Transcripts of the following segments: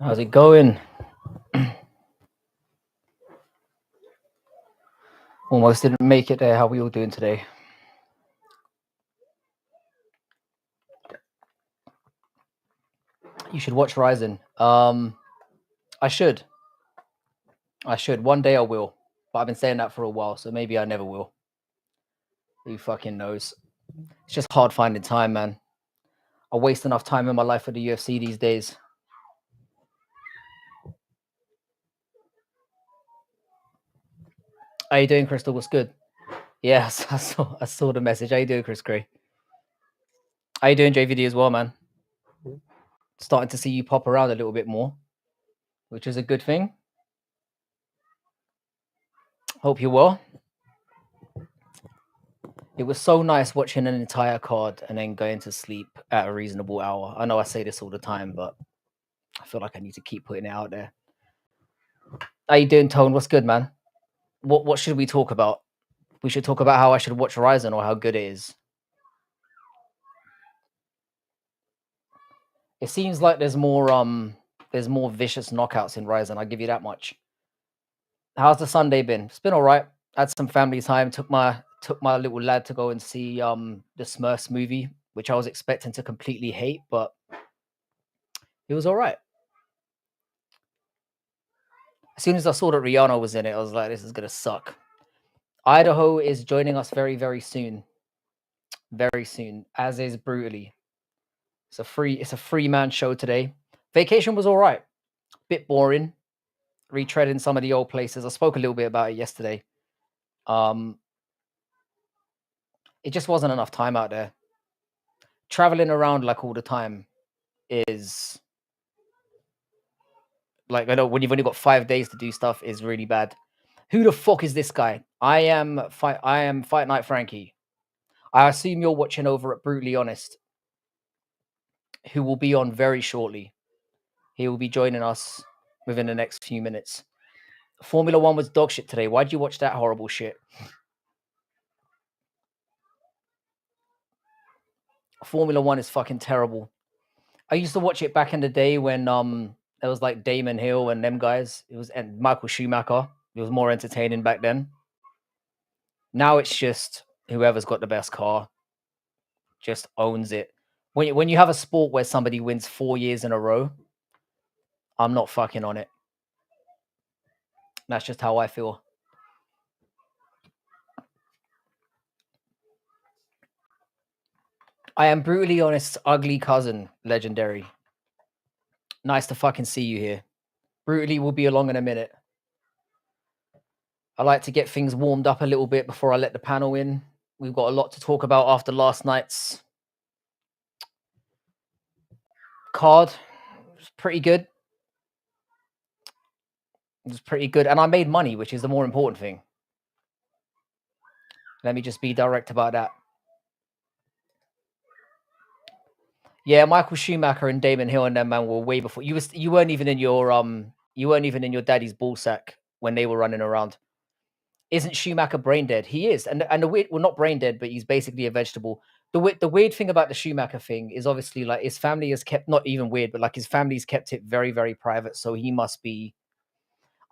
How's it going? Almost didn't make it there. How are we all doing today? You should watch Ryzen. I should. One day I will. But I've been saying that for a while, so maybe I never will. Who fucking knows? It's just hard finding time, man. I waste enough time in my life for the UFC these days. How you doing, Crystal? What's good? Yes, I saw the message. How you doing, Chris Gray? How you doing, JVD, as well, man? Starting to see you pop around a little bit more, which is a good thing. Hope you're well. It was so nice watching an entire card and then going to sleep at a reasonable hour. I know I say this all the time, but I feel like I need to keep putting it out there. How you doing, Tone? What's good, man? What should we talk about? We should talk about how I should watch Ryzen or how good it is. It seems like there's more vicious knockouts in Ryzen. I'll give you that much. How's the Sunday been? It's been all right. Had some family time. Took my little lad to go and see the Smurfs movie, which I was expecting to completely hate, but it was all right. As soon as I saw that Rihanna was in it, I was like, this is gonna suck. Idaho is joining us very, very soon. Very soon, as is Brutally. It's a free man show today. Vacation was all right. Bit boring. Retreading some of the old places. I spoke a little bit about it yesterday. It just wasn't enough time out there. Traveling around like all the time is like, I know when you've only got 5 days to do stuff is really bad. Who the fuck is this guy? I am Fight Night Frankie. I assume you're watching over at Brutally Honest, who will be on very shortly. He will be joining us within the next few minutes. Formula One was dog shit today. Why'd you watch that horrible shit? Formula One is fucking terrible. I used to watch it back in the day when there was like Damon Hill and them guys. And Michael Schumacher. It was more entertaining back then. Now it's just whoever's got the best car just owns it. When you have a sport where somebody wins 4 years in a row, I'm not fucking on it. That's just how I feel. I am Brutally Honest's ugly cousin, Legendary. Nice to fucking see you here. Brutally will be along in a minute. I like to get things warmed up a little bit before I let the panel in. We've got a lot to talk about after last night's card. It was pretty good. It was pretty good. And I made money, which is the more important thing. Let me just be direct about that. Yeah, Michael Schumacher and Damon Hill and them, man, were way before you weren't even in your daddy's ball sack when they were running around. Isn't Schumacher brain dead? He is, and the weird, well, not brain dead, but he's basically a vegetable. The weird thing about the Schumacher thing is obviously like his family has kept, not even weird, but like his family's kept it very, very private. So he must be.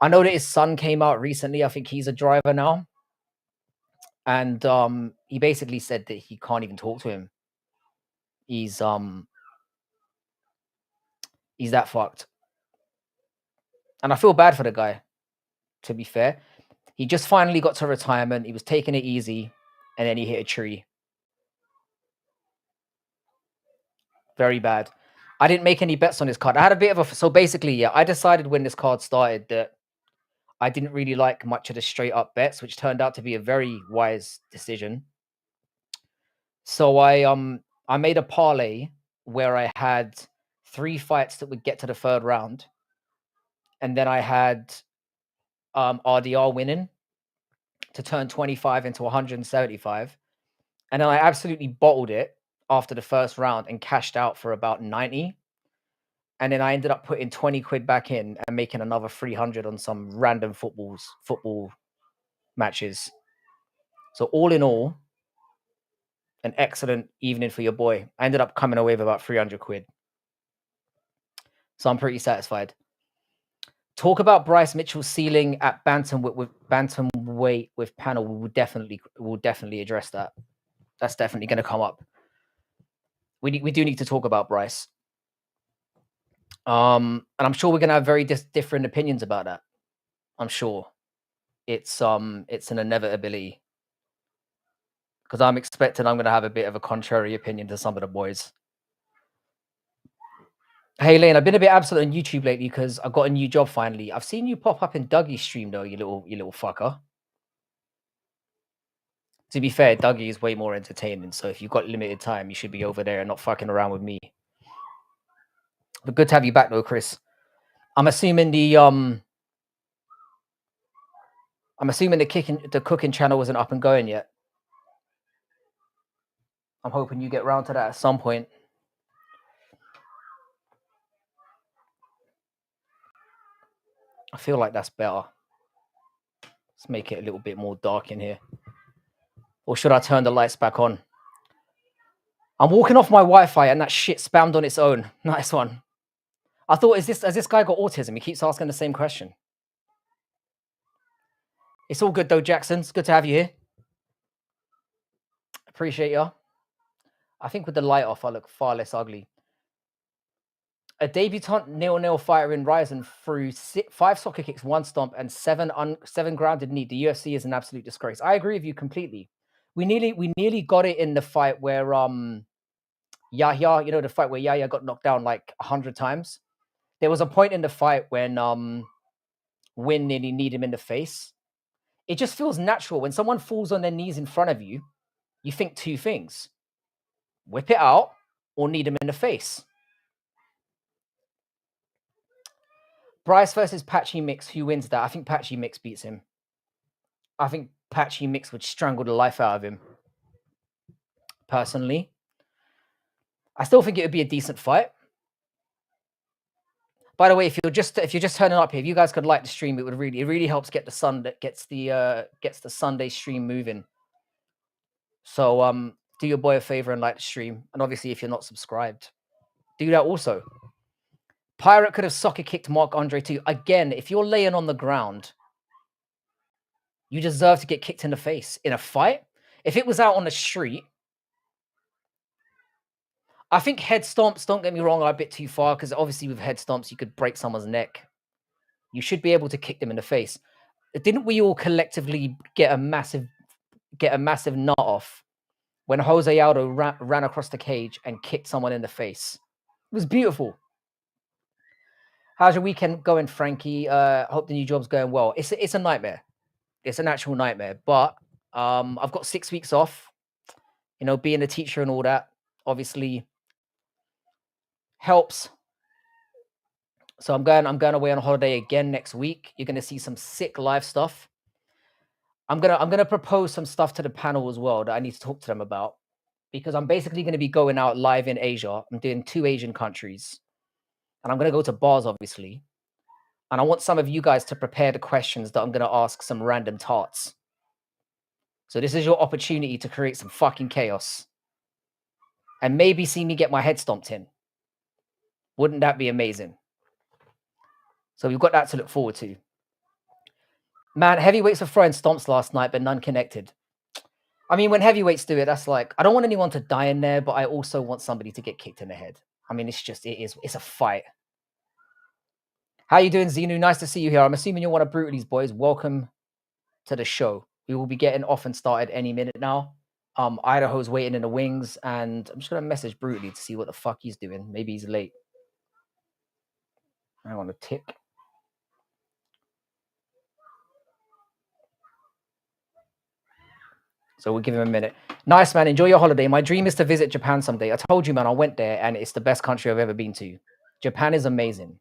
I know that his son came out recently. I think he's a driver now, and he basically said that he can't even talk to him. He's that fucked, and I feel bad for the guy. To be fair, he just finally got to retirement. He was taking it easy, and then he hit a tree. Very bad. I didn't make any bets on this card. I had a bit of a... So basically, yeah, I decided when this card started that I didn't really like much of the straight up bets, which turned out to be a very wise decision. So I made a parlay where I had 3 fights that would get to the 3rd round. And then I had RDR winning to turn 25 into 175. And then I absolutely bottled it after the 1st round and cashed out for about 90. And then I ended up putting 20 quid back in and making another 300 on some random football matches. So all in all, an excellent evening for your boy. I ended up coming away with about 300 quid. So I'm pretty satisfied. talk about Bryce Mitchell's ceiling at bantamweight with panel. We'll definitely address that. That's definitely going to come up. We do need to talk about Bryce. And I'm sure we're going to have very different opinions about that. I'm sure it's an inevitability, because I'm expecting I'm going to have a bit of a contrary opinion to some of the boys. Hey Lane, I've been a bit absent on YouTube lately because I got a new job finally. I've seen you pop up in Dougie's stream though, you little fucker. To be fair, Dougie is way more entertaining. So if you've got limited time, you should be over there and not fucking around with me. But good to have you back though, Chris. I'm assuming the cooking channel wasn't up and going yet. I'm hoping you get round to that at some point. I feel like that's better. Let's make it a little bit more dark in here. Or should I turn the lights back on? I'm walking off my Wi-Fi and that shit spammed on its own. Nice one. I thought, has this guy got autism? He keeps asking the same question. It's all good though, Jackson. It's good to have you here. Appreciate you. I think with the light off, I look far less ugly. A debutant nil-nil fighter in Ryzen threw 5 soccer kicks, 1 stomp, and 7 grounded knee. The UFC is an absolute disgrace. I agree with you completely. We nearly got it in the fight where Yahya, the fight where Yahya got knocked down like 100 times. There was a point in the fight when Win nearly kneed him in the face. It just feels natural when someone falls on their knees in front of you. You think 2 things: whip it out or kneed him in the face. Bryce versus Patchy Mix. Who wins that? I think Patchy Mix beats him. I think Patchy Mix would strangle the life out of him. Personally, I still think it would be a decent fight. By the way, if you're just turning up here, if you guys could like the stream, it really helps get the Sunday stream moving. So do your boy a favor and like the stream, and obviously if you're not subscribed, do that also. Pirate could have soccer kicked Mark Andre too. Again, if you're laying on the ground, you deserve to get kicked in the face in a fight. If it was out on the street, I think head stomps, don't get me wrong, are a bit too far, because obviously with head stomps, you could break someone's neck. You should be able to kick them in the face. Didn't we all collectively get a massive nut off when Jose Aldo ran across the cage and kicked someone in the face? It was beautiful. How's your weekend going, Frankie? Hope the new job's going well. It's a nightmare. It's an actual nightmare. But I've got 6 weeks off. Being a teacher and all that obviously helps. So I'm going away on holiday again next week. You're gonna see some sick live stuff. I'm gonna propose some stuff to the panel as well that I need to talk to them about, because I'm basically gonna be going out live in Asia. I'm doing 2 Asian countries. And I'm going to go to bars, obviously. And I want some of you guys to prepare the questions that I'm going to ask some random tarts. So this is your opportunity to create some fucking chaos. And maybe see me get my head stomped in. Wouldn't that be amazing? So we've got that to look forward to. Man, heavyweights were throwing stomps last night, but none connected. I mean, when heavyweights do it, that's like, I don't want anyone to die in there, but I also want somebody to get kicked in the head. I mean, it's a fight. How you doing, Zenu? Nice to see you here. I'm assuming you're one of Brutali's boys. Welcome to the show. We will be getting off and started any minute now. Idaho's waiting in the wings, and I'm just gonna message Brutally to see what the fuck he's doing. Maybe he's late. I want a tick. So we'll give him a minute. Nice, man. Enjoy your holiday. My dream is to visit Japan someday. I told you, man, I went there, and it's the best country I've ever been to. Japan is amazing.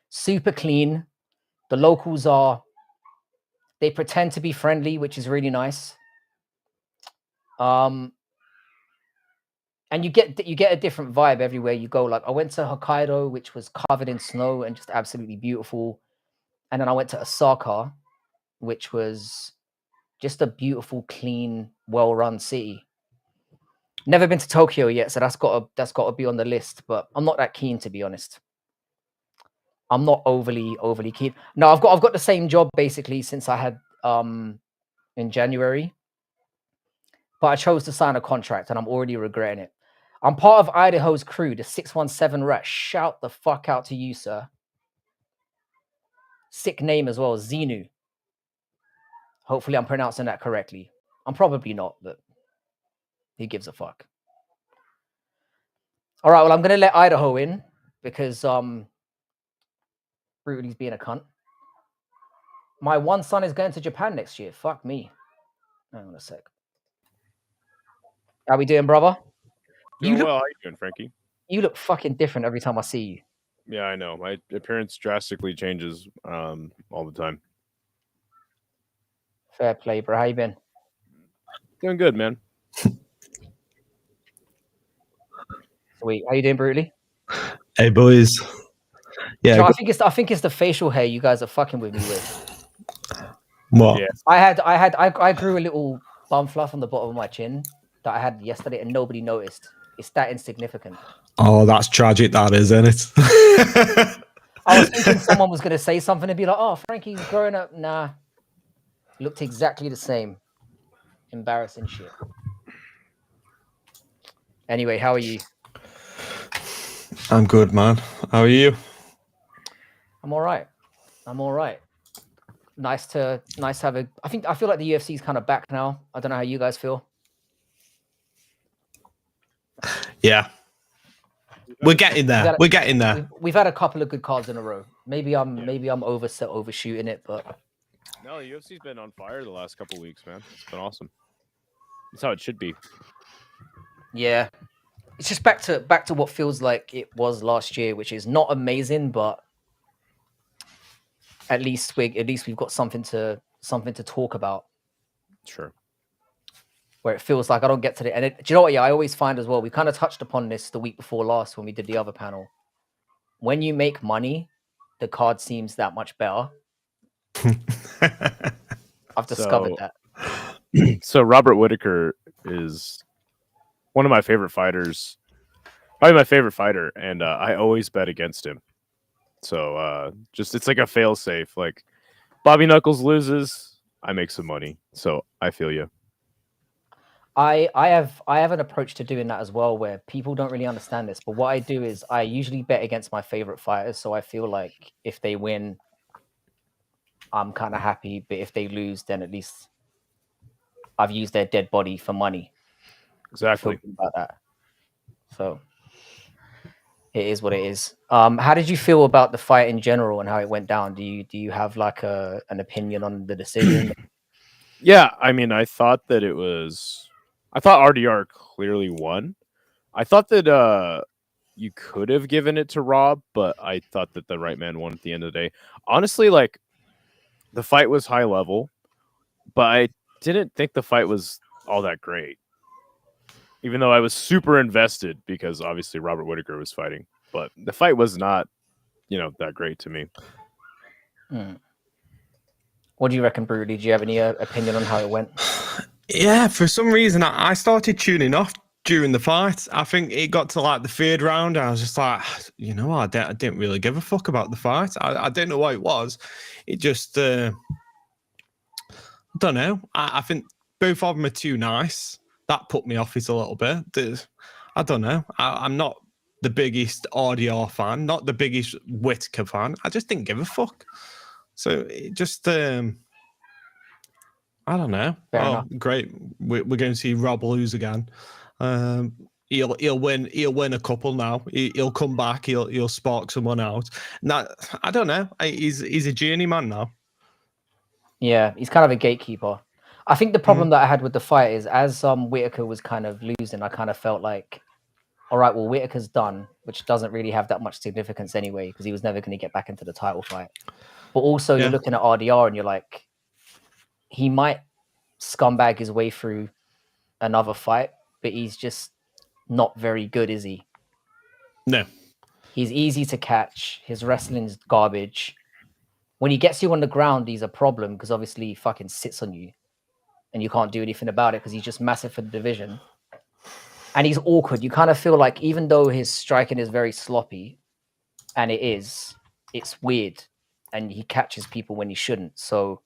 Super clean. The locals they pretend to be friendly, which is really nice. And you get a different vibe everywhere you go. Like I went to Hokkaido, which was covered in snow and just absolutely beautiful. And then I went to Osaka, which was just a beautiful, clean, well-run city. Never been to Tokyo yet, so that's got to be on the list. But I'm not that keen, to be honest. I'm not overly keen. No, I've got the same job basically since I had in January, but I chose to sign a contract and I'm already regretting it. I'm part of Idaho's crew, the 617 Rat. Shout the fuck out to you, sir. Sick name as well, Xenu. Hopefully I'm pronouncing that correctly. I'm probably not, but who gives a fuck? All right, well, I'm going to let Idaho in because Brutally's being a cunt. My one son is going to Japan next year. Fuck me. Hang on a sec. How we doing, brother? Doing well. How you doing, Frankie? You look fucking different every time I see you. Yeah, I know. My appearance drastically changes all the time. Fair play, bro. How you been? Doing good, man. Sweet. How you doing, Brutally? Hey, boys. Yeah, so I think it's the facial hair you guys are fucking with me with. What? Yeah. I grew a little bum fluff on the bottom of my chin that I had yesterday, and nobody noticed. It's that insignificant. Oh, that's tragic, that is, isn't it? I was thinking someone was going to say something and be like, "Oh, Frankie's growing up." Nah, looked exactly the same. Embarrassing shit. Anyway, how are you? I'm good, man. How are you? I'm all right. Nice to have a. I feel like the UFC is kind of back now. I don't know how you guys feel. Yeah, we're getting there. We're getting there. We've had a couple of good cards in a row. Maybe I'm overshooting it, but no, the UFC's been on fire the last couple of weeks, man. It's been awesome. That's how it should be. Yeah, it's just back to what feels like it was last year, which is not amazing, but at least we've got something to talk about. Sure. Where it feels like I don't get to the end. Do you know what? Yeah, I always find as well. We kind of touched upon this the week before last when we did the other panel. When you make money, the card seems that much better. I've discovered that. So Robert Whittaker is one of my favorite fighters, probably my favorite fighter, and I always bet against him. So just it's like a fail safe. Like Bobby Knuckles loses, I make some money. So I feel you. I have an approach to doing that as well, where people don't really understand this. But what I do is I usually bet against my favorite fighters, so I feel like if they win, I'm kind of happy. But if they lose, then at least I've used their dead body for money. Exactly. I feel good about that. So it is what it is. How did you feel about the fight in general and how it went down? Do you have like an opinion on the decision? Yeah, I mean, I thought RDR clearly won. I thought that you could have given it to Rob, but I thought that the right man won at the end of the day. Honestly, like the fight was high level, but I didn't think the fight was all that great. Even though I was super invested because obviously Robert Whittaker was fighting, but the fight was not, that great to me. What do you reckon, Brody? Do you have any opinion on how it went? Yeah, for some reason I started tuning off during the fight. I think it got to like the third round. I was just like, I didn't really give a fuck about the fight. I don't know what it was. It just, I don't know. I think both of them are too nice. That put me off it a little bit. I don't know. I'm not the biggest RDR fan, not the biggest Whittaker fan. I just didn't give a fuck. So it just, I don't know. Fair enough. Great. We're going to see Rob lose again. He'll win a couple now. He'll come back. He'll spark someone out. Now, I don't know. He's a journeyman now. Yeah, he's kind of a gatekeeper. I think the problem that I had with the fight is as Whittaker was kind of losing, I kind of felt like, all right, well, Whittaker's done, which doesn't really have that much significance anyway, because he was never going to get back into the title fight. But also you're looking at RDR and you're like, he might scumbag his way through another fight, but he's just not very good, is he? No. He's easy to catch. His wrestling's garbage. When he gets you on the ground, he's a problem because obviously he fucking sits on you and you can't do anything about it because he's just massive for the division. And he's awkward. You kind of feel like even though his striking is very sloppy, and it is, it's weird, and he catches people when he shouldn't. So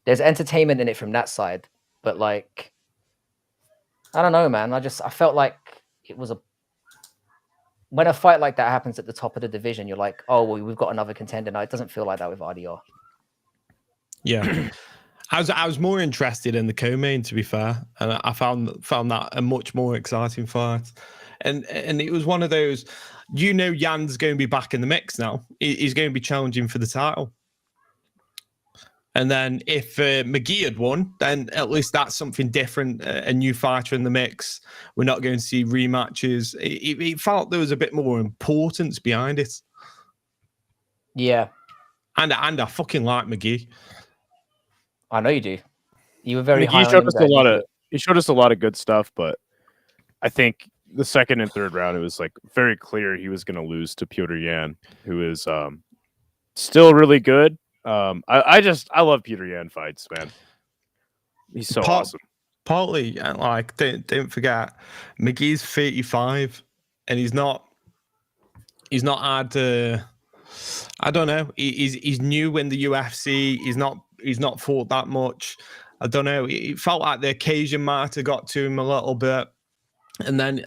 there's entertainment in it from that side, but like, I don't know, man. I felt like it was when a fight like that happens at the top of the division, you're like, oh, well, we've got another contender now. It doesn't feel like that with RDR. Yeah. I was more interested in the co-main, to be fair, and I found that a much more exciting fight. And it was one of those, Jan's going to be back in the mix now. He's going to be challenging for the title. And then if McGee had won, then at least that's something different, a new fighter in the mix. We're not going to see rematches. It felt there was a bit more importance behind it. Yeah. And I fucking like McGee. I know you do. You were very McGee high showed on us him. he showed us a lot of good stuff, but I think the second and third round, it was like very clear he was going to lose to Petr Yan, who is still really good. I love Petr Yan fights, man. He's so awesome. Partly, like, don't forget, McGee's 35, and he's not had. I don't know. He's new in the UFC. He's not fought that much. I don't know. It felt like the occasion might have got to him a little bit, and then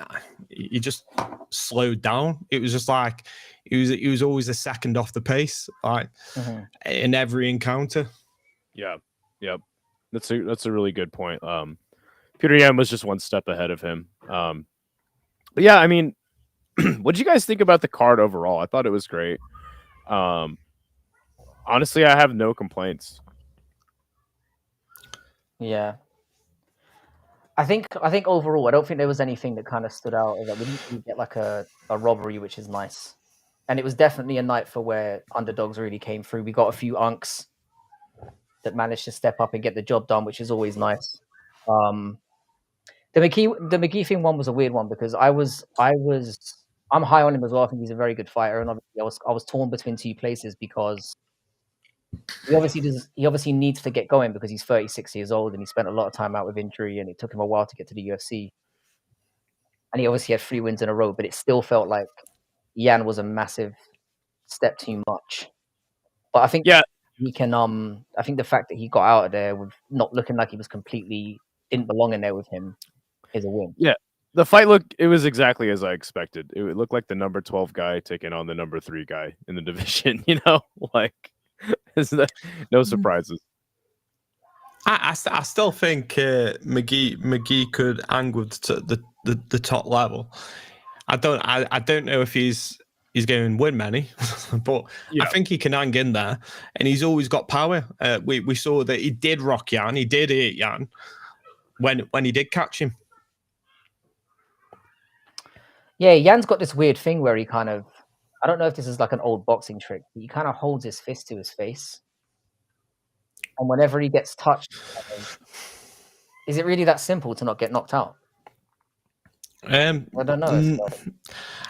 he just slowed down. It was just like he was always a second off the pace, like in every encounter. Yeah, yep. That's a really good point. Petr Yan was just one step ahead of him. But yeah, I mean, what did you guys think about the card overall? I thought it was great. Honestly, I have no complaints. Yeah. I think overall, I don't think there was anything that kind of stood out. That we didn't really get like a robbery, which is nice. And it was definitely a night for where underdogs really came through. We got a few unks that managed to step up and get the job done, which is always nice. The McGee thing one was a weird one because I'm high on him as well. I think he's a very good fighter, and obviously I was torn between two places because he obviously needs to get going because he's 36 years old and he spent a lot of time out with injury, and it took him a while to get to the UFC. And he obviously had 3 wins in a row, but it still felt like Yan was a massive step too much. But I think he can. I think the fact that he got out of there with not looking like he was completely didn't belong in there with him is a win. Yeah, the fight it was exactly as I expected. It looked like the number 12 guy taking on the number 3 guy in the division. You know, like no surprises. I still think McGee could hang with the top level. I don't know if he's going to win many, but I think he can hang in there, and he's always got power. We saw that he did rock Yan, he did hit Yan when he did catch him. Yeah, Yan's got this weird thing where he kind of, I don't know if this is like an old boxing trick, but he kind of holds his fist to his face. And whenever he gets touched, is it really that simple to not get knocked out? I don't know.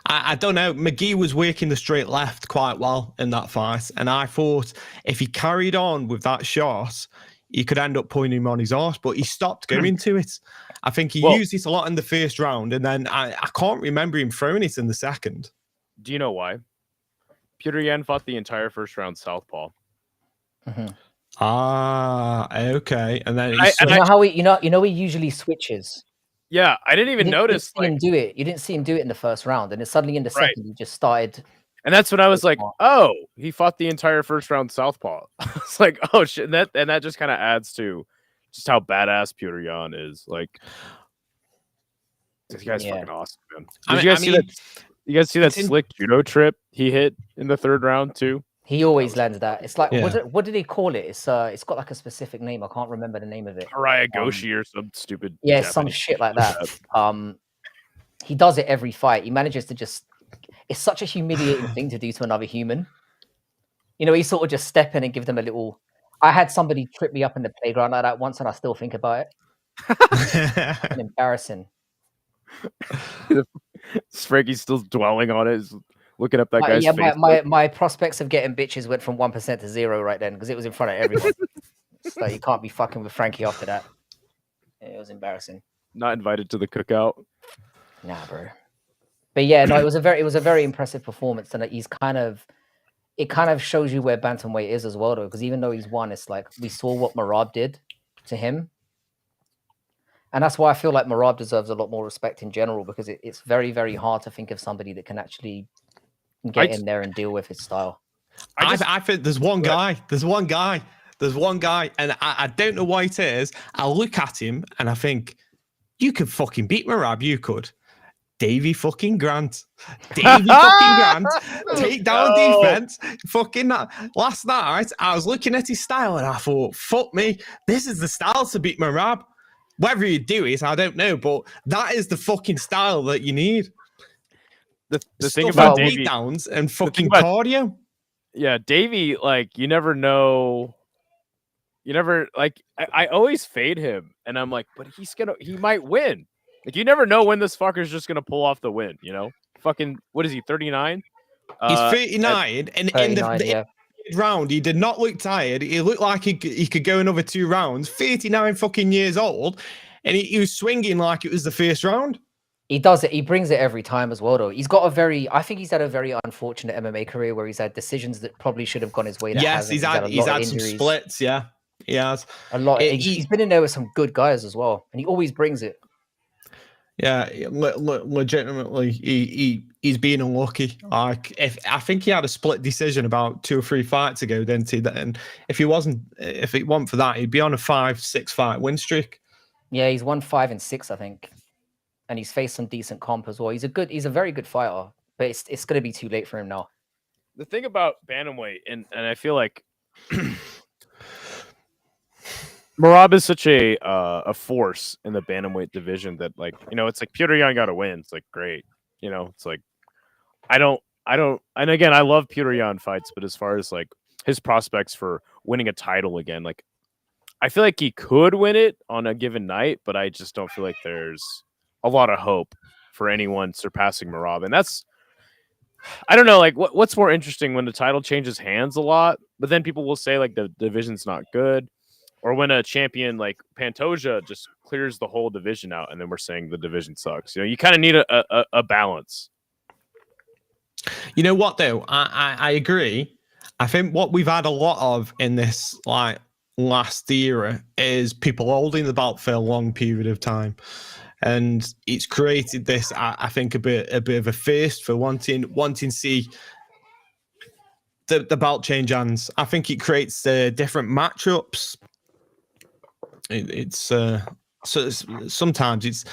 I don't know. McGee was working the straight left quite well in that fight, and I thought if he carried on with that shot, he could end up putting him on his arse, but he stopped going to it. I think he used it a lot in the first round, and then I can't remember him throwing it in the second. Do you know why? Petr Yan fought the entire first round southpaw. Ah, okay. And then he usually switches. Yeah, I didn't even notice. You didn't see him do it. You didn't see him do it in the first round, and then suddenly in the second, he just started. And that's when I was like, "Oh, he fought the entire first round southpaw." It's like, "Oh shit!" And that just kind of adds to just how badass Petr Yan is. Like, this guy's fucking awesome, man. Did you guys see that? You guys see that slick judo trip he hit in the third round too? He always lands that. It's like what did he call it? It's got like a specific name. I can't remember the name of it. Haraya Goshi or some stupid. Yeah, some shit like that. He does it every fight. He manages to just. It's such a humiliating thing to do to another human. You know, he sort of just step in and give them a little. I had somebody trip me up in the playground like that once, and I still think about it. Embarrassing. Frankie's still dwelling on it. Looking up that guy's face. My prospects of getting bitches went from 1% to 0 right then because it was in front of everyone. So you can't be fucking with Frankie after that. It was embarrassing. Not invited to the cookout. Nah, bro. But yeah, no, it was a very impressive performance, and he's kind of it kind of shows you where bantamweight is as well, though, because even though he's won, it's like we saw what Merab did to him. And that's why I feel like Merab deserves a lot more respect in general, because it's very, very hard to think of somebody that can actually get in there and deal with his style. I think there's one guy. There's one guy, and I don't know why it is. I look at him and I think, you could fucking beat Merab. You could. Davy fucking Grant. Davy fucking Grant. Take down defense. Fucking last night, I was looking at his style and I thought, fuck me, this is the style to beat Merab. Whether you do it, I don't know, but that is the fucking style that you need. The thing about Davy downs and fucking cardio. Yeah, Davy, like, you never know. You never, like, I always fade him, and I'm like, but he might win. Like, you never know when this fucker's just gonna pull off the win, you know? Fucking, what is he, 39? He's 39, and 39, in the round, he did not look tired. He looked like he could go another 2 rounds. 39 fucking years old, and he was swinging like it was the first round. He does it. He brings it every time as well, though. I think he's had a very unfortunate MMA career where he's had decisions that probably should have gone his way. Yes, he's had some splits. Yeah, he has a lot. He's been in there with some good guys as well, and he always brings it. Yeah, legitimately, he's been unlucky. Like, I think he had a split decision about 2 or 3 fights ago, didn't he? And if it wasn't for that, he'd be on a 5-6 fight win streak. Yeah, he's won 5 and 6, I think, and he's faced some decent comp as well. He's a very good fighter, but it's going to be too late for him now. The thing about bantamweight, and I feel like Merab is such a force in the bantamweight division that, like, you know, it's like Petr Yan got to win. It's like, great, you know, it's like I don't, and again, I love Petr Yan fights, but as far as like his prospects for winning a title again, like, I feel like he could win it on a given night, but I just don't feel like there's a lot of hope for anyone surpassing Merab, and that's, I don't know, like what's more interesting when the title changes hands a lot, but then people will say like the division's not good. Or when a champion like Pantoja just clears the whole division out, and then we're saying the division sucks. You know, you kind of need a balance. You know what, though? I agree. I think what we've had a lot of in this like last era is people holding the belt for a long period of time, and it's created this. I think a bit of a thirst for wanting to see the belt change hands. I think it creates different matchups. So sometimes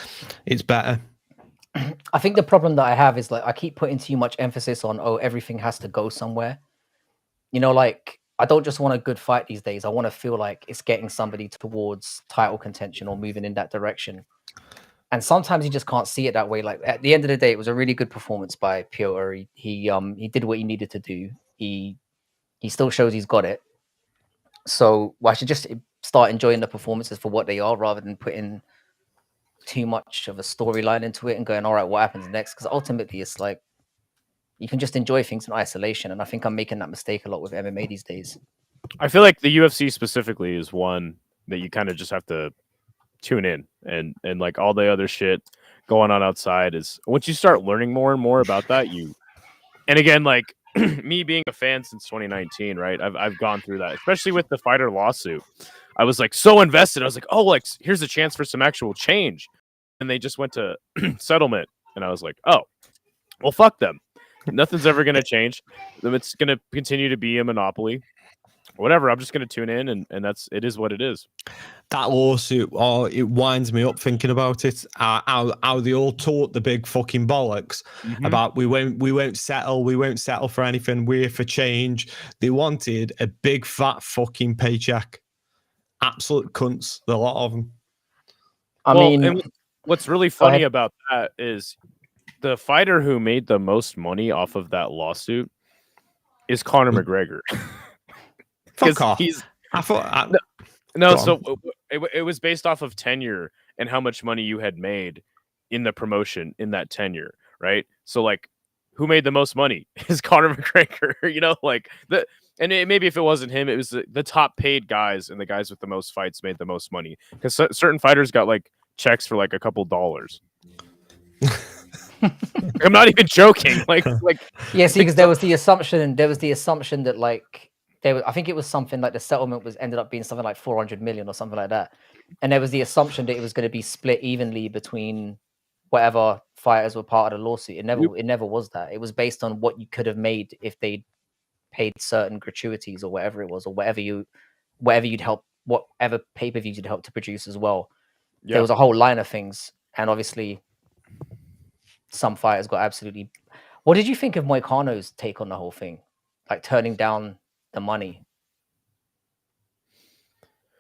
it's better. I think the problem that I have is like I keep putting too much emphasis on everything has to go somewhere. You know, like I don't just want a good fight these days. I want to feel like it's getting somebody towards title contention or moving in that direction. And sometimes you just can't see it that way. Like at the end of the day, it was a really good performance by Petr. He did what he needed to do. He still shows he's got it. So I should just start enjoying the performances for what they are rather than putting too much of a storyline into it and going, all right, what happens next? Because ultimately it's like you can just enjoy things in isolation. And I think I'm making that mistake a lot with MMA these days. I feel like the UFC specifically is one that you kind of just have to tune in, and like all the other shit going on outside is once you start learning more and more about that, and again, like me being a fan since 2019, right? I've gone through that, especially with the fighter lawsuit. I was like so invested. I was like, oh, like here's a chance for some actual change. And they just went to settlement. And I was like, oh, well, fuck them. Nothing's ever going to change. It's going to continue to be a monopoly. Whatever. I'm just going to tune in, and it is what it is. That lawsuit, it winds me up thinking about it. How they all taught the big fucking bollocks about we won't settle for anything. We're for change. They wanted a big fat fucking paycheck. Absolute cunts, a lot of them. I mean, and what's really funny about that is the fighter who made the most money off of that lawsuit is Conor McGregor. Fuck off. So it was based off of tenure and how much money you had made in the promotion in that tenure, right? So like, who made the most money is Conor McGregor. You know, like maybe if it wasn't him, it was the top paid guys, and the guys with the most fights made the most money because certain fighters got like checks for like a couple dollars. I'm not even joking. Like yeah, see, because there was the assumption that like I think it was something like the settlement ended up being something like 400 million or something like that, and there was the assumption that it was going to be split evenly between whatever fighters were part of the lawsuit. It never was that. It was based on what you could have made if they paid certain gratuities or whatever it was, or whatever pay-per-views you'd help to produce as well. Yeah. There was a whole line of things, and obviously some fighters got absolutely. What did you think of Moicano's take on the whole thing, like turning down the money?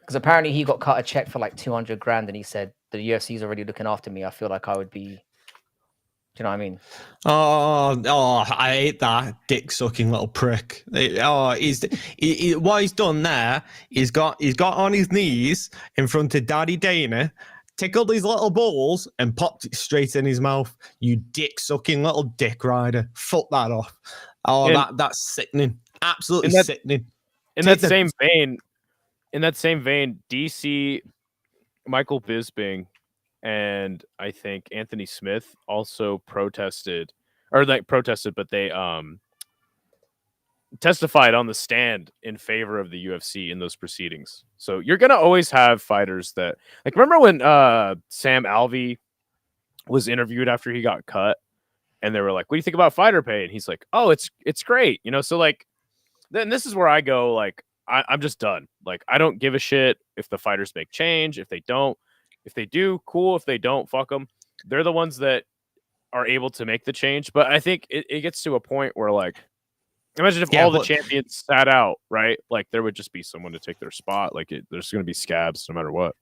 Because apparently he got cut a check for like 200 grand, and he said the UFC's already looking after me. I feel like I would be. Do you know what I mean? Oh, I hate that dick sucking little prick. What he's done there, he's got on his knees in front of Daddy Dana, tickled his little balls and popped it straight in his mouth. You dick sucking little dick rider. Fuck that off. Oh, that's sickening. Absolutely sickening. In that same vein, DC, Michael Bisping, and I think Anthony Smith also protested, but they testified on the stand in favor of the UFC in those proceedings. So you're gonna always have fighters that, like, remember when Sam Alvey was interviewed after he got cut, and they were like, "What do you think about fighter pay?" And he's like, "Oh, it's great," you know. So like, then this is where I go, like, I'm just done. Like, I don't give a shit if the fighters make change. If they don't. If they do, cool. If they don't, fuck them. They're the ones that are able to make the change. But I think it gets to a point where, like, imagine if the champions sat out, right? Like, there would just be someone to take their spot. Like, there's going to be scabs no matter what.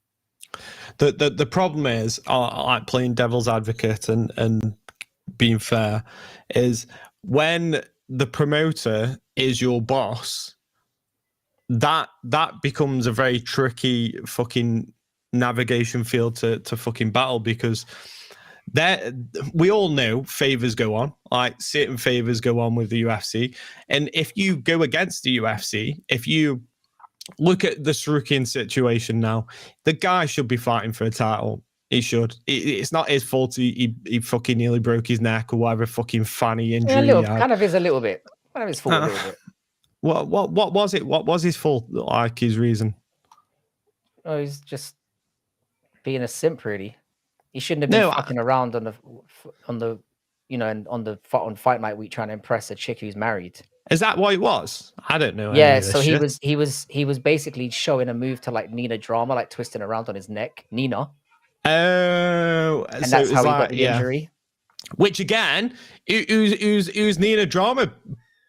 The problem is, like, playing devil's advocate and being fair, is when the promoter is your boss, that becomes a very tricky fucking navigation field to fucking battle, because we all know favors go on, like certain favors go on with the UFC, and if you go against the UFC, if you look at the Sarukian situation now, the guy should be fighting for a title. He should. It's not his fault he fucking nearly broke his neck or whatever fucking fanny injury. Yeah, kind of is a little bit. Kind of his fault a little bit. What was it? What was his fault? Like, his reason? Oh, he's just being a simp, really. He shouldn't have been fucking around on fight night week trying to impress a chick who's married. Is that what it was? I don't know. Yeah, so he was basically showing a move to like Nina Drama, like twisting around on his neck. Nina. Oh, and so that's how he got the injury. Which again, who's Nina Drama?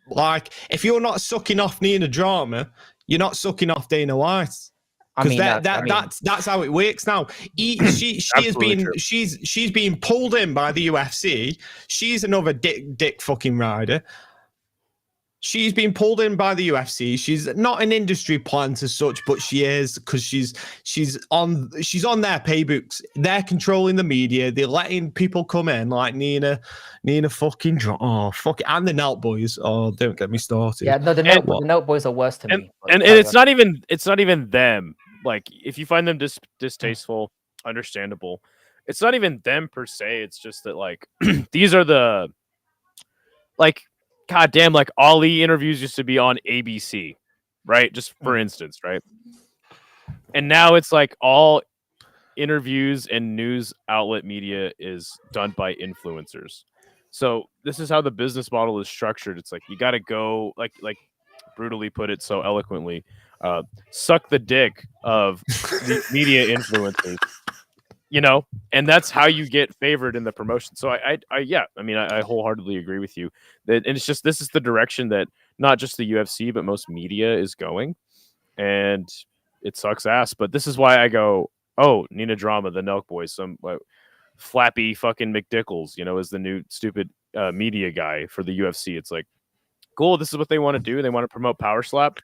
Like, if you're not sucking off Nina Drama, you're not sucking off Dana White. Because that's how it works now. She's being pulled in by the UFC. She's another dick fucking rider. She's been pulled in by the UFC. She's not an industry plant as such, but she is, because she's on their paybooks. They're controlling the media. They're letting people come in like Nina fucking fuck it, and the Nelt boys. Oh, don't get me started. Yeah, no, the Nelt boys are worse to me. And it's not even them. Like, if you find them distasteful, understandable. It's not even them per se. It's just that, like, these are the, like, goddamn, like, Ali interviews used to be on ABC, right? Just for instance, right? And now it's like all interviews and news outlet media is done by influencers. So this is how the business model is structured. It's like, you got to go, like brutally put it so eloquently, suck the dick of the media influencers, you know, and that's how you get favored in the promotion. So I wholeheartedly agree with you that, and it's just, this is the direction that not just the UFC, but most media is going, and it sucks ass. But this is why I go, oh, Nina Drama, the Nelk boys, some flappy fucking McDickles, you know, is the new stupid media guy for the UFC. It's like, cool, this is what they want to do. They want to promote Power Slap.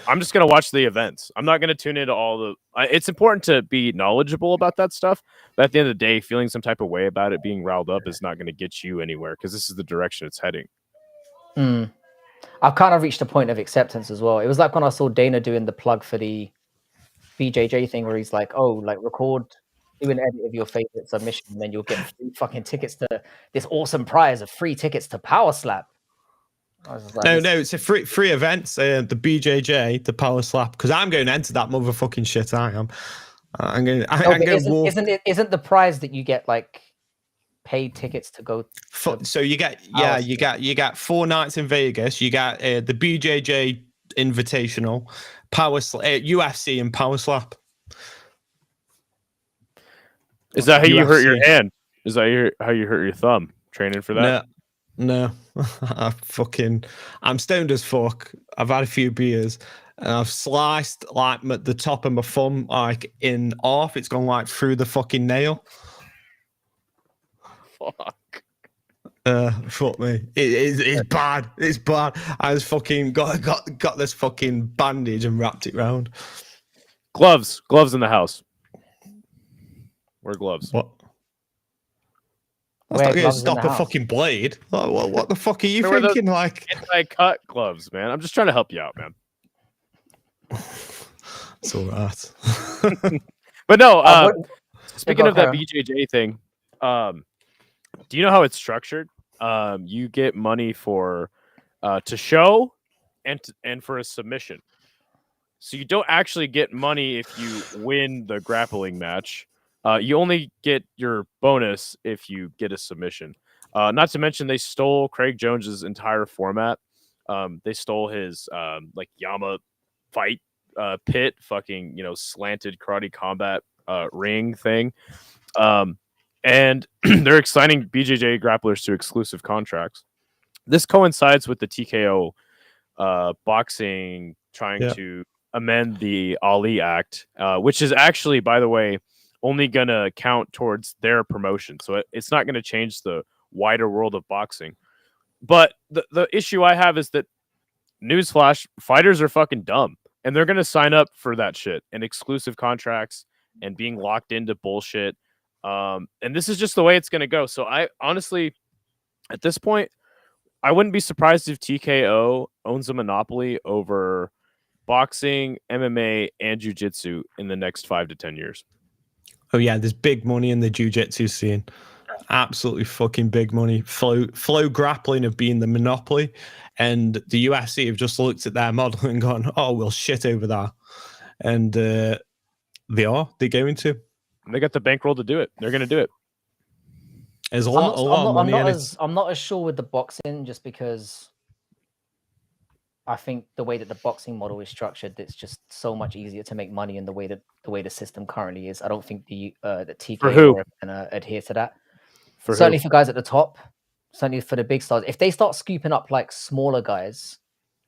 I'm just going to watch the events. I'm not going to tune into all the... it's important to be knowledgeable about that stuff, but at the end of the day, feeling some type of way about it, being riled up, is not going to get you anywhere, because this is the direction it's heading. I've kind of reached a point of acceptance as well. It was like when I saw Dana doing the plug for the BJJ thing, where he's like, oh, like, record do an edit of your favorite submission, and then you'll get free fucking tickets to this awesome prize of free tickets to Power Slap. I was just like, No, it's a free event. The BJJ, the Power Slap, because I'm going to enter that motherfucking shit. I am. I'm going. Isn't the prize that you get like paid tickets to go? So you get you get 4 nights in Vegas. You get the BJJ Invitational, UFC, and Power Slap. Is that how you hurt your hand? Is that how you hurt your thumb training for that? No. I'm stoned as fuck. I've had a few beers and I've sliced like the top of my thumb like in half. It's gone like through the fucking nail. Fuck. Fuck me. It's bad. It's bad. I was fucking got this fucking bandage and wrapped it round. Gloves in the house. Wear gloves. What? That's not going to stop a fucking blade. What the fuck are you thinking? Like anti-cut gloves, man. I'm just trying to help you out, man. It's all right. But no, speaking of that BJJ thing, do you know how it's structured? You get money for to show and for a submission. So you don't actually get money if you win the grappling match. You only get your bonus if you get a submission. Not to mention they stole Craig Jones's entire format. They stole his like Yama fight pit, fucking slanted karate combat ring thing. And they're assigning BJJ grapplers to exclusive contracts. This coincides with the TKO boxing trying to amend the Ali Act, which is actually, by the way, only going to count towards their promotion. So it's not going to change the wider world of boxing. But the issue I have is that, newsflash, fighters are fucking dumb. And they're going to sign up for that shit and exclusive contracts and being locked into bullshit. And this is just the way it's going to go. So I honestly, at this point, I wouldn't be surprised if TKO owns a monopoly over boxing, MMA, and jiu-jitsu in the next 5 to 10 years. Oh yeah, there's big money in the jiu-jitsu scene. Absolutely fucking big money. Flow Grappling have been the monopoly, and the UFC have just looked at their model and gone, "Oh, we'll shit over that," and they're going to. And they got the bankroll to do it. They're going to do it. There's a lot of money in it. I'm not as sure with the boxing, just because I think the way that the boxing model is structured, it's just so much easier to make money in the way the system currently is. I don't think the TKO are going to adhere to that. Certainly for guys at the top, certainly for the big stars. If they start scooping up like smaller guys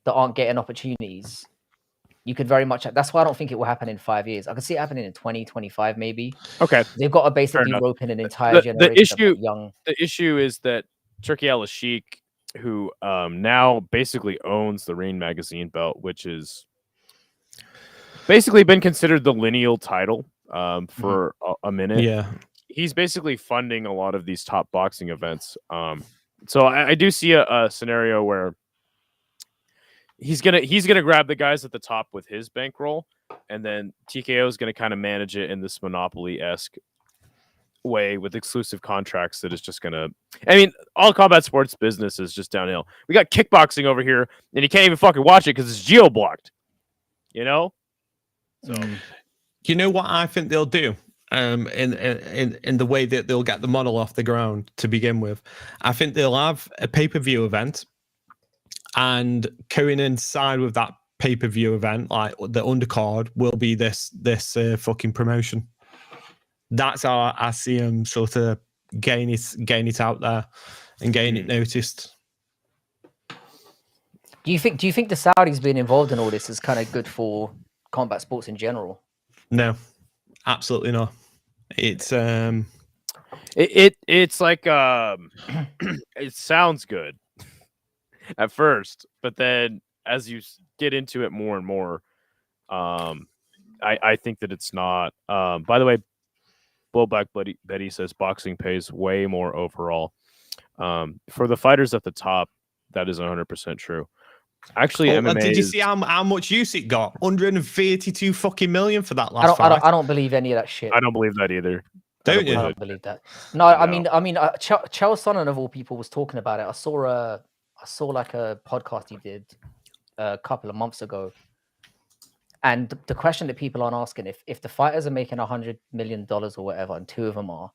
that aren't getting opportunities, you could very much. That's why I don't think it will happen in 5 years. I can see it happening in 2025 maybe. Okay, they've got to basically rope in an entire generation of young. The issue is that Turki Al-Sheikh, who now basically owns the Ring Magazine belt, which is basically been considered the lineal title for a minute. Yeah. He's basically funding a lot of these top boxing events. So I do see a scenario where he's gonna grab the guys at the top with his bankroll, and then TKO is gonna kind of manage it in this monopoly-esque way with exclusive contracts that is just gonna. I mean, all combat sports business is just downhill. We got kickboxing over here, and you can't even fucking watch it because it's geo-blocked. So you know what I think they'll do? In the way that they'll get the model off the ground to begin with, I think they'll have a pay-per-view event, and going inside with that pay-per-view event, like the undercard, will be this fucking promotion. That's how I see them sort of gain it out there and getting it noticed. Do you think the Saudis being involved in all this is kind of good for combat sports in general? No, absolutely not. It's it's like it sounds good at first, but then as you get into it more and more, I think that it's not. By the way, Blowback Betty says boxing pays way more overall. For the fighters at the top, that is 100% true. Actually, MMA did you is- see how much Usyk got? 132 fucking million for that last fight. I don't believe any of that shit. I don't believe that either. Don't you? I don't believe that. No, I mean, Charles Sonnen of all people was talking about it. I saw like a podcast he did a couple of months ago, and the question that people aren't asking, if the fighters are making $100 million or whatever, and two of them are,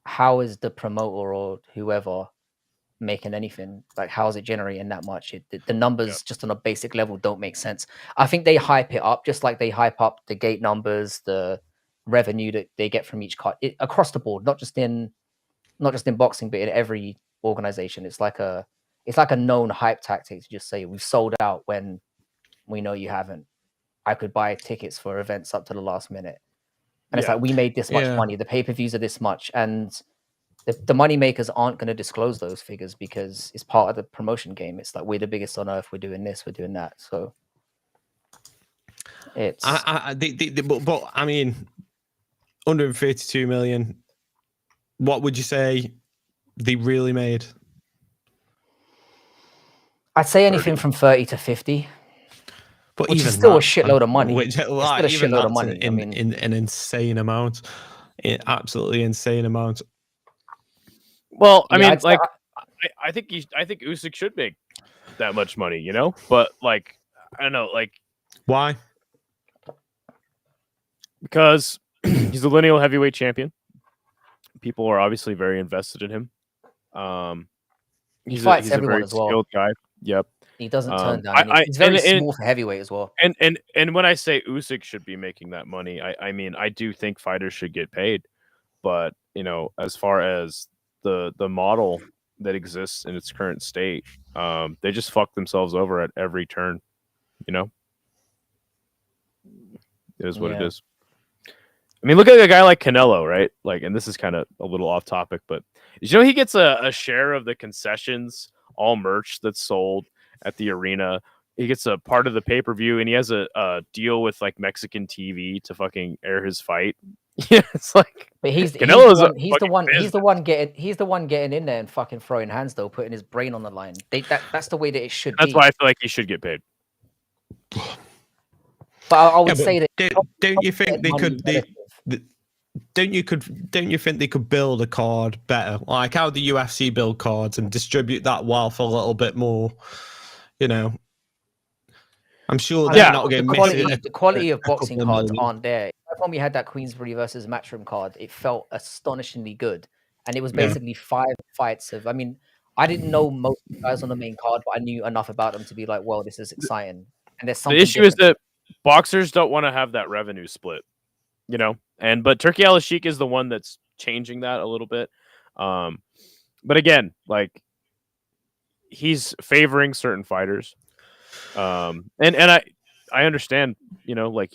how is the promoter or whoever making anything? Like, how is it generating that much? The numbers just on a basic level don't make sense. I think they hype it up just like they hype up the gate numbers, the revenue that they get from each card across the board, not just in boxing, but in every organization. It's like a known hype tactic to just say we've sold out when we know you haven't. I could buy tickets for events up to the last minute, and it's like, we made this much money. The pay-per-views are this much, and the money makers aren't going to disclose those figures because it's part of the promotion game. It's like, we're the biggest on earth. We're doing this. We're doing that. So it's. But I mean, 132 million. What would you say they really made? I'd say anything from 30 to 50. But which even is still that, a shitload of money. Which, like, it's still a even shitload of that's money. an insane amount. Absolutely insane amount. Well, I mean, like, I think Usyk should make that much money, you know? But, like, I don't know, like... Why? Because he's a lineal heavyweight champion. People are obviously very invested in him. He fights he's everyone a very as well. skilled guy. Yep. He doesn't turn down. He's very small for heavyweight as well. And when I say Usyk should be making that money, I mean, I do think fighters should get paid. But, you know, as far as the model that exists in its current state, they just fuck themselves over at every turn, you know? It is what it is. I mean, look at a guy like Canelo, right? Like, and this is kind of a little off topic, but you know, he gets a share of the concessions, all merch that's sold at the arena. He gets a part of the pay-per-view, and he has a deal with like Mexican TV to fucking air his fight. Yeah, it's like, but he's the one getting in there and fucking throwing hands, though, putting his brain on the line. That's the way that it should be. That's why I feel like he should get paid. But I would say that don't you think they could? Don't you think they could build a card better, like how the UFC build cards and distribute that wealth a little bit more? You know, I'm sure they're not going to the quality of boxing cards aren't there. When we had that Queensbury versus Matchroom card, it felt astonishingly good, and it was basically 5 fights of. I mean, I didn't know most of the guys on the main card, but I knew enough about them to be like, "Well, this is exciting." And there's something. The issue is that boxers don't want to have that revenue split, you know. But Turki Al-Sheikh is the one that's changing that a little bit. But again, like, he's favoring certain fighters, and I understand, you know, like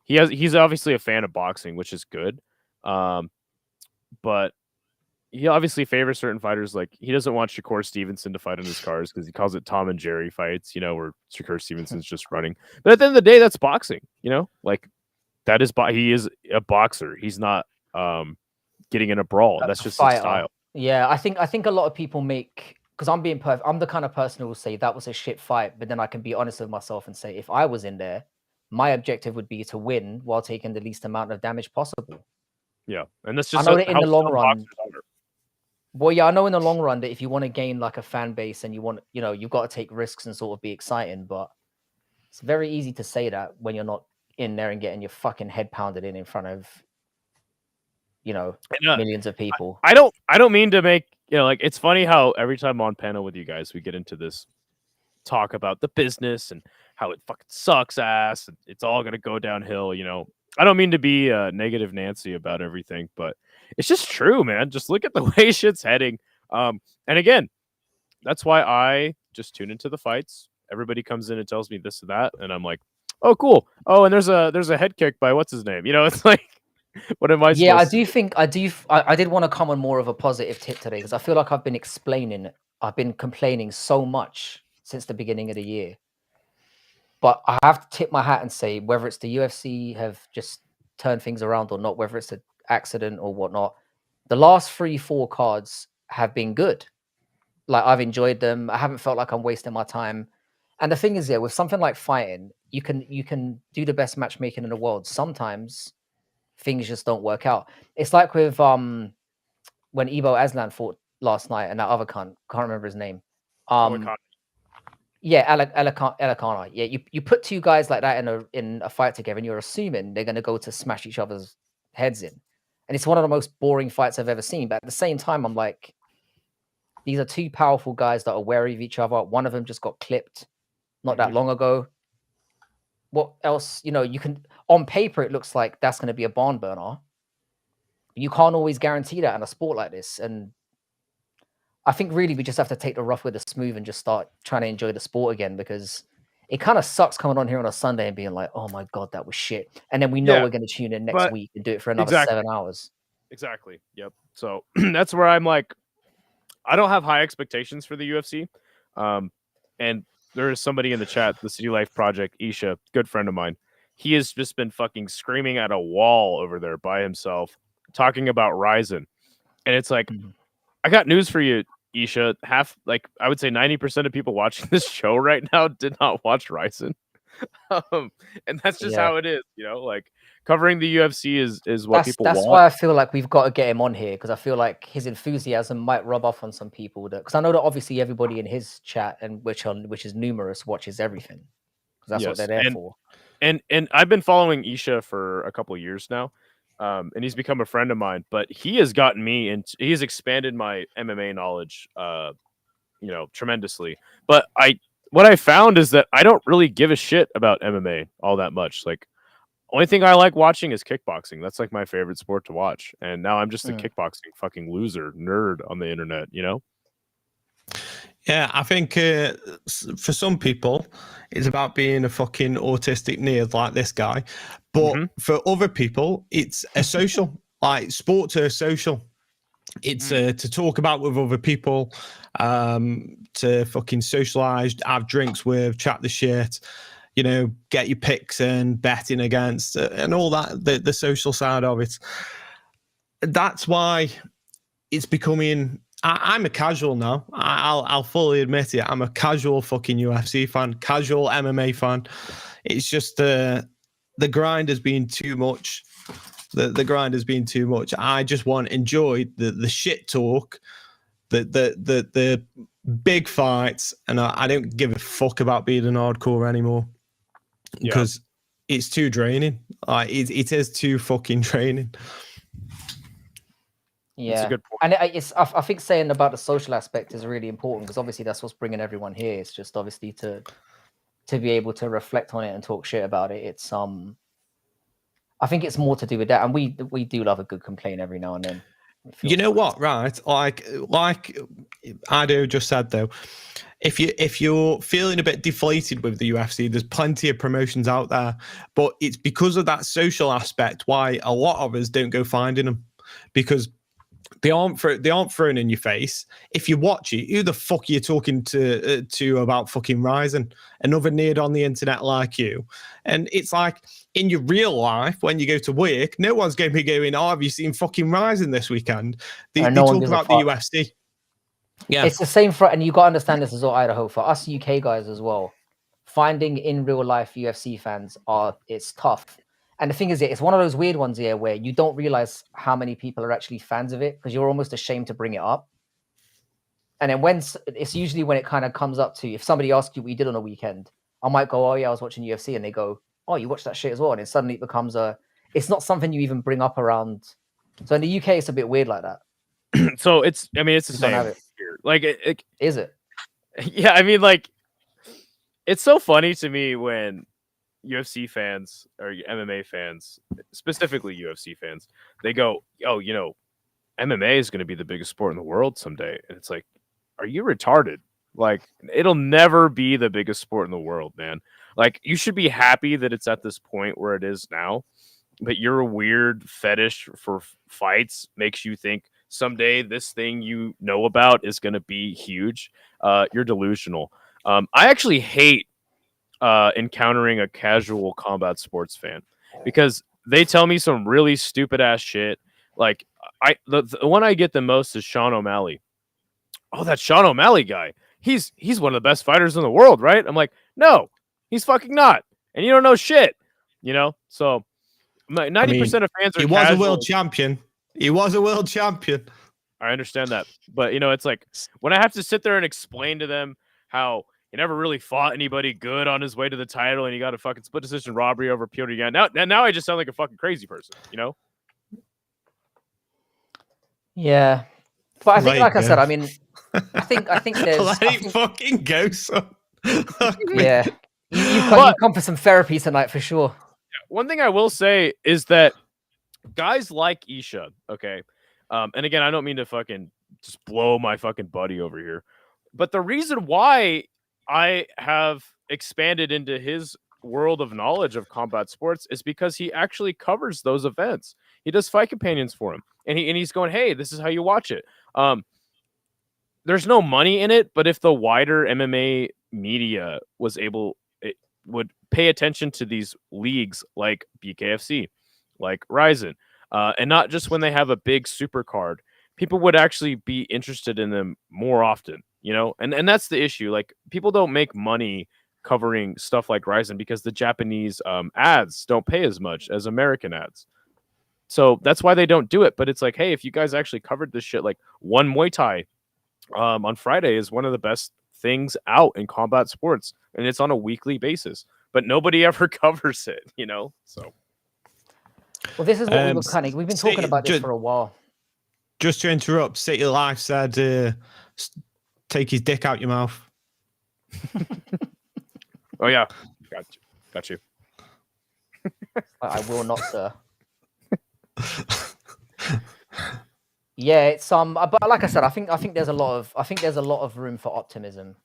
he's obviously a fan of boxing, which is good, but he obviously favors certain fighters. Like, he doesn't want Shakur Stevenson to fight on his cards because he calls it Tom and Jerry fights, you know, where Shakur Stevenson's just running. But at the end of the day, that's boxing, you know, like. That is, he is a boxer. He's not getting in a brawl. That's just his style. Yeah, I think a lot of people make, because I'm being perfect. I'm the kind of person who will say that was a shit fight, but then I can be honest with myself and say, if I was in there, my objective would be to win while taking the least amount of damage possible. Yeah, and that's just. I know that in the long run. Well, yeah, I know in the long run that if you want to gain like a fan base and you want, you know, you've got to take risks and sort of be exciting, but it's very easy to say that when you're not in there and getting your fucking head pounded in front of, you know, millions of people. I don't mean to make, you know, like, it's funny how every time I'm on panel with you guys, we get into this talk about the business and how it fucking sucks ass and it's all gonna go downhill. You know, I don't mean to be negative Nancy about everything, but it's just true, man. Just look at the way shit's heading. And again, that's why I just tune into the fights. Everybody comes in and tells me this and that, and I'm like, oh, cool. Oh, and there's a head kick by what's his name? You know, it's like, what am I? Yeah, I did want to come on more of a positive tip today because I feel like I've been complaining so much since the beginning of the year. But I have to tip my hat and say, whether it's the UFC have just turned things around or not, whether it's an accident or whatnot, the last 3-4 cards have been good. Like, I've enjoyed them. I haven't felt like I'm wasting my time. And the thing is, yeah, with something like fighting, you can do the best matchmaking in the world. Sometimes things just don't work out. It's like with when Ivo Aslan fought last night and that other can't remember his name. Yeah, Alakana. Yeah, you put two guys like that in a fight together, and you're assuming they're gonna go to smash each other's heads in. And it's one of the most boring fights I've ever seen. But at the same time, I'm like, these are two powerful guys that are wary of each other. One of them just got clipped not that long ago. What else? You know, you can on paper it looks like that's going to be a barn burner. You can't always guarantee that in a sport like this. And I think really we just have to take the rough with the smooth and just start trying to enjoy the sport again, because it kind of sucks coming on here on a Sunday and being like, oh my God, that was shit. And then we know we're going to tune in next week and do it for another 7 hours. Exactly. Yep. So that's where I'm like, I don't have high expectations for the UFC. And there is somebody in the chat, the City Life Project, Isha, good friend of mine. He has just been fucking screaming at a wall over there by himself, talking about Ryzen. And it's like, I got news for you, Isha. I would say 90% of people watching this show right now did not watch Ryzen. And that's just how it is, you know, like covering the UFC is what people want. That's why I feel like we've got to get him on here, because I feel like his enthusiasm might rub off on some people, because I know that obviously everybody in his chat, and which is numerous, watches everything, because that's what they're there for. And I've been following Isha for a couple of years now, and he's become a friend of mine. But he has gotten me, and he's expanded my MMA knowledge, you know, tremendously. But what I found is that I don't really give a shit about MMA all that much. Like, only thing I like watching is kickboxing. That's like my favorite sport to watch. And now I'm just a kickboxing fucking loser nerd on the internet, you know? Yeah, I think for some people, it's about being a fucking autistic nerd like this guy. But for other people, it's a social. Like, sports are social. It's to talk about with other people, to fucking socialize, have drinks with, chat the shit, you know, get your picks and betting against, and all that, the social side of it. That's why it's becoming... I'm a casual now. I'll fully admit it. I'm a casual fucking UFC fan, casual MMA fan. It's just the grind has been too much. The grind has been too much. I just want to enjoy the shit talk, the big fights, and I don't give a fuck about being an hardcore anymore, because it's too draining. It is too fucking draining. Yeah, and I think saying about the social aspect is really important, because obviously that's what's bringing everyone here. It's just obviously to be able to reflect on it and talk shit about it. It's I think it's more to do with that, and we do love a good complaint every now and then. You know what, right? Like Ido just said though, if you're feeling a bit deflated with the UFC, there's plenty of promotions out there, but it's because of that social aspect why a lot of us don't go finding them, because they aren't thrown in your face. If you watch it, who the fuck are you talking to about fucking Ryzen? Another nerd on the internet like you. And it's like, in your real life, when you go to work, no one's going to be going, oh, have you seen fucking Ryzen this weekend? They talk about the UFC. Yeah, it's the same and you got to understand this as well, Idaho, for us UK guys as well. Finding in real life UFC fans it's tough. And the thing is, it's one of those weird ones here where you don't realize how many people are actually fans of it, because you're almost ashamed to bring it up. And then it's usually when it kind of comes up to, if somebody asks you what you did on a weekend, I might go, oh yeah, I was watching UFC, and they go, oh, you watched that shit as well, and then suddenly it becomes it's not something you even bring up around. So in the UK, it's a bit weird like that. So it's the same. Like, is it? Yeah, I mean, like, it's so funny to me when UFC fans or MMA fans, specifically UFC fans, they go, oh, you know, MMA is going to be the biggest sport in the world someday. And it's like, are you retarded? Like, it'll never be the biggest sport in the world, man. Like, you should be happy that it's at this point where it is now, but your weird fetish for fights makes you think someday this thing you know about is going to be huge. You're delusional. I actually hate encountering a casual combat sports fan, because they tell me some really stupid ass shit. Like, the one I get the most is Sean O'Malley. Oh, that Sean O'Malley guy. He's one of the best fighters in the world, right? I'm like, No, he's fucking not. And you don't know shit, you know? So 90% of fans are he was casual. a world champion. He was a world champion. I understand that. But, you know, it's like when I have to sit there and explain to them how he never really fought anybody good on his way to the title and he got a fucking split decision robbery over Piotr Yan. Now I just sound like a fucking crazy person, you know? Yeah. But I think, like I said, I mean, I think there's... Let it fucking go, son. Yeah. You've come for some therapy tonight for sure. One thing I will say is that guys like Isha, okay? And again, I don't mean to fucking just blow my fucking buddy over here. But the reason why I have expanded into his world of knowledge of combat sports is because he actually covers those events. He does fight companions for him. And he's going, hey, this is how you watch it. There's no money in it, but if the wider MMA media would pay attention to these leagues like BKFC, like Ryzen, and not just when they have a big super card, people would actually be interested in them more often, you know? And that's the issue. Like, people don't make money covering stuff like Ryzen because the Japanese ads don't pay as much as American ads. So that's why they don't do it. But it's like, hey, if you guys actually covered this shit, like One Muay Thai on Friday is one of the best things out in combat sports, and it's on a weekly basis, but nobody ever covers it, you know? So, well, this is what we've been talking about this for a while. Just to interrupt, City Life said, take his dick out your mouth. Oh yeah, got you. I will not, sir. Yeah, it's but like I said, I think there's a lot of room for optimism.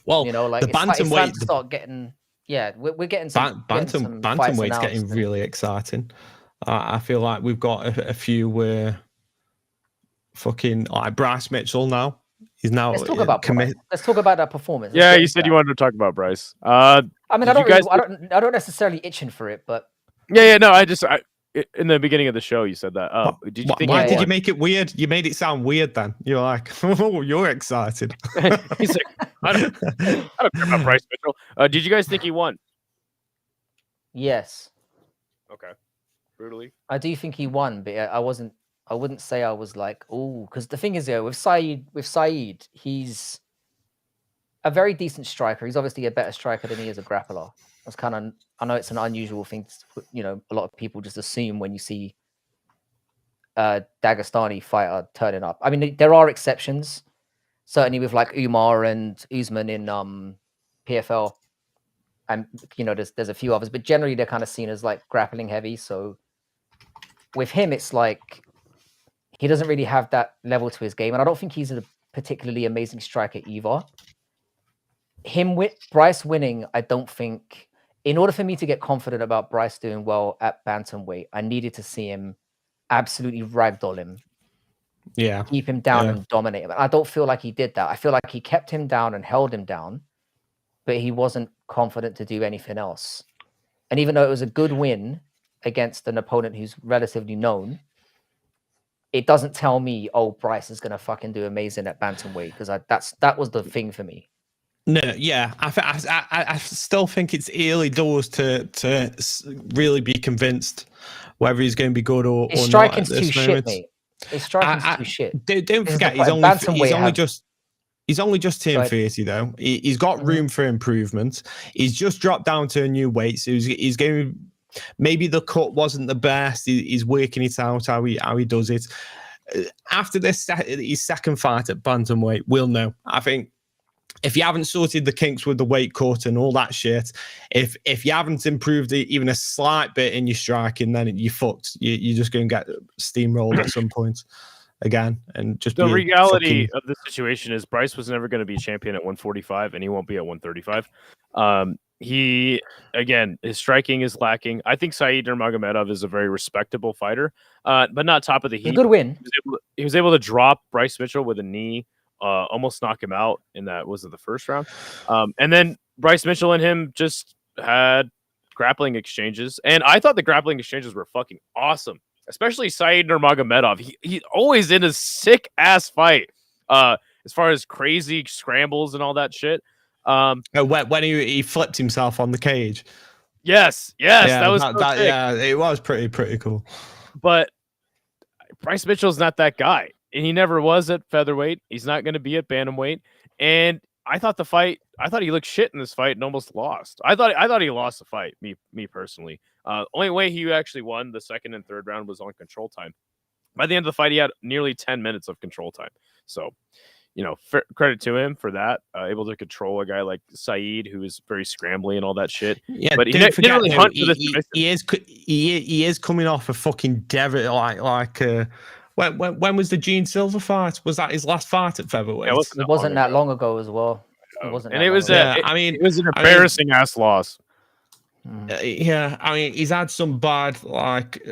Well, you know, like the bantamweight start getting. Yeah, we're getting some bantamweight's getting really exciting. I feel like we've got a few where fucking like Bryce Mitchell now. He's now. Let's talk about that performance. Yeah, you said you wanted to talk about Bryce. I mean, I don't necessarily itching for it, but yeah, no, in the beginning of the show, you said that. Why did you make it weird? You made it sound weird then. You're like, oh, you're excited. He's like, I don't care about Bryce Mitchell. Did you guys think he won? Yes. Okay. Brutally. I do think he won, but I wouldn't say I was like, oh, because the thing is, with Saeed, he's a very decent striker. He's obviously a better striker than he is a grappler. That's I know it's an unusual thing to, you know, a lot of people just assume when you see a Dagestani fighter turning up. I mean, there are exceptions, certainly with like Umar and Usman in PFL, and you know, there's a few others, but generally they're kind of seen as like grappling heavy. So with him, it's like he doesn't really have that level to his game, and I don't think he's a particularly amazing striker either. Bryce winning, I don't think. In order for me to get confident about Bryce doing well at bantamweight, I needed to see him absolutely ragdoll him. Yeah. Keep him down and dominate him. And I don't feel like he did that. I feel like he kept him down and held him down, but he wasn't confident to do anything else. And even though it was a good win against an opponent who's relatively known, it doesn't tell me, oh, Bryce is going to fucking do amazing at bantamweight, because that was the thing for me. No, yeah, I still think it's early doors to really be convinced whether he's going to be good or His not. His striking's too shit, mate. His striking's too shit. Don't forget, he's only just turned 30 though. He's got room for improvement. He's just dropped down to a new weight, so he's going. Maybe the cut wasn't the best. He's working it out how he does it. After his second fight at bantamweight, we'll know. I think. If you haven't sorted the kinks with the weight cut and all that shit, if you haven't improved it even a slight bit in your striking, then you're fucked. You're just going to get steamrolled at some point again. And just the reality of the situation is Bryce was never going to be champion at 145, and he won't be at 135. His striking is lacking. I think Saeed Nurmagomedov is a very respectable fighter, but not top of the heap. A good win. He was able to drop Bryce Mitchell with a knee. Almost knock him out in that, was it the first round? And then Bryce Mitchell and him just had grappling exchanges, and I thought the grappling exchanges were fucking awesome, especially Saeed Nurmagomedov. He's always in a sick ass fight as far as crazy scrambles and all that shit. When he flipped himself on the cage. Yes, Yeah, that was so sick. yeah, it was pretty cool. But Bryce Mitchell's not that guy, and he never was at featherweight. He's not going to be at bantamweight. And I thought he looked shit in this fight and almost lost. I thought he lost the fight. Me personally. Only way he actually won the second and third round was on control time. By the end of the fight, he had nearly 10 minutes of control time. So, credit to him for that. Able to control a guy like Saeed, who is very scrambly and all that shit. Yeah, but he didn't really hunt for this. He is coming off a fucking devil. When was the Gene Silver fight? Was that his last fight at featherweight? It wasn't that long ago as well. It wasn't. And it was it was an embarrassing ass loss. Yeah, I mean, he's had some bad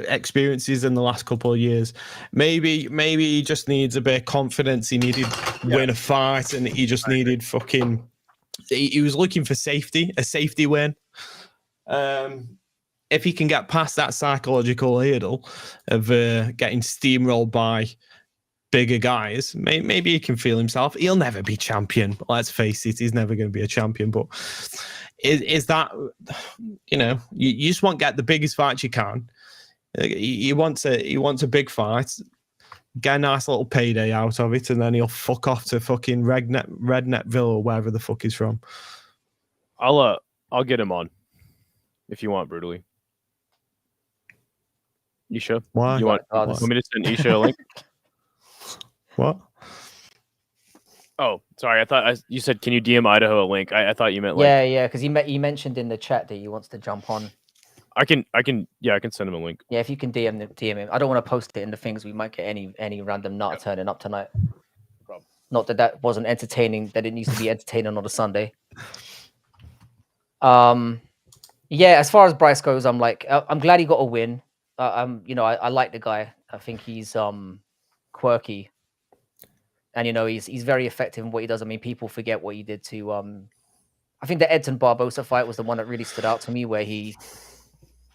experiences in the last couple of years. Maybe he just needs a bit of confidence. He needed win a fight, and he just needed fucking. He was looking for a safety win. If he can get past that psychological hurdle of getting steamrolled by bigger guys, maybe he can feel himself. He'll never be champion. Let's face it, he's never going to be a champion. But is that, you just want to get the biggest fight you can. He wants a big fight, get a nice little payday out of it, and then he'll fuck off to fucking Rednetville or wherever the fuck he's from. I'll get him on if you want, brutally. Isha, why? You want me to send Isha a link? What? Oh, sorry. I thought you said, "Can you DM Idaho a link?" I thought you meant like. Yeah, because he mentioned in the chat that he wants to jump on. I can send him a link. Yeah, if you can DM him. I don't want to post it in the things. We might get any random nut turning up tonight. Problem. Not that wasn't entertaining. That it needs to be entertaining on a Sunday. Yeah. As far as Bryce goes, I'm glad he got a win. I like the guy. I think he's quirky, and he's very effective in what he does. I mean, people forget what he did to. I think the Edson Barbosa fight was the one that really stood out to me, where he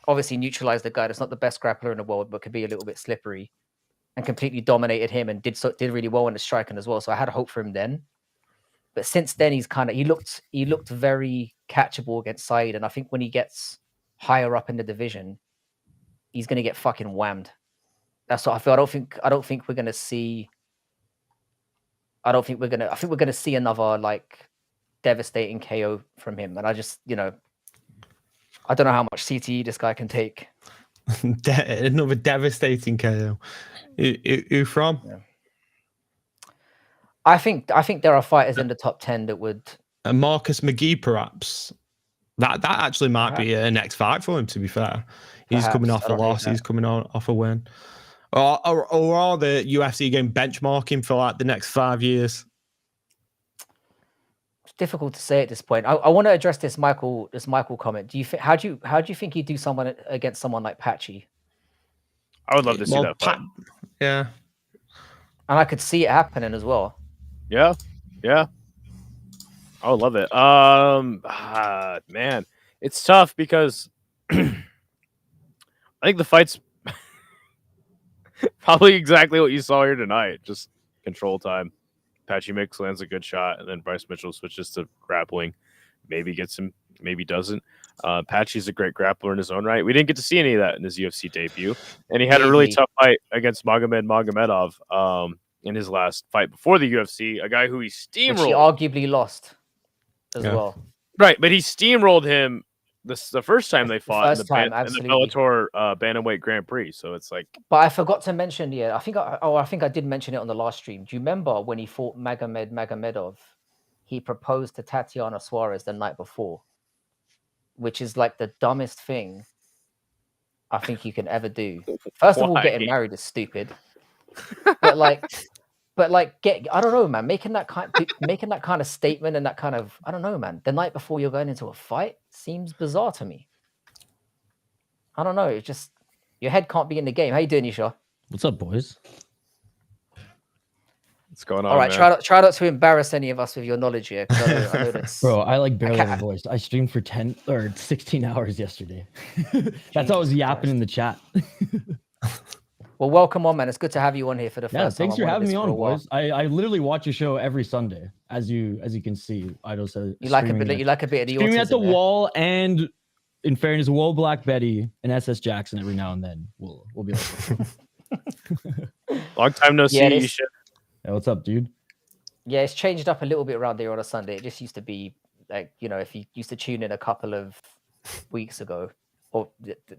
obviously neutralized the guy that's not the best grappler in the world, but could be a little bit slippery, and completely dominated him and did really well in the striking as well. So I had hope for him then. But since then, he looked very catchable against Saeed, and I think when he gets higher up in the division, he's gonna get fucking whammed. That's what I feel. I don't think we're gonna see. I think we're gonna see another devastating KO from him, and I just I don't know how much CTE this guy can take. Another devastating KO. Who from? Yeah. I think there are fighters in the top 10 that would. Marcus McGee, perhaps. That actually might be a next fight for him. To be fair, he's coming off a loss. He's coming off a win. Or are the UFC game benchmarking for the next 5 years? It's difficult to say at this point. I want to address this Michael comment. How do you think he'd do against someone like Patchy? I would love to see that fight. Yeah. And I could see it happening as well. Yeah. I would love it. Man, it's tough because I think the fight's probably exactly what you saw here tonight. Just control time. Patchy Mix lands a good shot, and then Bryce Mitchell switches to grappling. Maybe gets him, maybe doesn't. Patchy's a great grappler in his own right. We didn't get to see any of that in his UFC debut, and he had a really tough fight against Magomedov in his last fight before the UFC, a guy who he steamrolled. Which he arguably lost as well. Right, but he steamrolled him the first time they fought in the Bellator Bantamweight Grand Prix. So it's like. But I forgot to mention, I think I did mention it on the last stream. Do you remember when he fought Magomedov? He proposed to Tatiana Suarez the night before, which is the dumbest thing I think you can ever do. First of all, getting married is stupid. But I don't know, man. Making that kind of statement and that kind of, I don't know, man. The night before you're going into a fight seems bizarre to me. I don't know. It's just your head can't be in the game. How you doing, Isha? What's up, boys? What's going on? All right, man? try not to embarrass any of us with your knowledge here. I know that's... Bro, I barely have a voice. I streamed for 10 or 16 hours yesterday. That's how I was yapping in the chat. Well, welcome on, man. It's good to have you on here for the Yeah, first time. thanks for I wanted having this me for on, a while. boys. I literally watch your show every Sunday, as you can see. Idol says You like a bit. You like a bit of the streaming at the autism, yeah? wall, and in fairness, Whoa Black Betty and SS Jackson every now and then. We'll be like, Long time no Yeah, see. this- Shit. hey, what's up, dude? Yeah, it's changed up a little bit around here on a Sunday. It just used to be like, if you used to tune in a couple of weeks ago, or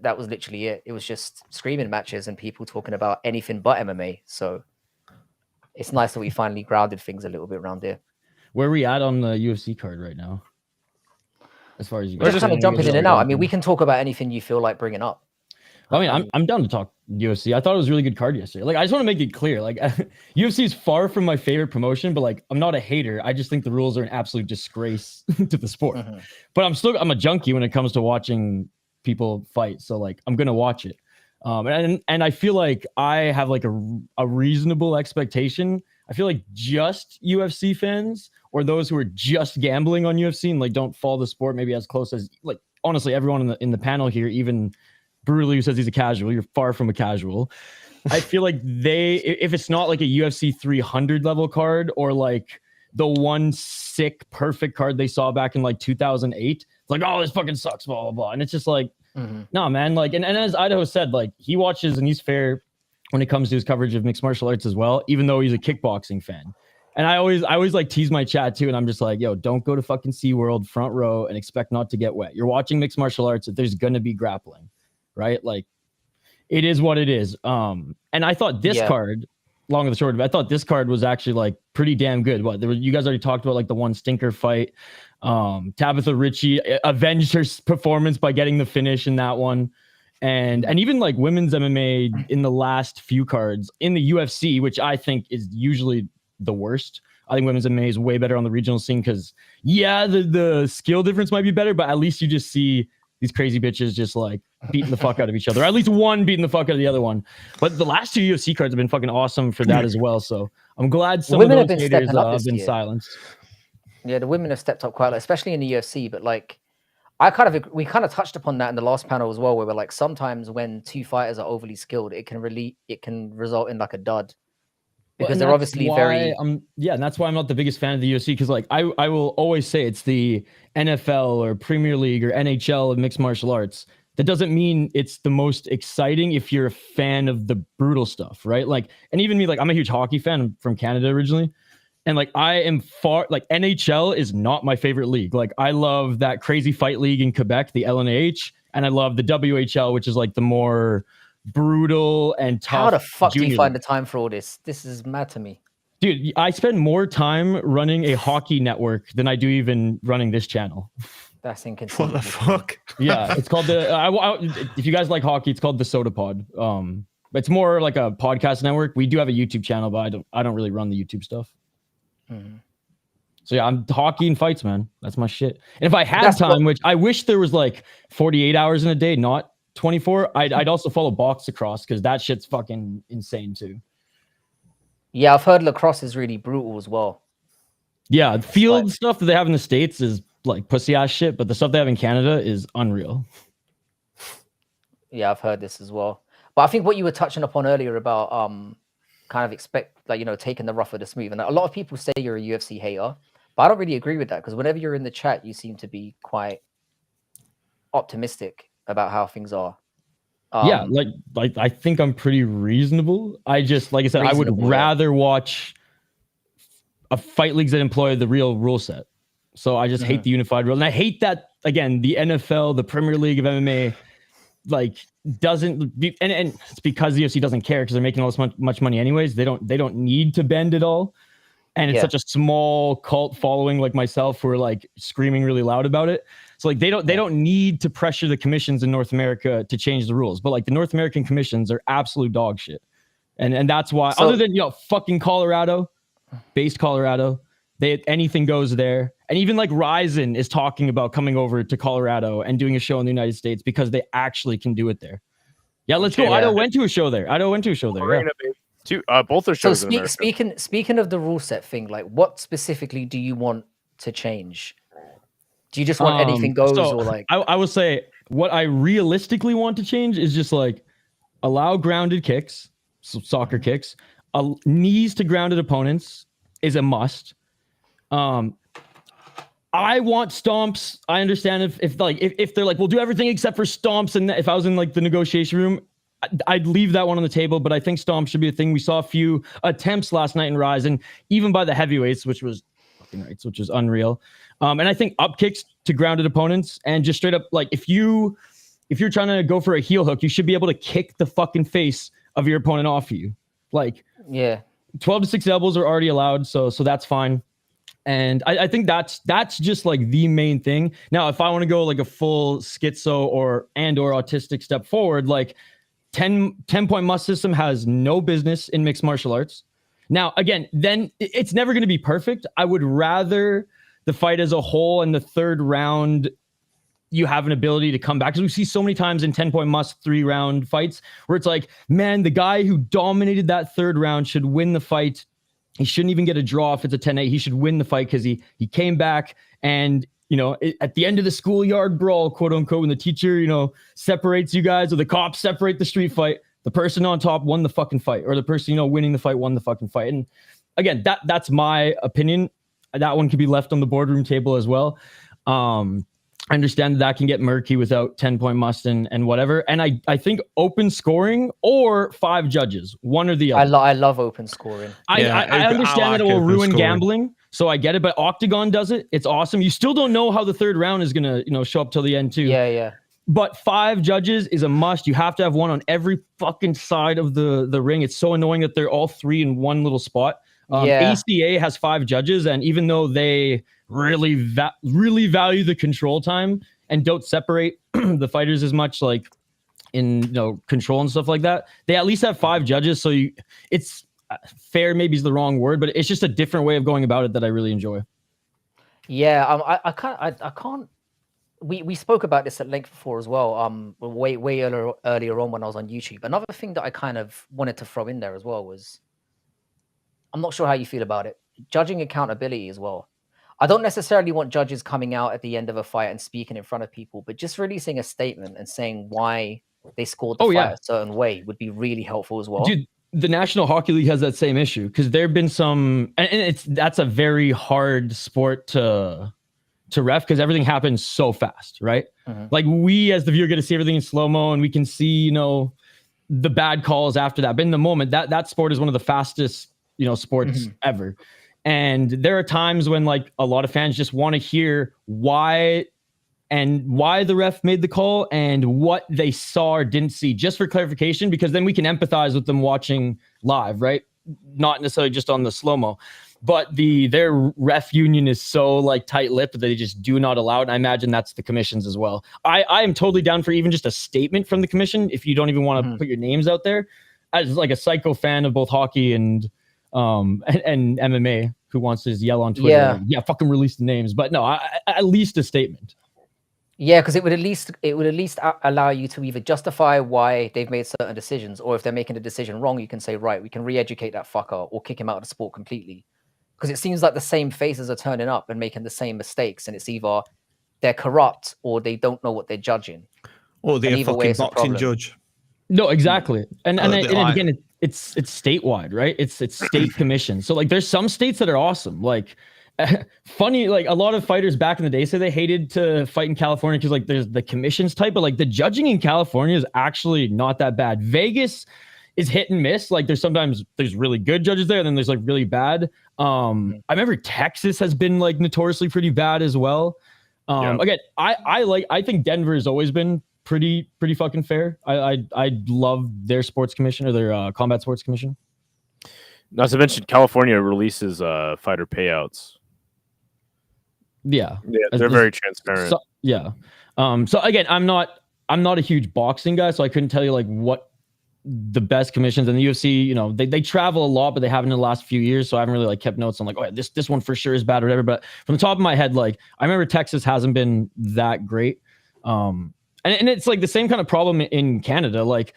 that was literally it. It was just screaming matches and people talking about anything but MMA. So it's nice that we finally grounded things a little bit around here. Where are we at on the UFC card right now? As far as you We're guys, just kind of jumping in and out. I mean, we can talk about anything you feel like bringing up. I mean, I'm down to talk UFC. I thought it was a really good card yesterday. Like, I just want to make it clear, like, UFC is far from my favorite promotion, but like, I'm not a hater. I just think the rules are an absolute disgrace to the sport. Mhm. But I'm a junkie when it comes to watching people fight. So like, I'm gonna watch it. And I feel like I have like a reasonable expectation. I feel like just UFC fans or those who are just gambling on UFC and like don't follow the sport maybe as close as, like, honestly, everyone in the panel here, even Brutally, who says he's a casual, you're far from a casual. I feel like if it's not like a UFC 300 level card or like the one sick perfect card they saw back in like 2008, it's like, oh, this fucking sucks, blah blah blah. And it's just like, no, man. Like, and as Idaho said, like, he watches and he's fair when it comes to his coverage of mixed martial arts as well, even though he's a kickboxing fan. And I always like tease my chat too, and I'm just like, yo, don't go to fucking SeaWorld front row and expect not to get wet. You're watching mixed martial arts, there's gonna be grappling. Right? Like, it is what it is. And I thought this card, long and the short of it, I thought this card was actually like pretty damn good. You guys already talked about like the one stinker fight. Tabitha Ritchie avenged her performance by getting the finish in that one. And even like women's MMA in the last few cards in the UFC, which I think is usually the worst. I think women's MMA is way better on the regional scene because the skill difference might be better, but at least you just see these crazy bitches just like beating the fuck out of each other. At least one beating the fuck out of the other one. But the last two UFC cards have been fucking awesome for that as well. So I'm glad some of those haters have been silenced. Yeah, the women have stepped up quite a lot, especially in the UFC. But like, we kind of touched upon that in the last panel as well, where we're like, sometimes when two fighters are overly skilled, it can result in like a dud. Because they're obviously very and that's why I'm not the biggest fan of the UFC, because like I will always say it's the NFL or Premier League or NHL of mixed martial arts. That doesn't mean it's the most exciting if you're a fan of the brutal stuff, right? Like, and even me, like, I'm a huge hockey fan. I'm from Canada originally, and like I am NHL is not my favorite league. Like, I love that crazy fight league in Quebec, the LNAH, and I love the WHL, which is like the more brutal and tough. How the fuck do you find the time for all this? This is mad to me. Dude, I spend more time running a hockey network than I do even running this channel. That's inconceivable. What the fuck? Yeah, it's called if you guys like hockey, it's called the Soda Pod. It's more like a podcast network. We do have a YouTube channel, but I don't really run the YouTube stuff. So yeah, I'm hockey and fights, man. That's my shit. And if I had time, which I wish there was like 48 hours in a day, not 24, I'd also follow box lacrosse because that shit's fucking insane too. Yeah, I've heard lacrosse is really brutal as well. Yeah, the field stuff that they have in the States is like pussy ass shit, but the stuff they have in Canada is unreal. Yeah, I've heard this as well. But I think what you were touching upon earlier about kind of taking the rough with the smooth, and a lot of people say you're a UFC hater, but I don't really agree with that, because whenever you're in the chat, you seem to be quite optimistic about how things are. Yeah, like I think I'm pretty reasonable. I just, like I said, I would rather watch a fight leagues that employ the real rule set. So I just hate the unified rule, and I hate that, again, the NFL, the Premier League of MMA, like doesn't be, and it's because the UFC doesn't care because they're making all this much money anyways. They don't need to bend at all. And it's such a small cult following like myself who are like screaming really loud about it. So like they don't need to pressure the commissions in North America to change the rules. But like the North American commissions are absolute dog shit. And that's why, other than, fucking Colorado, based Colorado, anything goes there. And even like Ryzen is talking about coming over to Colorado and doing a show in the United States because they actually can do it there. Yeah, let's go. Idaho went to a show there. Both their shows. So speaking of the rule set thing, like, what specifically do you want to change? Do you just want anything goes, or like? I will say what I realistically want to change is just like allow grounded kicks, soccer kicks. Knees to grounded opponents is a must. I want stomps. I understand if they're like, we'll do everything except for stomps, and if I was in like the negotiation room, I'd leave that one on the table. But I think stomps should be a thing. We saw a few attempts last night in Rise, and even by the heavyweights, which was unreal. And I think up kicks to grounded opponents, and just straight up, like if you're trying to go for a heel hook, you should be able to kick the fucking face of your opponent off you. Like, yeah, 12 to 6 elbows are already allowed, so that's fine. And I think that's just like the main thing. Now, if I want to go like a full schizo or autistic step forward, like 10-point must system has no business in mixed martial arts. Now, again, then it's never going to be perfect. I would rather the fight as a whole in the third round, you have an ability to come back. Because we see so many times in 10-point must 3-round fights where it's like, man, the guy who dominated that third round should win the fight. He shouldn't even get a draw if it's a 10-8. He should win the fight because he came back and, at the end of the schoolyard brawl, quote unquote, when the teacher, separates you guys or the cops separate the street fight, the person on top won the fucking fight, or the person, winning the fight won the fucking fight. And again, that's my opinion. That one could be left on the boardroom table as well. I understand that can get murky without 10-point must and whatever. And I think open scoring or 5 judges, one or the other. I love open scoring. I understand that it will ruin gambling, so I get it. But Octagon does it. It's awesome. You still don't know how the third round is gonna show up till the end too. Yeah. But 5 judges is a must. You have to have one on every fucking side of the ring. It's so annoying that they're all 3 in one little spot. ACA has 5 judges, and even though they really value the control time and don't separate the fighters as much, like in control and stuff like that, they at least have 5 judges. So it's fair, maybe is the wrong word, but it's just a different way of going about it that I really enjoy. Yeah, I can't. We spoke about this at length before as well. Way earlier on when I was on YouTube. Another thing that I kind of wanted to throw in there as well was, I'm not sure how you feel about it, judging accountability as well. I don't necessarily want judges coming out at the end of a fight and speaking in front of people, but just releasing a statement and saying why they scored the fight a certain way would be really helpful as well. Dude, the National Hockey League has that same issue because there have been some, and that's a very hard sport to ref because everything happens so fast, right? Mm-hmm. Like we as the viewer get to see everything in slow-mo and we can see, the bad calls after that. But in the moment, that sport is one of the fastest, sports ever. And there are times when like a lot of fans just want to hear why the ref made the call and what they saw or didn't see, just for clarification, because then we can empathize with them watching live, right? Not necessarily just on the slow-mo. But their ref union is so like tight-lipped that they just do not allow it. And I imagine that's the commission's as well. I am totally down for even just a statement from the commission if you don't even want to put your names out there. As like a psycho fan of both hockey and MMA who wants to just yell on Twitter, fucking release the names. But no, at least a statement. Yeah, because it would at least allow you to either justify why they've made certain decisions, or if they're making a decision wrong, you can say, right, we can re-educate that fucker or kick him out of the sport completely. Because it seems like the same faces are turning up and making the same mistakes, and it's either they're corrupt or they don't know what they're judging. Or they're a fucking boxing judge. No, exactly. And again, it's statewide, right? It's state commission. So like there's some states that are awesome. Like funny, like a lot of fighters back in the day say they hated to fight in California because like there's the commissions type, but like the judging in California is actually not that bad. Vegas is hit and miss. Like there's really good judges there, and then there's like really bad. I remember Texas has been like notoriously pretty bad as well. Again, I think Denver has always been pretty fucking fair. I love their sports commission or their combat sports commission. Not to mention California releases fighter payouts. Yeah, they're very transparent. So again, I'm not a huge boxing guy, so I couldn't tell you like what the best commissions. And the UFC, they travel a lot, but they haven't in the last few years, so I haven't really like kept notes on like, oh, this one for sure is bad or whatever. But from the top of my head, like I remember Texas hasn't been that great. And it's like the same kind of problem in Canada. Like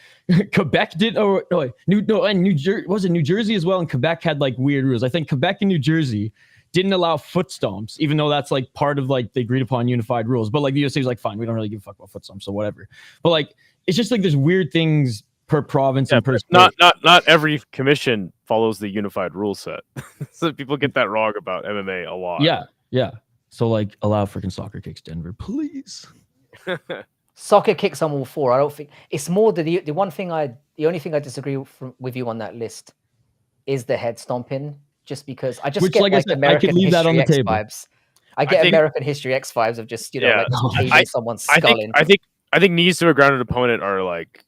Quebec did, New Jersey, was it New Jersey as well? And Quebec had like weird rules. I think Quebec and New Jersey didn't allow foot stomps, even though that's like part of like the agreed upon unified rules. But like the UFC was like, fine, we don't really give a fuck about foot stomps or whatever. But like, it's just like there's weird things per province and per state. Not every commission follows the unified rule set. So people get that wrong about MMA a lot. Yeah. So like, allow freaking soccer kicks, Denver, please. Soccer kicks I'm all for. I don't think it's more the only thing I disagree with you on that list is the head stomping. Just because I just get like I said, American I could leave that on the History X table. vibes. I get American History X vibes of just like someone's skull in. I think knees to a grounded opponent are like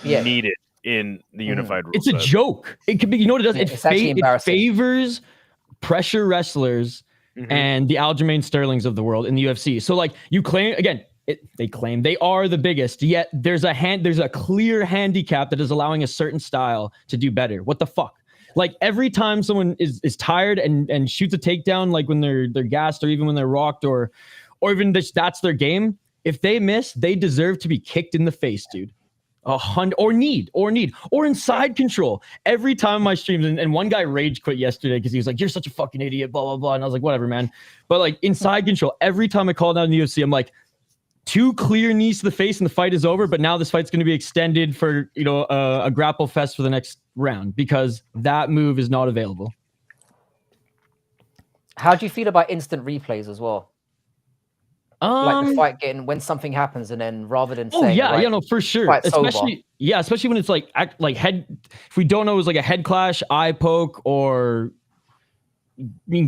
needed in the unified rule It's set. a joke. It could be, you know what it does? It favors pressure wrestlers and the Aljamain Sterlings of the world in the UFC. So like you claim again, they claim they are the biggest, yet there's a clear handicap that is allowing a certain style to do better. What the fuck? Like every time someone is tired and shoots a takedown, like when they're gassed or even when they're rocked or even that's their game. If they miss, they deserve to be kicked in the face, dude. 100 or inside control. Every time my streams and one guy rage quit yesterday because he was like, "You're such a fucking idiot," blah blah blah, and I was like, "Whatever, man." But like inside control, every time I call down the UFC, I'm like, 2 clear knees to the face and the fight is over. But now this fight's going to be extended for a grapple fest for the next round because that move is not available. How do you feel about instant replays as well? Like the fight when something happens and then rather than saying, no, for sure. Especially when it's like head. If we don't know, it was like a head clash, eye poke, or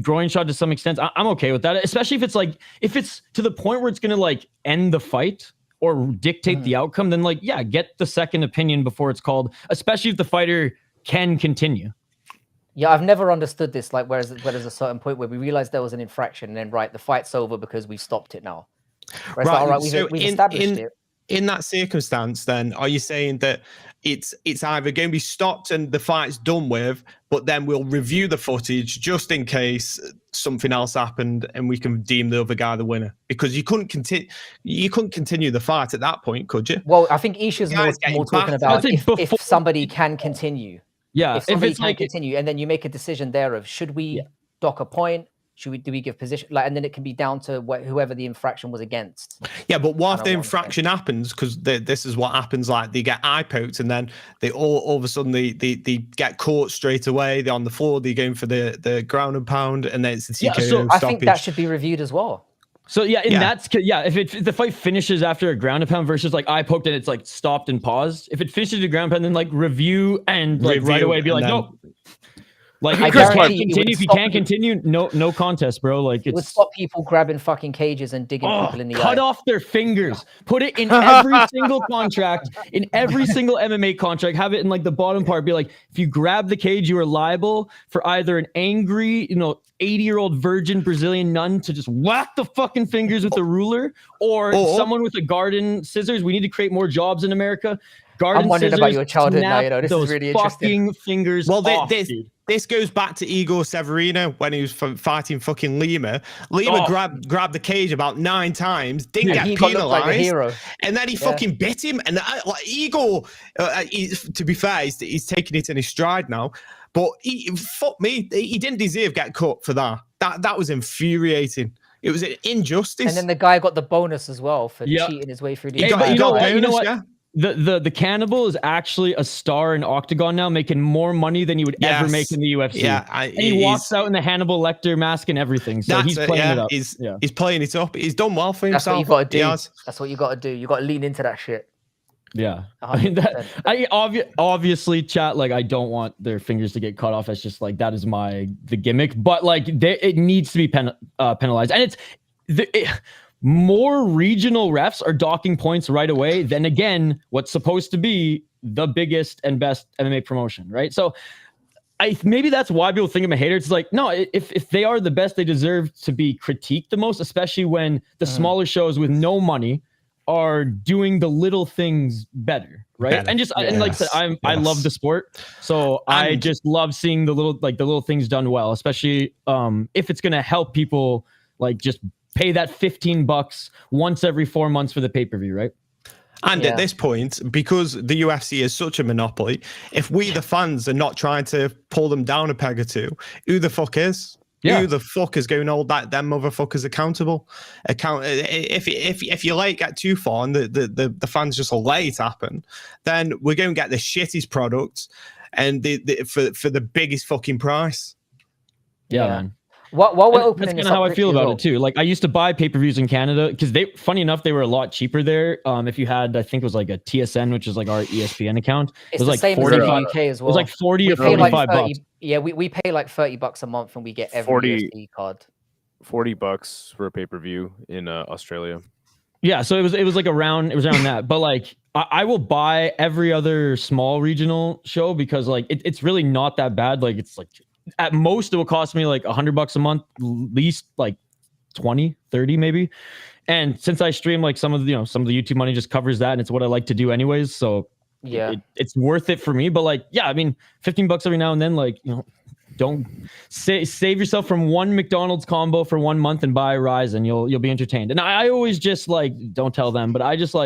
groin shot to some extent. I'm okay with that, especially if it's to the point where it's gonna like end the fight or dictate the outcome. Then get the second opinion before it's called, especially if the fighter can continue. Yeah, I've never understood this. Like, where there's a certain point where we realize there was an infraction, and then the fight's over because we've stopped it now. Right. Like, all right, we've established it. In that circumstance, then, are you saying that it's either going to be stopped and the fight's done with, but then we'll review the footage just in case something else happened and we can deem the other guy the winner? Because you couldn't continue the fight at that point, could you? Well, I think Isha's more talking about if somebody can continue. Yeah, if somebody can continue, and then you make a decision there of should we dock a point? Do we give position? And then it can be down to whoever the infraction was against. Yeah, but what if the infraction happens? Because this is what happens. Like they get eye poked, and then they all of a sudden they get caught straight away. They're on the floor. They're going for the ground and pound, and then it's the TKO so I think that should be reviewed as well. So if the fight finishes after a ground and pound versus like eye poked and it's like stopped and paused, if it finishes a ground and pound, then like review right away be like, nope. Like I if you can't continue, no contest, bro. Like it would stop people grabbing fucking cages and digging people in the eye. Cut off their fingers. Put it in every single contract, in every single MMA contract. Have it in like the bottom part. Be like, if you grab the cage, you are liable for either an angry, 80-year-old virgin Brazilian nun to just whack the fucking fingers with a ruler, or someone with a garden scissors. We need to create more jobs in America. I'm wondering about your childhood now. This is really interesting. Fingers. Well, this goes back to Igor Severino when he was fighting fucking Lima. Lima grabbed the cage about 9 times, didn't get penalized, like hero. And then he fucking bit him. And Igor, to be fair, he's taking it in his stride now. But he didn't deserve to get cut for that. That was infuriating. It was an injustice. And then the guy got the bonus as well for cheating his way through the bonus, you know what? Yeah. The cannibal is actually a star in Octagon now, making more money than he would ever make in the UFC. Yeah, and he walks out in the Hannibal Lecter mask and everything. So he's playing it up. He's playing it up. He's done well for himself. That's what you got to do. That's what you got to do. You got to lean into that shit. Yeah, obviously, chat. Like, I don't want their fingers to get cut off. It's just like that is the gimmick. But like, it needs to be penalized, and more regional refs are docking points right away than, again, what's supposed to be the biggest and best MMA promotion, right? So maybe that's why people think I'm a hater. It's like, no, if they are the best, they deserve to be critiqued the most, especially when the smaller shows with no money are doing the little things better, right? And like I said, I love the sport, so I just love seeing the little things done well, especially if it's gonna help people like just pay that $15 once every 4 months for the pay-per-view, right? And at this point, because the UFC is such a monopoly, if we, the fans, are not trying to pull them down a peg or two, who the fuck is? Yeah. Who the fuck is going to hold them motherfuckers accountable? If you let it get too far and the fans just let it happen, then we're going to get the shittiest product and for the biggest fucking price. Yeah, Yeah. man. While we're And opening that's this kind of up how I feel quickly as about well. it too. Like I used to buy pay-per-views in Canada because funny enough, they were a lot cheaper there. If you had, I think it was like a TSN, which is like our ESPN account. It's it was the like same 40 as in the bucks. UK as It was well. like 40 We or pay like 45 bucks. 30. Yeah, we pay like $30 a month and we get every 40 UFC card. $40 for a pay-per-view in Australia. Yeah, so it was like around that. But like I will buy every other small regional show because like it's really not that bad. Like it's like at most it will cost me like $100 a month, least like 20, 30 maybe. And since I stream, like some of the YouTube money just covers that, and it's what I like to do anyways. So Yeah. it's worth it for me. But like, yeah, I mean, $15 every now and then, like, don't save yourself from one McDonald's combo for 1 month and buy Rise, and you'll be entertained. And I always just like, don't tell them, but I just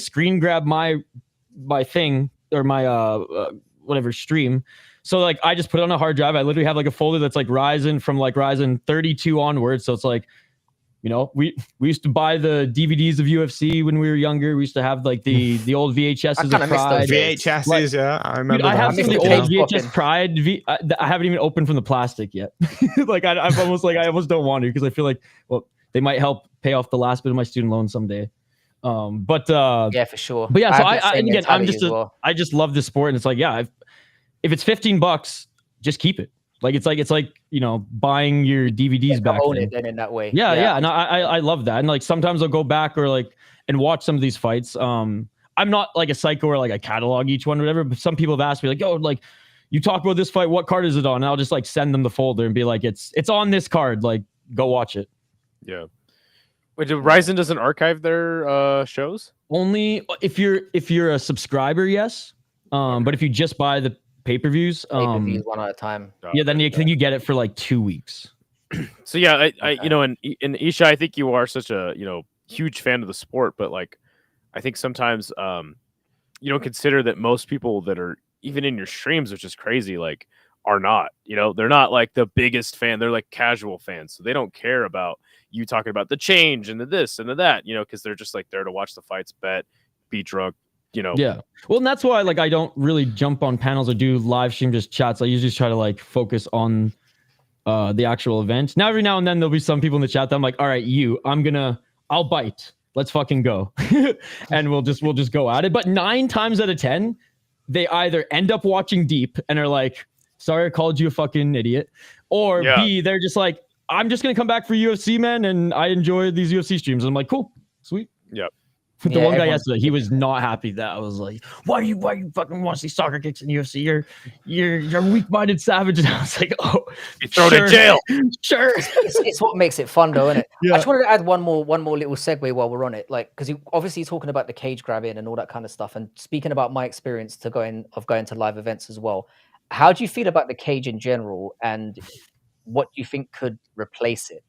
screen grab my thing or my whatever stream. So like I just put it on a hard drive. I literally have like a folder that's like Ryzen from like Ryzen 32 onwards. So it's like, we used to buy the DVDs of UFC when we were younger. We used to have like the old VHSs I kinda of miss those Pride. days. VHSs, Like, yeah, I remember. Dude, I have miss some of the the old cage VHS popping. Pride. I haven't even opened from the plastic yet. Like I almost don't want to because I feel like, well, they might help pay off the last bit of my student loan someday. Yeah, for sure. But yeah, so have the same and again, mentality as well. I just love this sport, and it's like, yeah, if it's $15, just keep it. Like it's like buying your DVDs back. Own then. it then in that way. Yeah. And I love that. And like sometimes I'll go back or like and watch some of these fights. I'm not like a psycho or like I catalog each one or whatever, but some people have asked me like, yo, like you talk about this fight, what card is it on? And I'll just like send them the folder and be like, it's on this card. Like go watch it. Yeah. Wait, Ryzen doesn't archive their shows? Only if you're a subscriber, yes. But if you just buy the pay-per-views, Pay-per-views one at a time. yeah, then you get it for like 2 weeks. So yeah, I in Isha, I think you are such a huge fan of the sport, but like I think sometimes you don't consider that most people that are even in your streams, which is crazy, like are not. They're not like the biggest fan. They're like casual fans, so they don't care about you talking about the change and the this and the that, because they're just like there to watch the fights, bet, be drunk. Yeah. Well, and that's why like I don't really jump on panels or do live stream just chats. I usually try to like focus on the actual event. Now every now and then there'll be some people in the chat that I'm like, all right, I'll bite. Let's fucking go. And we'll just go at it. But 9 times out of 10, they either end up watching deep and are like, sorry, I called you a fucking idiot. Or B, they're just like, I'm just gonna come back for UFC, man, and I enjoy these UFC streams. And I'm like, cool, sweet. Yep. The one guy yesterday, he was not happy that I was like, why you fucking want to see soccer kicks in UFC? You're weak-minded savage. And I was like, oh, you thrown in jail. Sure. It's what makes it fun, though, isn't it? Yeah. I just wanted to add one more little segue while we're on it, like because you obviously talking about the cage grabbing and all that kind of stuff, and speaking about my experience going to live events as well. How do you feel about the cage in general, and what do you think could replace it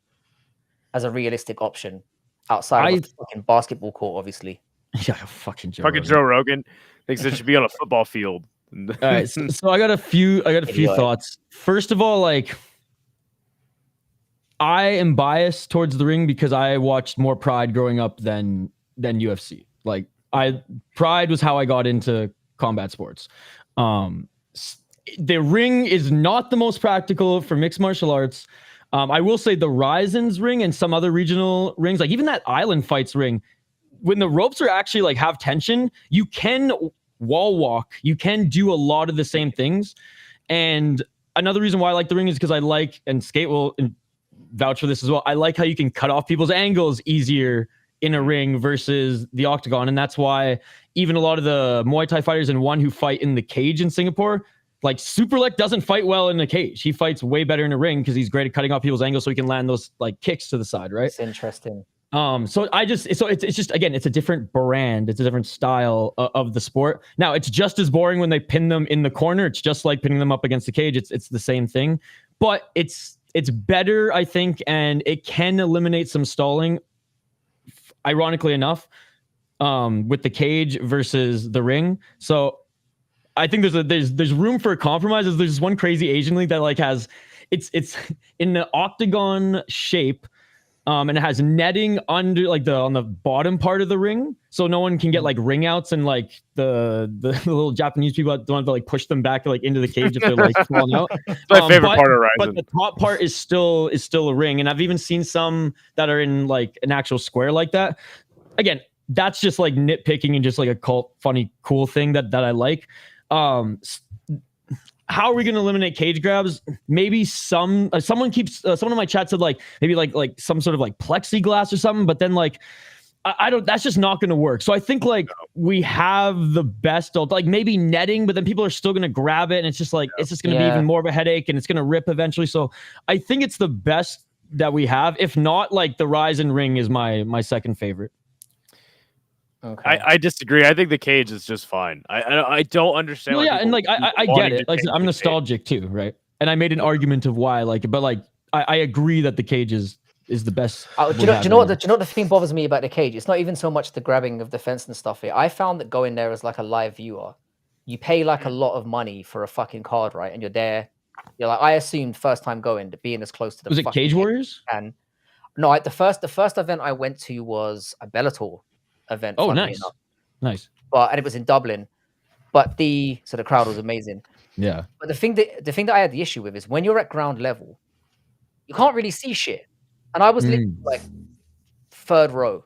as a realistic option? Outside of the fucking basketball court, obviously. Yeah, fucking Joe Rogan thinks it should be on a football field. All right, so I got a few thoughts. First of all, like I am biased towards the ring because I watched more Pride growing up than UFC. Like Pride was how I got into combat sports. The ring is not the most practical for mixed martial arts. I will say the Ryzen's ring and some other regional rings, like even that Island Fights ring, when the ropes are actually like have tension, you can wall walk. You can do a lot of the same things. And another reason why I like the ring is because I like, and Skate will vouch for this as well, I like how you can cut off people's angles easier in a ring versus the octagon. And that's why even a lot of the Muay Thai fighters and one who fight in the cage in Singapore, like Superlek doesn't fight well in a cage. He fights way better in a ring because he's great at cutting off people's angles so he can land those like kicks to the side, right? It's interesting. So it's just again, it's a different brand, it's a different style of the sport. Now it's just as boring when they pin them in the corner. It's just like pinning them up against the cage. It's the same thing, but it's better, I think, and it can eliminate some stalling. Ironically enough, with the cage versus the ring. So I think there's room for a compromise. There's one crazy Asian league that like has, it's in the octagon shape. And it has netting under like on the bottom part of the ring, so no one can get like ring outs, and like the little Japanese people don't have to like push them back like into the cage if they're like falling out. My favorite part of But Ryzen. the top part is still a ring, and I've even seen some that are in like an actual square like that. Again, that's just like nitpicking and just like a cult funny cool thing that I like. How are we going to eliminate cage grabs? Maybe someone in my chat said like maybe like some sort of like plexiglass or something, but then like I don't, that's just not going to work. So I think like we have the best like maybe netting, but then people are still going to grab it, and it's just like it's just going to be even more of a headache, and it's going to rip eventually. So I think it's the best that we have. If not, like the Ryzen ring is my second favorite. Okay. I disagree. I think the cage is just fine. I don't understand. Well, yeah, and like I get it. Like I'm nostalgic too, right? And I made an argument of why I like it, but like I agree that the cage is the best. Do you know what the thing bothers me about the cage? It's not even so much the grabbing of the fence and stuff here. I found that going there as like a live viewer, you pay like a lot of money for a fucking card, right? And you're there. You're like, I assumed first time going to being as close to the. Was it Cage Warriors? And no, the first event I went to was a Bellator event. Oh, nice, nice. And it was in Dublin, but the crowd was amazing. Yeah. But the thing that I had the issue with is when you're at ground level, you can't really see shit. And I was literally like third row.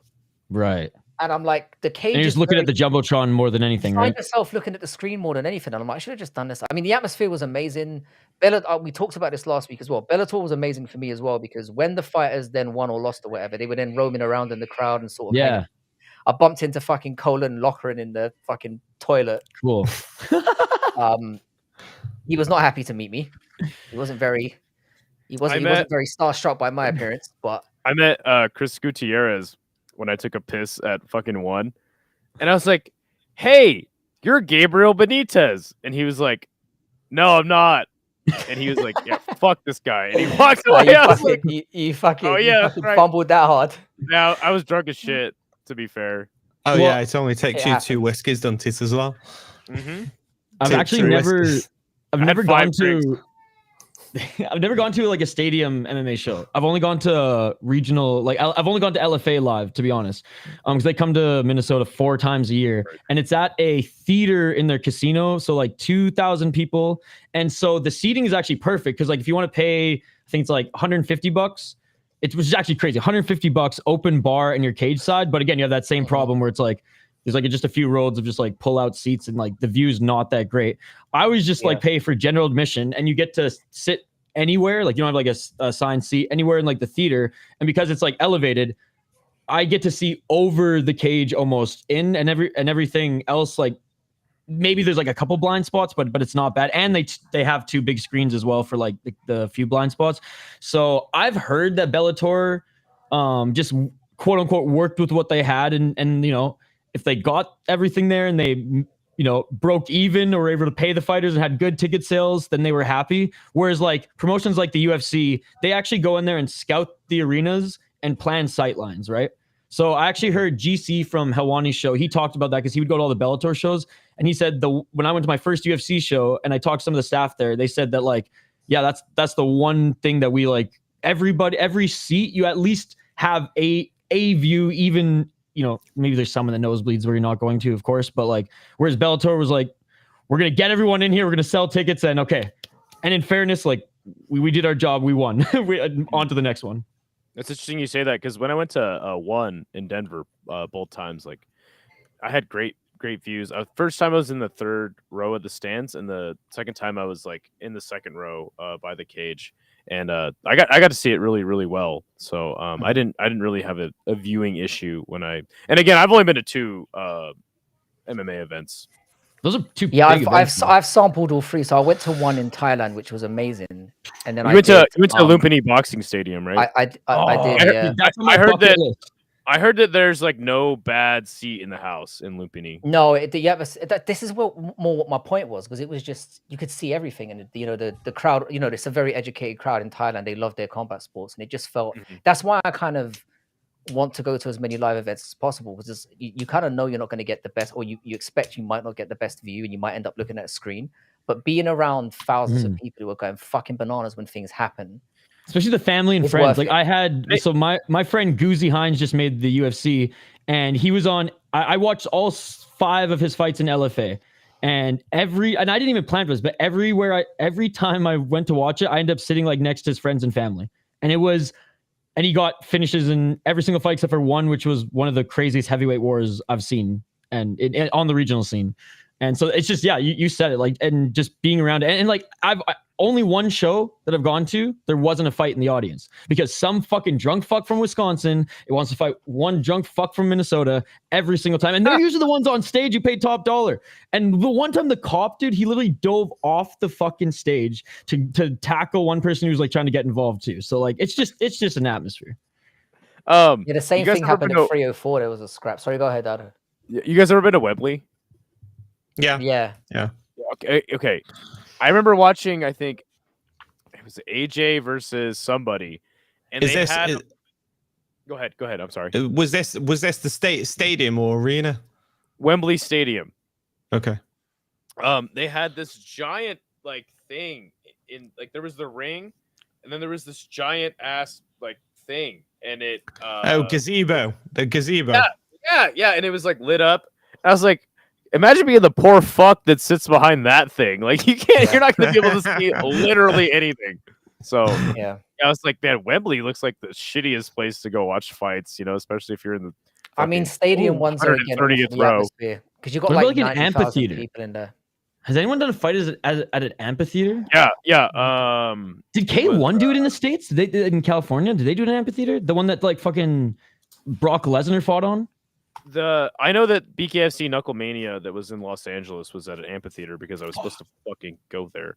Right. And I'm like, the cage. And you're just looking at the Jumbotron more than anything, right? I find myself looking at the screen more than anything. And I'm like, I should have just done this. I mean, the atmosphere was amazing. Bellator, we talked about this last week as well. Bellator was amazing for me as well, because when the fighters then won or lost or whatever, they were then roaming around in the crowd and sort of hanging. I bumped into fucking Colin Lochran in the fucking toilet. Cool. He was not happy to meet me. He wasn't very starstruck by my appearance. But I met Chris Gutierrez when I took a piss at fucking 1, and I was like, "Hey, you're Gabriel Benitez," and he was like, "No, I'm not." And he was like, "Yeah, fuck this guy," and he walked away. You fucking fumbled that hard. Yeah, I was drunk as shit. To be fair. Oh well, yeah, it only takes you 2 whiskeys, doesn't it, as well? Mm-hmm. I've actually never gone to. I've never gone to like a stadium MMA show. I've only gone to regional, like I've only gone to LFA live, to be honest, because they come to Minnesota 4 times a year, and it's at a theater in their casino, so like 2,000 people, and so the seating is actually perfect because like if you want to pay, I think it's like $150. It was actually crazy. $150 open bar in your cage side. But again, you have that same problem where it's like, there's like just a few rows of just like pull out seats and like the view's not that great. I always just like pay for general admission and you get to sit anywhere. Like you don't have like a assigned seat anywhere in like the theater. And because it's like elevated, I get to see over the cage almost in and everything else. Like maybe there's like a couple blind spots, but it's not bad. And they have 2 big screens as well for like the few blind spots. So I've heard that Bellator just quote unquote worked with what they had, and you know, if they got everything there and they, you know, broke even or were able to pay the fighters and had good ticket sales, then they were happy. Whereas like promotions like the UFC, they actually go in there and scout the arenas and plan sightlines, right? So I actually heard GC from Helwani's show. He talked about that because he would go to all the Bellator shows. And he said when I went to my first UFC show and I talked to some of the staff there, they said that like, yeah, that's the one thing that we like. Every seat, you at least have a view, even, you know, maybe there's some in the nosebleeds where you're not going to, of course. But like, whereas Bellator was like, we're going to get everyone in here. We're going to sell tickets and okay. And in fairness, like we did our job. We won. On to the next one. It's interesting you say that because when I went to 1 in Denver, both times, like I had great views. First time I was in the 3rd row of the stands, and the second time I was like in the 2nd row by the cage, and I got to see it really, really well. So I didn't really have a viewing issue when and again, I've only been to 2 MMA events. Those are 2. Yeah, I've sampled all 3. So I went to 1 in Thailand, which was amazing, and then you went to Lumpini Boxing Stadium, right? I did. Yeah. I heard that there's like no bad seat in the house in Lumpini. No, this is what my point was, because it was just you could see everything, and you know the crowd. You know, it's a very educated crowd in Thailand. They love their combat sports, and it just felt. That's why I kind of want to go to as many live events as possible, because you kind of know you're not going to get the best, or you expect you might not get the best view, and you might end up looking at a screen. but being around thousands of Mhm. people who are going fucking bananas when things happen. Especially the family and It's friends. worth Like it. I had, so my friend Goozy Hines just made the UFC, and he was on. I watched all 5 of his fights in LFA, and I didn't even plan for this, but every time I went to watch it, I ended up sitting like next to his friends and family, and he got finishes in every single fight except for one, which was one of the craziest heavyweight wars I've seen, and on the regional scene. And so it's just, yeah, you said it, like, and just being around it. And like, only one show that I've gone to, there wasn't a fight in the audience because some fucking drunk fuck from Wisconsin, it wants to fight one drunk fuck from Minnesota every single time. And they're usually the ones on stage who pay top dollar. And the one time the cop, dude, he literally dove off the fucking stage to tackle one person who was like trying to get involved too. So like, it's just an atmosphere. Yeah, the same guys thing ever happened been at to- 304. There was a scrap. Sorry, go ahead, Dado. You guys ever been to Wembley? Yeah. Yeah. Okay. I remember watching, I think it was AJ versus somebody. And Is they this had... Go ahead. I'm sorry. was this the stadium or arena? Wembley Stadium. Okay. They had this giant like thing in, like, there was the ring, and then there was this giant ass like thing, and it gazebo. The gazebo. Yeah, and it was like lit up. I was like, imagine being the poor fuck that sits behind that thing. Like, you're not gonna be able to see literally anything. So Yeah. I was like, man, Wembley looks like the shittiest place to go watch fights, especially if you're in the I mean, stadium ones are again 130th the row. atmosphere because you got What like, about, like, an 90,000 amphitheater? people in there. Has anyone done a fight at an amphitheater? Yeah. Did K1 do it in the States? Did they do it in California? Did they do an amphitheater? The one that like fucking Brock Lesnar fought on? I know that BKFC Knucklemania that was in Los Angeles was at an amphitheater because I was supposed to fucking go there.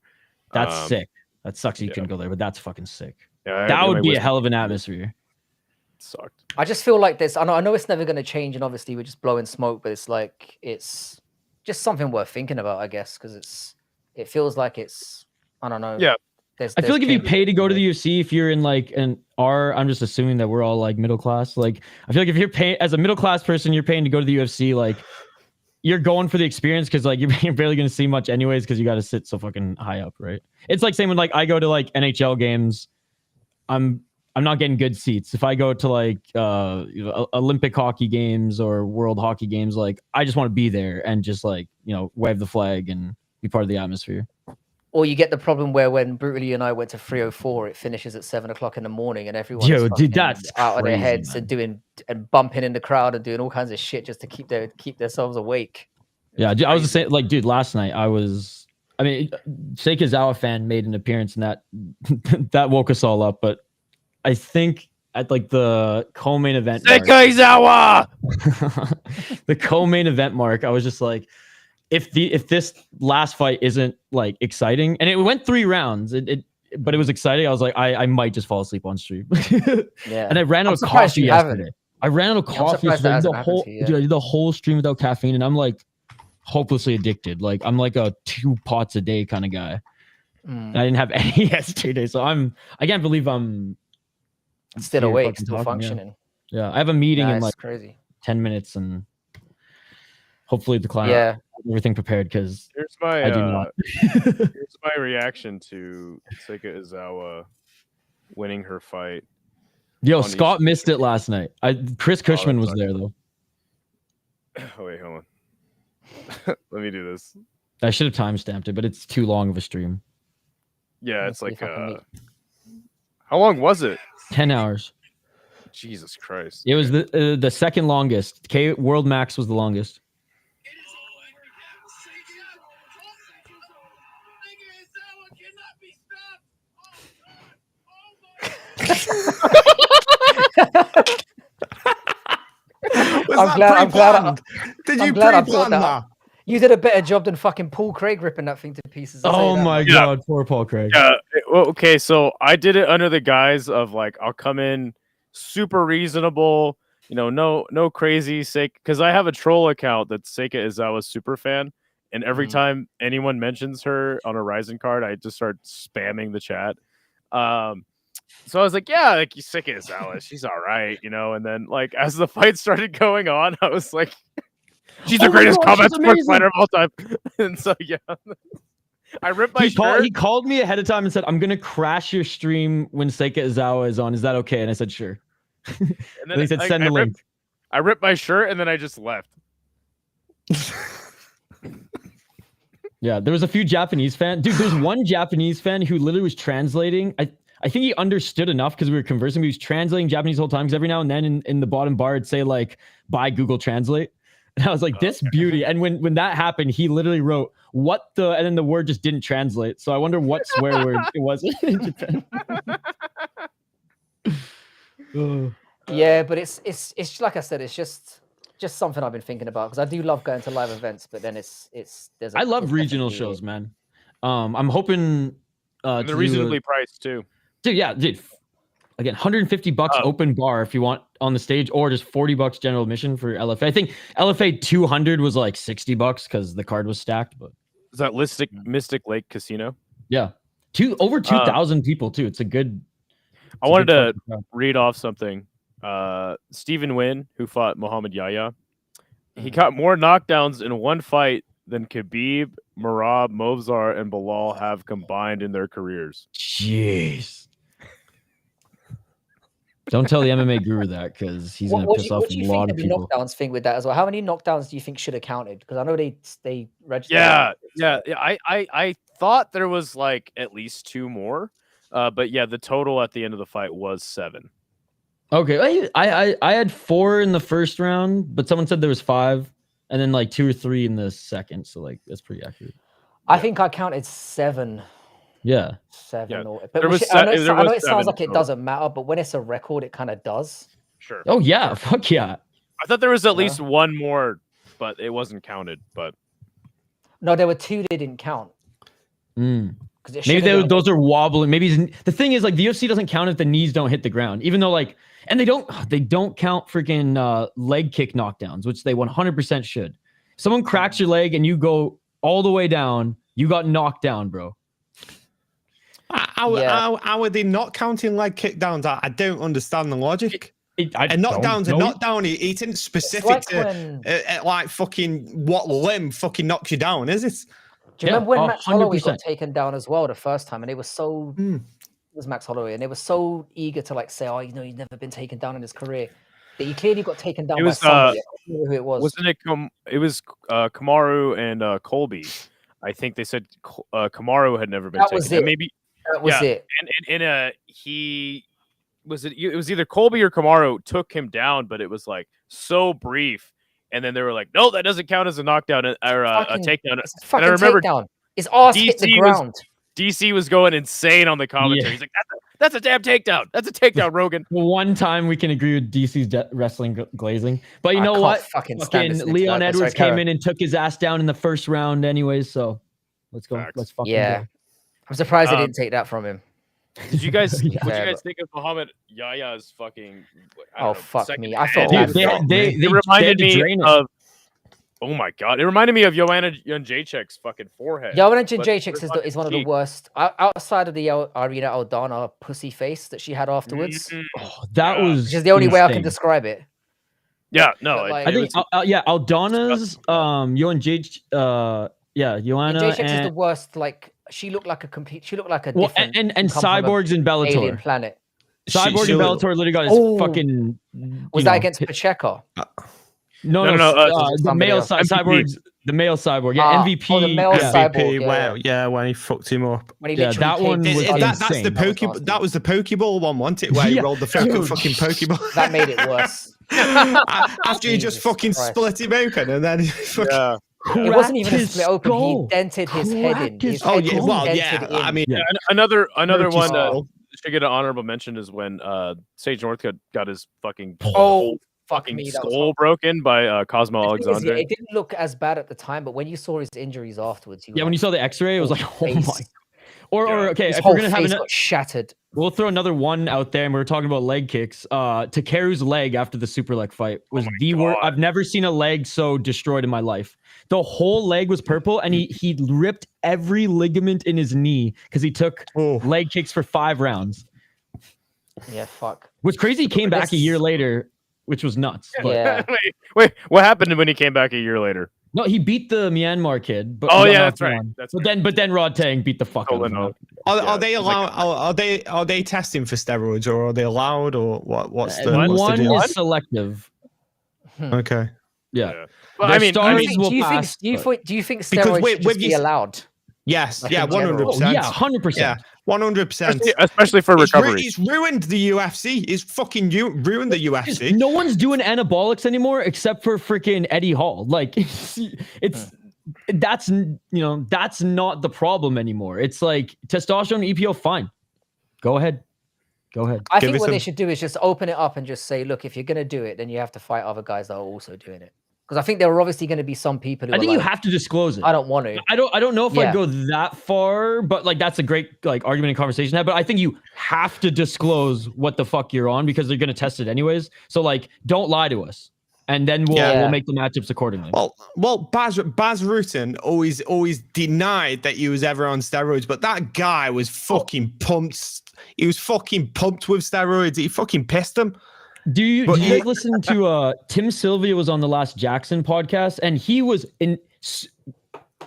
That's sick. That sucks you yeah. couldn't go there, but that's fucking sick. Yeah, That would be a hell of an atmosphere. Sucked. I just feel like this. I know it's never going to change, and obviously we're just blowing smoke, but it's like it's just something worth thinking about, I guess, because it feels like it's, I don't know. Yeah. I feel like if you pay to go to the UFC, if you're in like I'm just assuming that we're all like middle class. Like, I feel like if you're paying as a middle class person, you're paying to go to the UFC, like you're going for the experience because like you're barely going to see much anyways because you got to sit so fucking high up, right? It's like same when like I go to like NHL games, I'm not getting good seats. If I go to like Olympic hockey games or world hockey games, like I just want to be there and just like, wave the flag and be part of the atmosphere. Or you get the problem where when Brutally and I went to 304, it finishes at 7 o'clock in the morning, and everyone is dude, that's out of their crazy, heads man. and bumping in the crowd and doing all kinds of shit just to keep themselves awake. Yeah, dude, I was the same. Like, dude, last night Seikazawa fan made an appearance, and that woke us all up. But I think at like the co-main event, Seikazawa, the co-main event mark, I was just like, if this last fight isn't like exciting, and it went 3 rounds, but it was exciting. I was like, I might just fall asleep on stream. Yeah, and I ran out of coffee yesterday. I ran out of coffee yesterday. The whole stream without caffeine, and I'm like hopelessly addicted. Like I'm like a 2 pots a day kind of guy. And I didn't have any yesterday, so I can't believe I'm still awake, still talking, functioning. Yeah, I have a meeting in like crazy 10 minutes, and hopefully the client everything prepared because I do not. Here's my reaction to Seika Izawa winning her fight. Yo, Scott missed it last night. Chris Cushman was there though. Oh wait, hold on. Let me do this. I should have timestamped it, but it's too long of a stream. Yeah, it's like how long was it? 10 hours. Jesus Christ. It was the second longest. World Max was the longest. I'm glad. Did you pre-plan that? You did a better job than fucking Paul Craig ripping that thing to pieces. Oh my god, poor Paul Craig. Yeah. Well, okay, so I did it under the guise of like I'll come in super reasonable, no crazy sake, because I have a troll account that's Seika Izawa's super fan, and every time anyone mentions her on a Ryzen card, I just start spamming the chat. So I was like, yeah, like Seika Izawa, she's all right, and then like as the fight started going on, I was like, she's the greatest combat sports fighter of all time. And so yeah. I ripped my shirt. He called me ahead of time and said, "I'm gonna crash your stream when Seika Izawa is on. Is that okay?" And I said, "Sure." And then he said, "Send the link." I ripped my shirt and then I just left. Yeah, there was a few Japanese fans. Dude, there's one Japanese fan who literally was translating. I think he understood enough because we were conversing. But he was translating Japanese the whole time because every now and then in the bottom bar it'd say like, "Buy Google Translate." And I was like, "This beauty." And when that happened, he literally wrote, "What the?" And then the word just didn't translate. So I wonder what swear word it was in Japan. Yeah, but it's like I said, it's just something I've been thinking about because I do love going to live events, but then there's. I love regional shows, man. I'm hoping they're reasonably priced too. Dude, yeah, dude. Again, $150 open bar if you want on the stage, or just $40 general admission for LFA. I think LFA 200 was like $60 because the card was stacked. But is that Mystic Lake Casino? Yeah, over 2,000 people too. It's a good. I wanted to read off something. Stephen Nguyen, who fought Muhammad Yahya, he got more knockdowns in one fight than Khabib, Merab, Movsar, and Bilal have combined in their careers. Jeez. Don't tell the MMA guru that because he's going to piss off a lot of people. Knockdowns thing with that as well. How many knockdowns do you think should have counted? Because I know they registered. Yeah. I thought there was like at least 2 more, but yeah, the total at the end of the fight was 7. Okay, I had 4 in the first round, but someone said there was 5, and then like 2 or 3 in the second. So like that's pretty accurate. I think I counted 7. Yeah. 7 yeah. or but I know it sounds like it doesn't matter, but when it's a record, it kind of does. Sure. Oh yeah, fuck yeah. I thought there was at least 1 more, but it wasn't counted. But no, there were 2 they didn't count. Maybe those are wobbling. Maybe the thing is like the UFC doesn't count if the knees don't hit the ground, even though like, and they don't count freaking leg kick knockdowns, which they 100% should. Someone cracks your leg and you go all the way down, you got knocked down, bro. How are they not counting leg kick downs? I don't understand the logic. Knockdowns are knockdown. It isn't specific to like fucking what limb fucking knocks you down, is it? Do you remember when Max Holloway got taken down as well the first time, and it was so it was Max Holloway, and they were so eager to like say, "Oh, you know, he's never been taken down in his career." But he clearly got taken down by somebody. I don't know who it was. Wasn't it? It was Kamaru and Colby. I think they said Kamaru had never been taken. Was it. Maybe that was it. And he was it. It was either Colby or Kamaru took him down, but it was like so brief. And then they were like, "No, that doesn't count as a knockdown or a takedown." And I remember takedown. His ass hit the ground. DC was going insane on the commentary. He's like, "That's a damn takedown. That's a takedown, Rogan." One time we can agree with DC's wrestling glazing, but you know what? Fucking Leon Edwards came in and took his ass down in the first round, anyways. So let's go. Let's fucking go. I'm surprised they didn't take that from him. Did you guys? What you guys think of Muhammad Yahya's fucking? Fuck me! I thought they reminded me of. Oh my god! It reminded me of Joanna Jędrzejczyk's fucking forehead. Joanna Jędrzejczyk is one of the worst outside of the Arena Aldana pussy face that she had afterwards. That was which is the only way I can describe it. Yeah, no, I think Aldana's Joanna. Jędrzejczyk is the worst. Like she looked like a different and Cyborg's in Bellator alien planet. Cyborg in Bellator literally got his fucking. Was that against Pacheco? No. The male Cyborg. The male Cyborg. Yeah, MVP. Oh, the male Cyborg. When he fucked him up. When he that one was that's the Pokeball. That was the Pokeball one, wasn't it? Where he rolled the fucking Pokeball. That made it worse. After he just fucking split him open and then it wasn't even a split open. He dented his head in. I mean, another one should get an honorable mention is when Sage Northcutt got his fucking skull broken by Cosmo Alexander. It didn't look as bad at the time, but when you saw his injuries afterwards, when you saw the X-ray, it was like, oh my. Okay, his whole face got shattered. We'll throw another one out there, and we were talking about leg kicks. Takeru's leg after the super leg fight was the worst. I've never seen a leg so destroyed in my life. The whole leg was purple, and he ripped every ligament in his knee because he took leg kicks for 5 rounds. Yeah, fuck. What's crazy, he came back a year later, which was nuts. Yeah. Wait, what happened when he came back a year later? No, he beat the Myanmar kid. But Oh he got yeah, knocked that's right. down. That's but then Rod Tang beat the fuck out of him. Are they allowed? Are they testing for steroids, or are they allowed, or what? What's the one deal? is selective. Okay. Yeah. Well, Their I mean, stars do will you think pass, do you but- think do you think Because steroids with- should with just be you- allowed? Yes. Like Yeah. in general. 100%. Oh, yeah, 100%. Yeah. 100%. especially for recovery. He's ruined the UFC. He's fucking ruined the UFC. No one's doing anabolics anymore except for freaking Eddie Hall. Like that's not the problem anymore. It's like testosterone, EPO, fine. Go ahead. I Give think it what they some- should do is just open it up and just say, look, if you're gonna do it, then you have to fight other guys that are also doing it. Because I think there are obviously going to be some people who I are think like, you have to disclose it. I don't want to. I don't know if Yeah. I'd go that far, but like that's a great like argument and conversation to have. But I think you have to disclose what the fuck you're on because they're gonna test it anyways. So like don't lie to us. And then we'll make the matchups accordingly. Well, Baz Rutten always denied that he was ever on steroids, but that guy was fucking pumped. He was fucking pumped with steroids. He fucking pissed him. Do you guys listen to Tim Sylvia was on the last Jackson podcast, and he was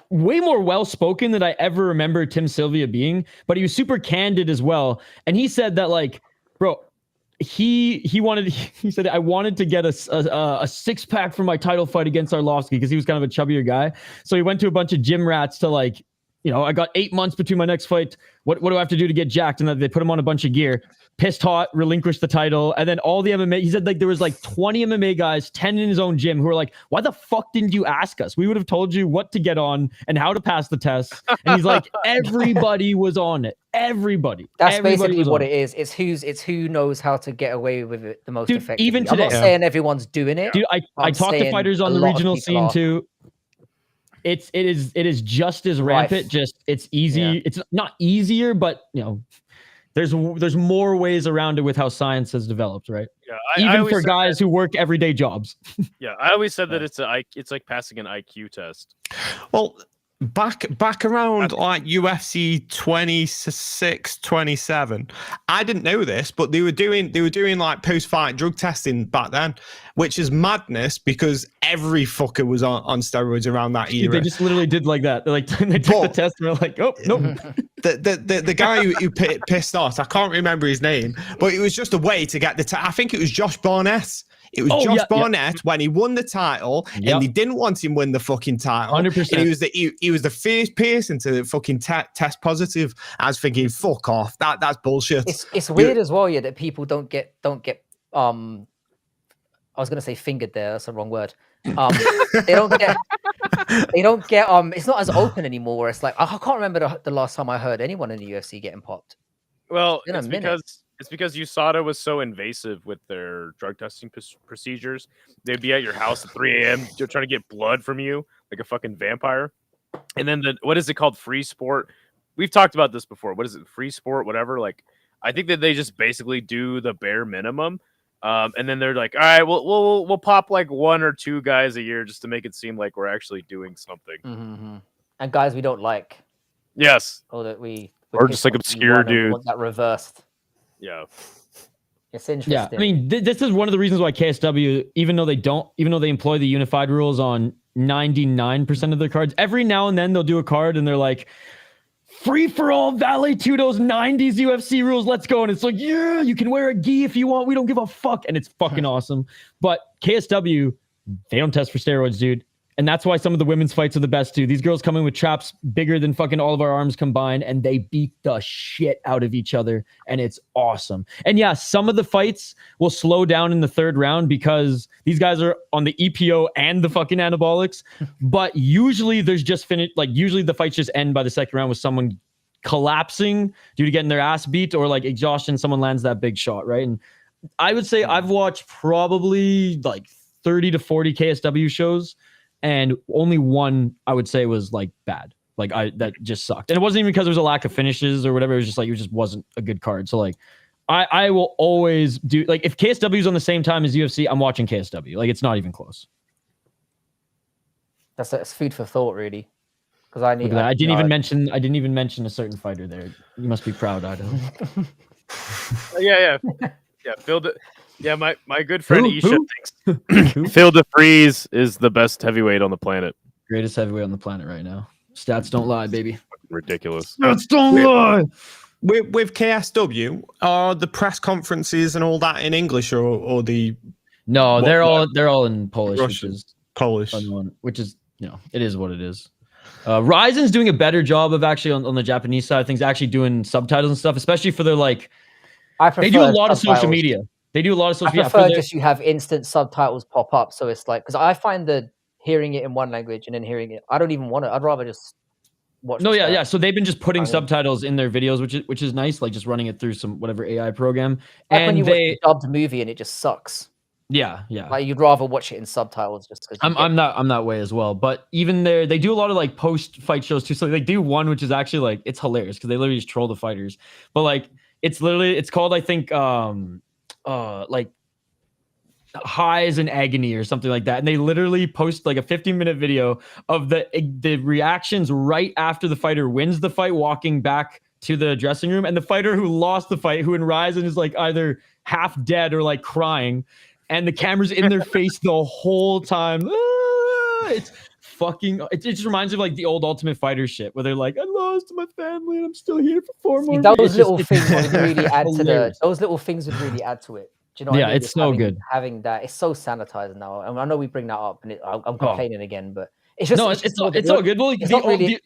way more well-spoken than I ever remember Tim Sylvia being, but he was super candid as well. And he said that like, bro, he said I wanted to get a six-pack for my title fight against Arlovsky because he was kind of a chubbier guy. So he went to a bunch of gym rats to like, I got 8 months between my next fight. What do I have to do to get jacked? And then they put him on a bunch of gear. Pissed hot, relinquished the title, and then all the MMA. He said like there was like 20 MMA guys, 10 in his own gym, who were like, "Why the fuck didn't you ask us? We would have told you what to get on and how to pass the test." And he's like, everybody was on it. Everybody. That's Everybody basically was what on it is. It's who knows how to get away with it the most Dude, effectively. even I'm not today- saying everyone's doing it. Dude, I talked to saying fighters on a the lot of regional people scene are. too. It is just as rampant. Just it's easy. Yeah. It's not easier, but there's more ways around it with how science has developed, right? Yeah, Even for guys who work everyday jobs. Yeah, I always said that it's like passing an IQ test. Well, back around like UFC 26, 27, I didn't know this, but they were doing like post-fight drug testing back then, which is madness because every fucker was on steroids around that era. They just literally did like that. They took the test and they're like, oh nope. The guy who pissed off, I can't remember his name, but it was just a way to get I think it was Josh Barnett. It was Josh Barnett when he won the title, and they didn't want him win the fucking title. 100%. And he was the first person to fucking test positive. I was thinking, fuck off, that's bullshit. It's weird as well, that people don't get I was gonna say fingered there. That's the wrong word. They don't get it's not as open anymore. Where it's like I can't remember the last time I heard anyone in the UFC getting popped. Well, In a it's minute. because USADA was so invasive with their drug testing procedures. They'd be at your house at 3 a.m. trying to get blood from you like a fucking vampire. And then what is it called? Free sport. We've talked about this before. What is it? Free sport, whatever. Like, I think that they just basically do the bare minimum. And then they're like, all right, we'll pop like 1 or 2 guys a year just to make it seem like we're actually doing something. Mm-hmm. And guys we don't like, Yes. or that Or just like obscure dudes. want that reversed. Yeah. It's interesting. Yeah, I mean, this is one of the reasons why KSW, even though they employ the unified rules on 99% of their cards, every now and then they'll do a card and they're like, free for all, Vale Tudo's 90s UFC rules, let's go. And it's like, yeah, you can wear a gi if you want. We don't give a fuck. And it's fucking awesome. But KSW, they don't test for steroids, dude. And that's why some of the women's fights are the best too. These girls come in with traps bigger than fucking all of our arms combined, and they beat the shit out of each other, and it's awesome. And yeah, some of the fights will slow down in the 3rd round because these guys are on the EPO and the fucking anabolics. But usually there's just usually the fights just end by the 2nd round with someone collapsing due to getting their ass beat or like exhaustion. Someone lands that big shot, right? And I would say I've watched probably like 30 to 40 KSW shows. And only one I would say was like bad. Like that just sucked. And it wasn't even because there was a lack of finishes or whatever. It was just like, it just wasn't a good card. So like I will always do, like if KSW is on the same time as UFC, I'm watching KSW. Like it's not even close. That's food for thought, really. Because I didn't even mention a certain fighter there. You must be proud, Idaho. Yeah. Phil my good friend Who? Isha thinks Phil DeFreeze is the best heavyweight on the planet. Greatest heavyweight on the planet right now. Stats don't lie, baby. Ridiculous. Stats don't lie. With KSW, are the press conferences and all that in English or the No, they're all in Polish, Russian. which is Polish? which is, it is what it is. Ryzen's doing a better job of actually on the Japanese side of things, actually doing subtitles and stuff, especially for their like. They do a lot of social media. They do a lot of social media. I prefer just you have instant subtitles pop up, so it's like, because I find that hearing it in one language and then hearing it, I don't even want it. I'd rather just watch. No, yeah. So they've been just putting subtitles in their videos, which is nice, like just running it through some whatever AI program. Like and when you watch a dubbed movie and it just sucks. Yeah. Like you'd rather watch it in subtitles just because. I'm that way as well. But even there, they do a lot of like post fight shows too. So they do one which is actually like, it's hilarious because they literally just troll the fighters. But like it's called, I think like Highs and Agony or something like that, and they literally post like a 15-minute video of the reactions right after the fighter wins the fight, walking back to the dressing room, and the fighter who lost the fight, who in Ryzen is like either half dead or like crying, and the camera's in their face the whole time. It's fucking. It just reminds me of like the old Ultimate Fighter shit, where they're like, "I lost my family, and I'm still here for 4 more." Those little things would really add to Those little things would really add to it. Do you know? Yeah, it's so good. Having that, it's so sanitized now. And I know we bring that up, and I'm complaining again, but it's just it's all good. Well, it's not really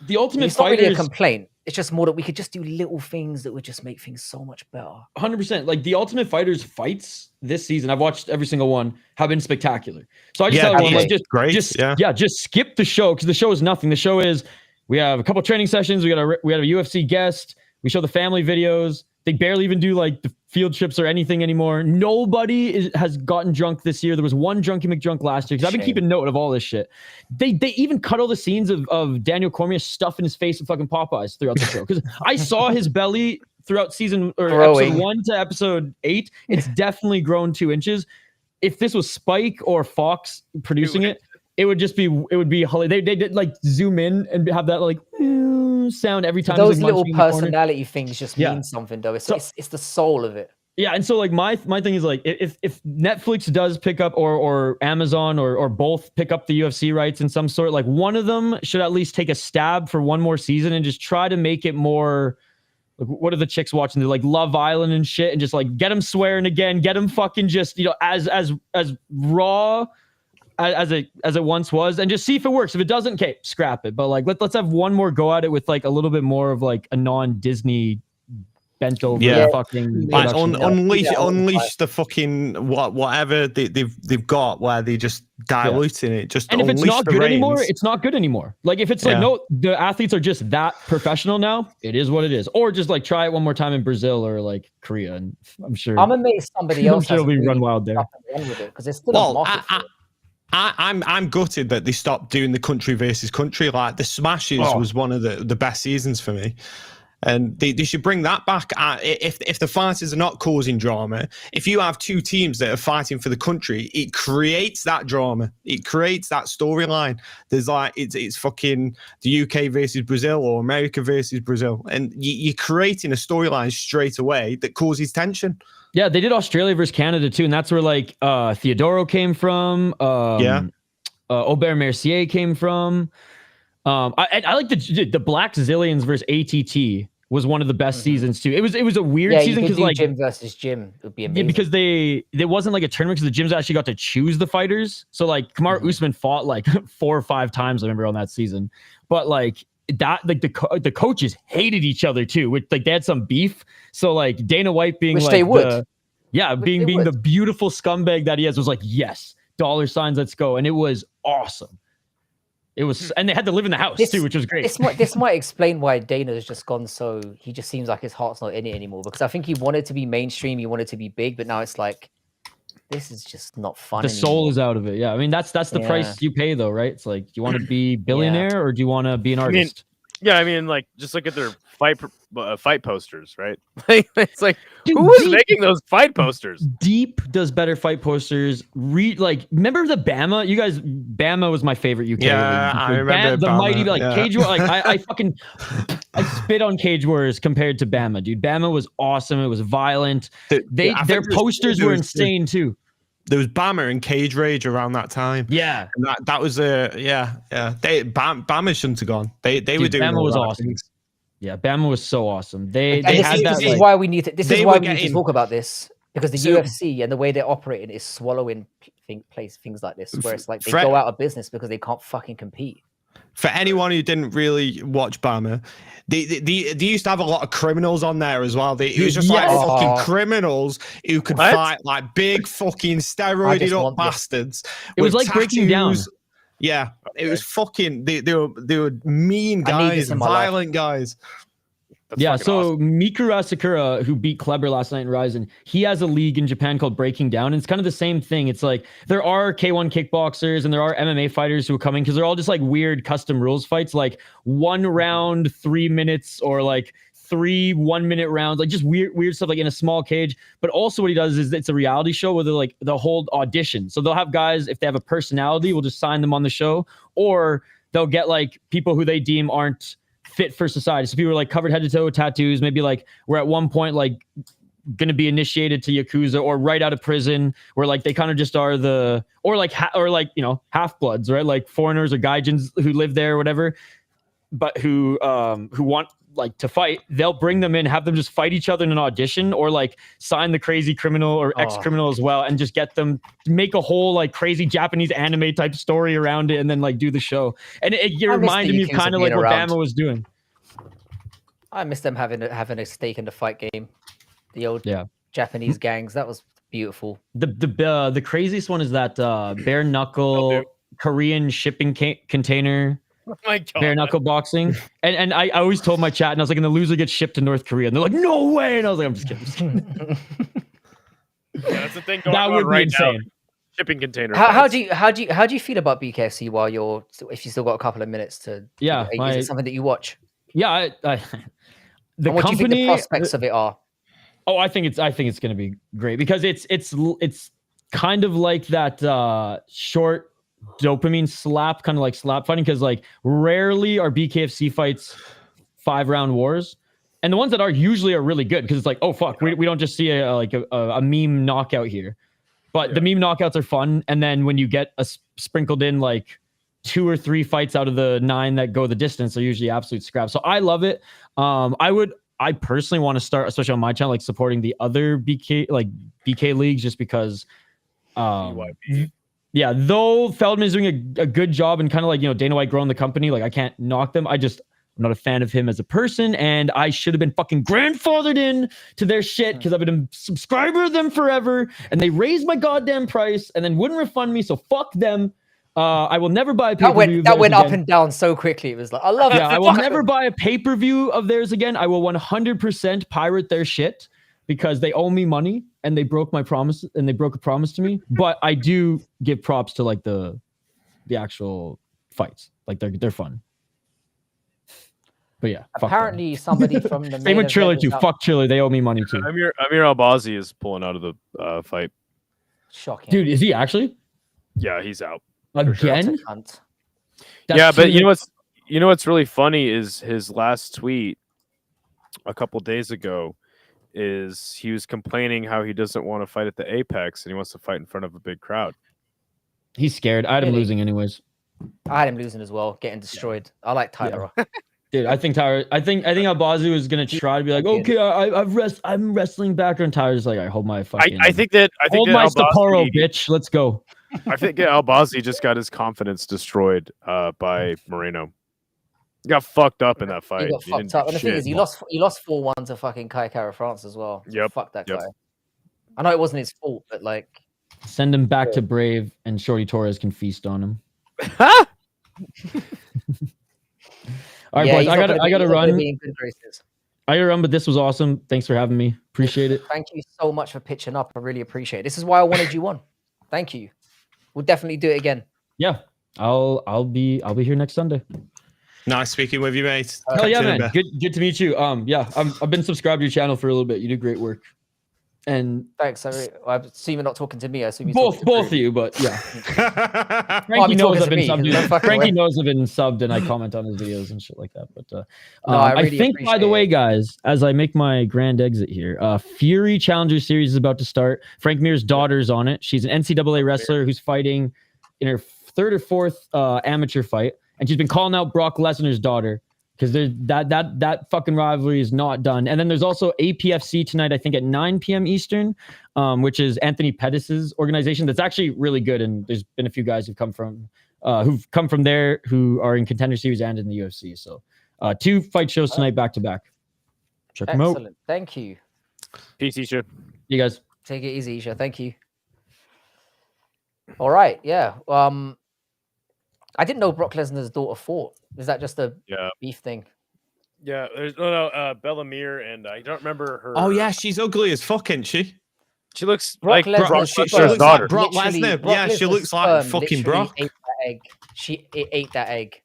the Ultimate it's not Fighter really a is complaint. It's just more that we could just do little things that would just make things so much better. 100%. Like the Ultimate Fighter's fights this season, I've watched every single one, have been spectacular. So I just tell everyone, like, just skip the show, because the show is nothing. The show is, we have a couple training sessions, we got a UFC guest, we show the family videos. They barely even do like the field trips or anything anymore. Nobody has gotten drunk this year. There was one Drunky McDrunk last year, because I've been keeping note of all this shit. They even cut all the scenes of Daniel Cormier stuffing his face with fucking Popeyes throughout the show, because I saw his belly throughout episode 1 to episode 8. It's definitely grown 2 inches. If this was Spike or Fox producing it, it would be hilarious. They did like zoom in and have that like sound every time. Those little personality things just mean something, though. It's the soul of it. Yeah, and so like my thing is like, if Netflix does pick up or Amazon or both pick up the UFC rights in some sort, like one of them should at least take a stab for one more season and just try to make it more. Like, what are the chicks watching? They're like Love Island and shit, and just like get them swearing again, get them fucking just as raw as it once was, and just see if it works. If it doesn't, okay, scrap it. But like let's have one more go at it with like a little bit more of like a non-Disney bent over fucking like unleash the fucking whatever they've got, where they just diluting it. Just, and if it's not good anymore, it's not good anymore. Like if it's like, no, the athletes are just that professional now, it is what it is. Or just like try it one more time in Brazil or like Korea, and I'm sure I'm amazed somebody else will be run wild there, because it's still a market. I'm gutted that they stopped doing the country versus country. Like the Smashes was one of the best seasons for me, and they should bring that back. If the fighters are not causing drama, if you have 2 teams that are fighting for the country, it creates that drama. It creates that storyline. There's like it's fucking the UK versus Brazil or America versus Brazil, and you're creating a storyline straight away that causes tension. Yeah, they did Australia versus Canada too, and that's where like Theodoro came from. Aubert Mercier came from. I like the Black Zillions versus ATT was one of the best seasons too. It was a weird season because like Jim versus Jim would be amazing. Yeah, because there wasn't like a tournament, because the gyms actually got to choose the fighters. So like Kamaru Usman fought like 4 or 5 times, I remember, on that season. But like that, like the coaches hated each other too, which like they had some beef. So like Dana White being which like they would. being the beautiful scumbag that he is, was like, yes, $signs, let's go. And it was awesome. It was, and they had to live in the house too, which was great. This might explain why Dana's just gone so. He just seems like his heart's not in it anymore, because I think he wanted to be mainstream, he wanted to be big, but now it's like, this is just not fun. The soul is out of it. Yeah, I mean that's the price you pay, though, right? It's like, do you want to be billionaire or do you want to be an artist? I mean, like, just look at their fight posters, right? It's like, dude, who was making those fight posters? Deep does better fight posters. Remember the Bama? You guys, Bama was my favorite UK. Yeah, I remember the Bama, mighty Cage Warriors. Like I spit on Cage Warriors compared to Bama, dude. Bama was awesome. It was violent. Their posters were insane too. there was Bama and Cage Rage around that time. Yeah, And that was yeah. Bama shouldn't have gone. They were doing Bama all was right awesome. things. Yeah, Bama was so awesome. They And had that. this is why we need to. This is they why were we need to getting- talk about this, because the So- UFC and the way they're operating is swallowing things like this, where it's like they Fred- go out of business because they can't fucking compete. For anyone who didn't really watch Bama, they used to have a lot of criminals on there as well. It was just like Yes. fucking criminals who could What? fight like big fucking steroided up want this. bastards. It was with like Breaking Down. tattoos. Yeah, it was fucking. They were mean I need this guys, in my life. violent guys. That's Yeah, fucking so awesome. Mikura Sakura, who beat Kleber last night in Ryzen, he has a league in Japan called Breaking Down. And it's kind of the same thing. It's like there are K1 kickboxers and there are MMA fighters who are coming because they're all just like weird custom rules fights, like 1 round, 3 minutes, or like 3 1-minute rounds, like just weird stuff like in a small cage. But also what he does is it's a reality show where they'll hold auditions. So they'll have guys, if they have a personality, we'll just sign them on the show, or they'll get like people who they deem aren't fit for society. So people are like covered head to toe with tattoos, maybe like we're at one point like going to be initiated to Yakuza or right out of prison, where like they kind of just are half bloods, right? Like foreigners or gaijins who live there or whatever, but who want like to fight. They'll bring them in, have them just fight each other in an audition, or like sign the crazy criminal or ex-criminal as well, and just get them to make a whole like crazy Japanese anime type story around it, and then like do the show. And it reminded me of kind of like what Bama was doing. I miss them having a stake in the fight game. The old Japanese gangs. That was beautiful. The craziest one is that bare knuckle Korean shipping container. Oh my God. Bare knuckle boxing. And I always told my chat, and I was like, and the loser gets shipped to North Korea. And they're like, no way. And I was like, I'm just kidding. Yeah, that's the thing going That on would be right insane. now. Shipping container. How fights. do you feel about BKFC if you still got a couple of minutes to? Yeah, is it something that you watch? Yeah, the And what do you think the company prospects of it are? Oh, I think it's going to be great because it's kind of like that short dopamine slap, kind of like slap fighting, because like rarely are BKFC fights 5-round wars, and the ones that are usually are really good because it's like, oh fuck, we don't just see a meme knockout here, but the meme knockouts are fun, and then when you get sprinkled in like 2 or 3 fights out of the 9 that go the distance are usually absolute scraps. So I love it. I personally want to start, especially on my channel, like supporting the other BK leagues, just because yeah, though Feldman is doing a good job, and kind of like, Dana White growing the company, like I can't knock them. I'm not a fan of him as a person, and I should have been fucking grandfathered in to their shit because I've been a subscriber to them forever, and they raised my goddamn price and then wouldn't refund me, so fuck them. I will never buy a pay-per-view. That went up and down so quickly. It was like, I love it. Yeah, I will never buy a pay-per-view of theirs again. I will 100% pirate their shit because they owe me money and they broke my promise, and they broke a promise to me. But I do give props to like the actual fights. Like they're fun. But yeah, apparently somebody from the same with Triller too. Fuck Triller, they owe me money too. Amir Albazi is pulling out of the fight. Shocking, dude. Is he actually? Yeah, he's out again. Yeah, but you know what's really funny is his last tweet a couple days ago is he was complaining how he doesn't want to fight at the Apex and he wants to fight in front of a big crowd. He's scared. I had him losing anyways. I had him losing as well, getting destroyed. I like Tyler. Yeah. Dude, I think Albazi was gonna try to be like, okay, I'm wrestling background. Tyler's like, I hold my fucking. I think that my Sapporo, bitch. Let's go. I think Albazi just got his confidence destroyed by Moreno. He got fucked up in that fight. He got fucked up. And the thing is, he lost 4-1 to fucking Kai Kara France as well. Yep. Fuck that guy. I know it wasn't his fault, but like, send him back to Brave, and Shorty Torres can feast on him. All right, boys. I gotta run. I gotta run, but this was awesome. Thanks for having me. Appreciate it. Thank you so much for pitching up. I really appreciate it. This is why I wanted you on. Thank you. We'll definitely do it again. Yeah, I'll be here next Sunday. Nice speaking with you, mate. Hell yeah, man. Good to meet you. Yeah, I've been subscribed to your channel for a little bit. You do great work. And Thanks. I assume you're not talking to me. I assume you're both talking to of you, but yeah. Can't Frankie be knows talking I've to been me. subbed. No fucking Frankie way. knows I've been subbed, and I comment on his videos and shit like that. But No, I I really think, by the appreciate way, it. guys, as I make my grand exit here, Fury Challenger Series is about to start. Frank Mir's daughter's on it. She's an NCAA wrestler who's fighting in her third or fourth amateur fight, and she's been calling out Brock Lesnar's daughter because that fucking rivalry is not done. And then there's also APFC tonight, I think at 9 p.m. Eastern, which is Anthony Pettis's organization. That's actually really good, and there's been a few guys who've come from there who are in Contender Series and in the UFC. So 2 fight shows tonight back to back. Check them out. Excellent. Thank you. Peace, Isha. You guys. Take it easy, Isha. Thank you. All right. Yeah. I didn't know Brock Lesnar's daughter fought. Is that just a beef thing? Yeah, there's Bellamere, and I don't remember her. Oh yeah, she's ugly as fuck, isn't she? She looks Brock like Brock Lesnar's she Lesnar's looks daughter. like Brock Literally, Lesnar. Brock Yeah, she Lesnar's looks like sperm fucking literally Brock. Ate that egg. It ate that egg.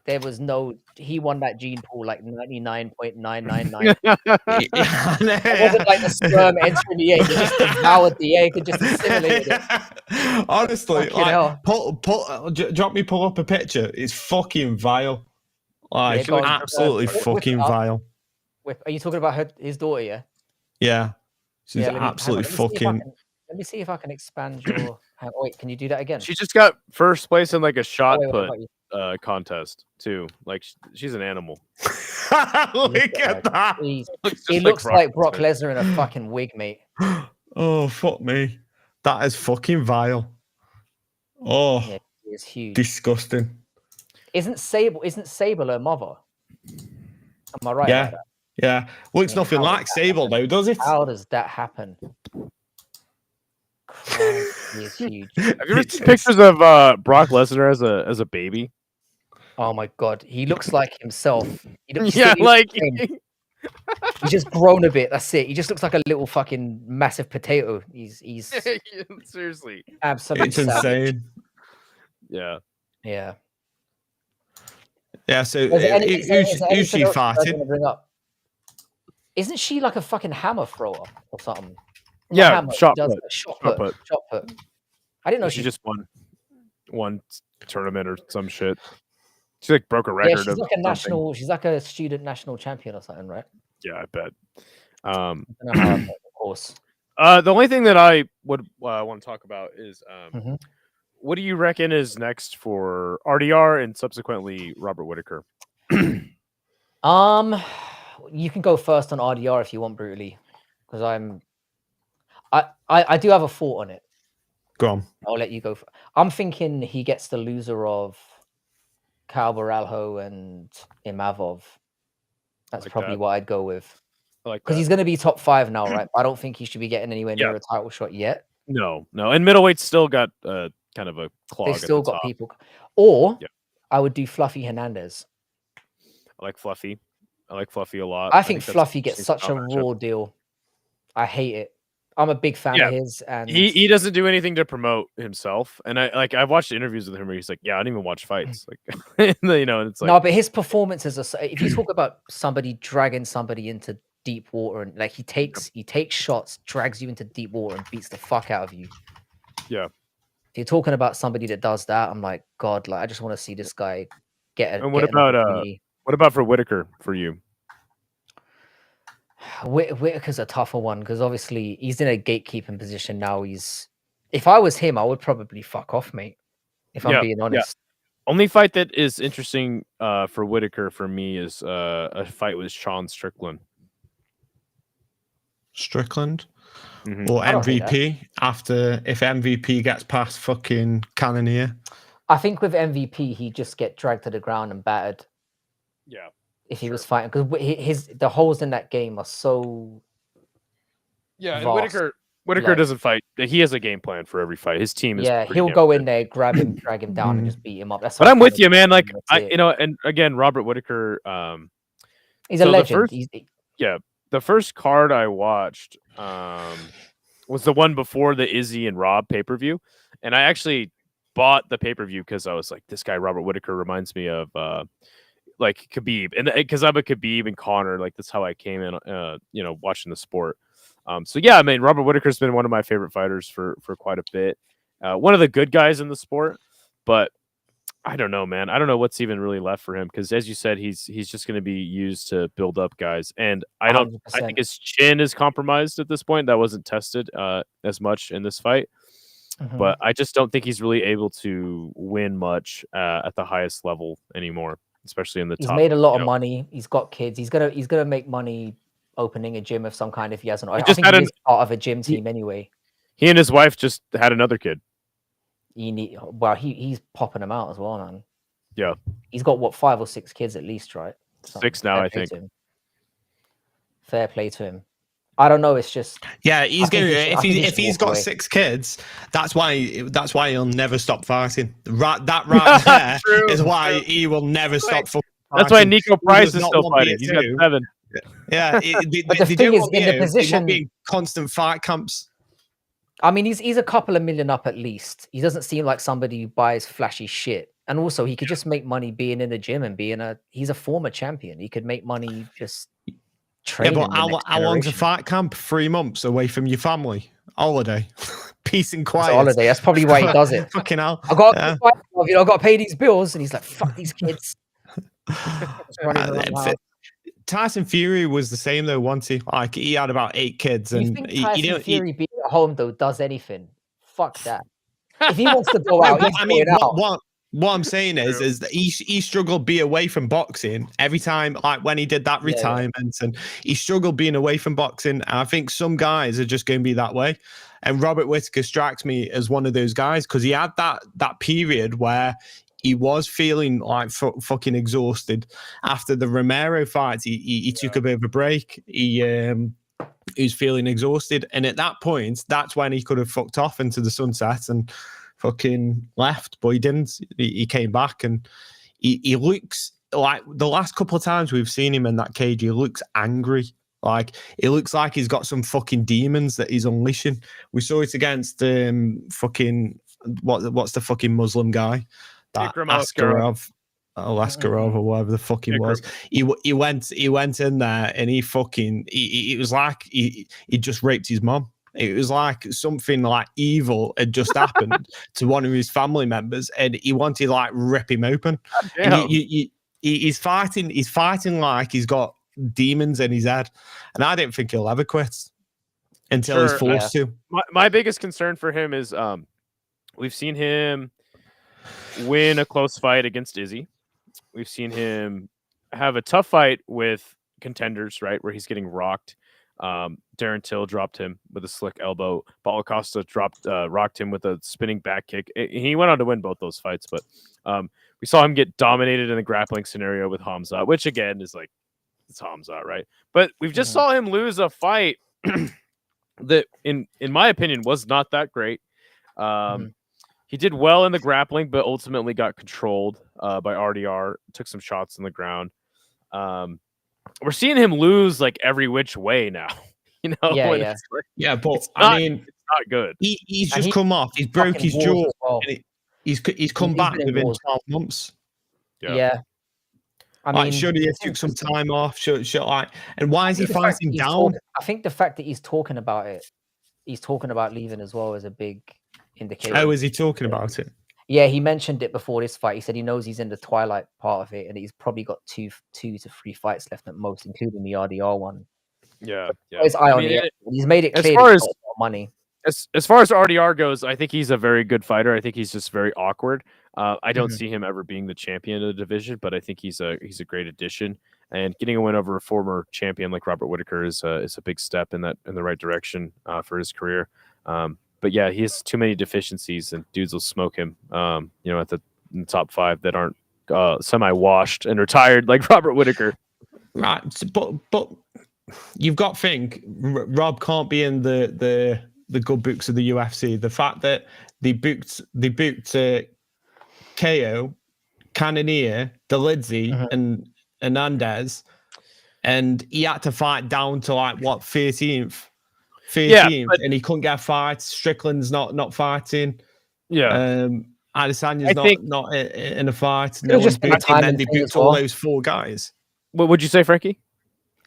There was no. He won that gene pool like 99.999. It wasn't like the sperm entering the egg. It just devoured the egg and just assimilated it. Honestly, Fucking hell. drop me, pull up a picture. It's fucking vile. Like, go on, absolutely whip it fucking up. vile. Are you talking about his daughter? Yeah. Yeah, she's Yeah, absolutely fucking. Let me see if I can expand your. Wait, can you do that again? She just got first place in like a shot wait, put wait. contest too. Like she's an animal. Look at that. He looks like Brock Lesnar in a fucking wig, mate. Oh fuck me, that is fucking vile. Oh, Yeah, he is huge. Disgusting. Isn't Sable her mother? Am I right? Yeah, about that? yeah. Looks Yeah, nothing how like does that Sable happen? though, does it? How does that happen? Christ, he is huge. Have you ever seen pictures of Brock Lesnar as a baby? Oh my god, he looks like himself. He's just grown a bit. That's it. He just looks like a little fucking massive potato. He's seriously absolutely It's savage. insane. Yeah. Yeah. Yeah. So Is there who's she anything else I was fighting? gonna bring up? Isn't she like a fucking hammer thrower or something? Not Yeah, hammer, shot she does put. a shot Shot put. put. Shot put. I didn't know She just won tournament or some shit. She like broke a record. Yeah, she's of like a something. national. She's like a student national champion or something, right? Yeah, I bet. I don't know how, of course. The only thing that I would want to talk about is Mhm. what do you reckon is next for RDR and subsequently Robert Whittaker? You can go first on RDR if you want, brutally, because I do have a thought on it. Go on. I'll let you go. I'm thinking he gets the loser of Cal Baralho and Imavov. That's Like probably that. what I'd go with. I like Because that. he's going to be top 5 now, right? I don't think he should be getting anywhere near a title shot yet. No, and middleweight's still got kind of a clog. They've still at the got top. people. Or Yeah. I would do Fluffy Hernandez. I like Fluffy. I like Fluffy a lot. I think that's Fluffy an gets interesting such a matchup. raw deal. I hate it. I'm a big fan of his, and He doesn't do anything to promote himself. And I've watched interviews with him where he's like, yeah, I don't even watch fights. Like, and it's like, no, but his performances are. If you talk about somebody dragging somebody into deep water, and like he takes shots, drags you into deep water, and beats the fuck out of you. Yeah. If you're talking about somebody that does that, I'm like, God, like I just want to see this guy get it. And what about for Whittaker for you? Whitaker's a tougher one because obviously he's in a gatekeeping position now. If I was him, I would probably fuck off, mate. If I'm being honest. Only fight that is interesting for Whittaker for me is a fight with Sean Strickland. Strickland Mhm. or I don't hate MVP if MVP gets past fucking Cannonier. I think with MVP, he'd just get dragged to the ground and battered. Yeah. If he was fighting, because the holes in that game are so. Yeah, and vast. Whittaker doesn't fight. He has a game plan for every fight. His team is he'll go in there, grab him, drag him down, and just beat him up. That's. But I'm with you, man. Like that's it. and again, Robert Whittaker. He's a legend. The first card I watched was the one before the Izzy and Rob pay-per-view, and I actually bought the pay-per-view because I was like, this guy Robert Whittaker reminds me of like Khabib, and because I'm a Khabib and Connor, like that's how I came in, watching the sport. So yeah, I mean, Robert Whittaker's been one of my favorite fighters for quite a bit. One of the good guys in the sport, but I don't know, man. I don't know what's even really left for him because, as you said, he's just going to be used to build up guys, and I 100%. think his chin is compromised at this point. That wasn't tested as much in this fight, but I just don't think he's really able to win much at the highest level anymore, especially in the top. He's made a lot of money. He's got kids. He's gonna make money opening a gym of some kind if he hasn't. I think he's part of a gym team anyway. He and his wife just had another kid. He's popping them out as well, man. Yeah, he's got what 5 or 6 kids at least, right? 6 now, I think. Fair play to him. I don't know. It's just he's going. If he's got 6 kids, that's why he'll never stop fighting. That right there is why he will never stop fighting. That's why Nico Price is still fighting. He's got 7. Yeah, but the thing is, in the position, being constant fight camps. I mean, he's a couple of million up at least. He doesn't seem like somebody who buys flashy shit. And also, he could just make money being in the gym and he's a former champion. He could make money just training. Yeah, but how long's a fight camp? 3 months away from your family. Holiday. Peace and quiet. It's a holiday. That's probably why he does it. Fucking hell. I've got to pay these bills. And he's like, fuck these kids. Tyson Fury was the same though, once he had about 8 kids. And you think Tyson Fury being at home though does anything? Fuck that. If he wants to go out, what I'm saying is that he struggled being away from boxing every time, like when he did that retirement, and he struggled being away from boxing. And I think some guys are just going to be that way. And Robert Whittaker strikes me as one of those guys because he had that period where he was feeling like fucking exhausted after the Romero fight. He took a bit of a break. He was feeling exhausted, and at that point, that's when he could have fucked off into the sunset and fucking left, but he didn't. He came back, and he looks like the last couple of times we've seen him in that cage. He looks angry. Like it looks like he's got some fucking demons that he's unleashing. We saw it against fucking what's the fucking Muslim guy. That Askarov or whatever the fuck he was. He went in there and it was like he just raped his mom. It was like something like evil had just happened to one of his family members, and he wanted to like rip him open. And he's fighting like he's got demons in his head, and I don't think he'll ever quit until he's forced to. My biggest concern for him is we've seen him win a close fight against Izzy. We've seen him have a tough fight with contenders, right, where he's getting rocked. Darren Till dropped him with a slick elbow. Paulo Costa rocked him with a spinning back kick. He went on to win both those fights, but we saw him get dominated in the grappling scenario with Hamzat, which again is like, it's Hamzat, right? But we've just saw him lose a fight that, in my opinion, was not that great. He did well in the grappling, but ultimately got controlled by RDR, took some shots on the ground. We're seeing him lose like every which way now. You know? But I mean, it's not good. He's just come off. He's broke his jaw. Well. He's come back within 12 months. Yeah. I mean, should he have took some time off? Should and why is he fighting down? I think the fact that he's talking about it, he's talking about leaving as well, is a big indicator. Oh, is he talking about it? Yeah, he mentioned it before this fight. He said he knows he's in the twilight part of it, and he's probably got 2 to 3 fights left at most, including the RDR one. Yeah. His eye on it. He's made it clear. As far as money, as far as RDR goes, I think he's a very good fighter. I think he's just very awkward. I don't see him ever being the champion of the division, but I think he's a great addition. And getting a win over a former champion like Robert Whittaker is a big step in the right direction for his career. But yeah, he has too many deficiencies, and dudes will smoke him. In the top 5 that aren't semi-washed and retired like Robert Whittaker. Right, but you've got to think Rob can't be in the good books of the UFC. The fact that they booked KO, Cannonier, Delidze, and Hernandez, and he had to fight down to like what 13th, and he couldn't get a fight. Strickland's not fighting. Adesanya's not in a fight. No one's booking, and then they booked all those 4 guys. What would you say, Frankie?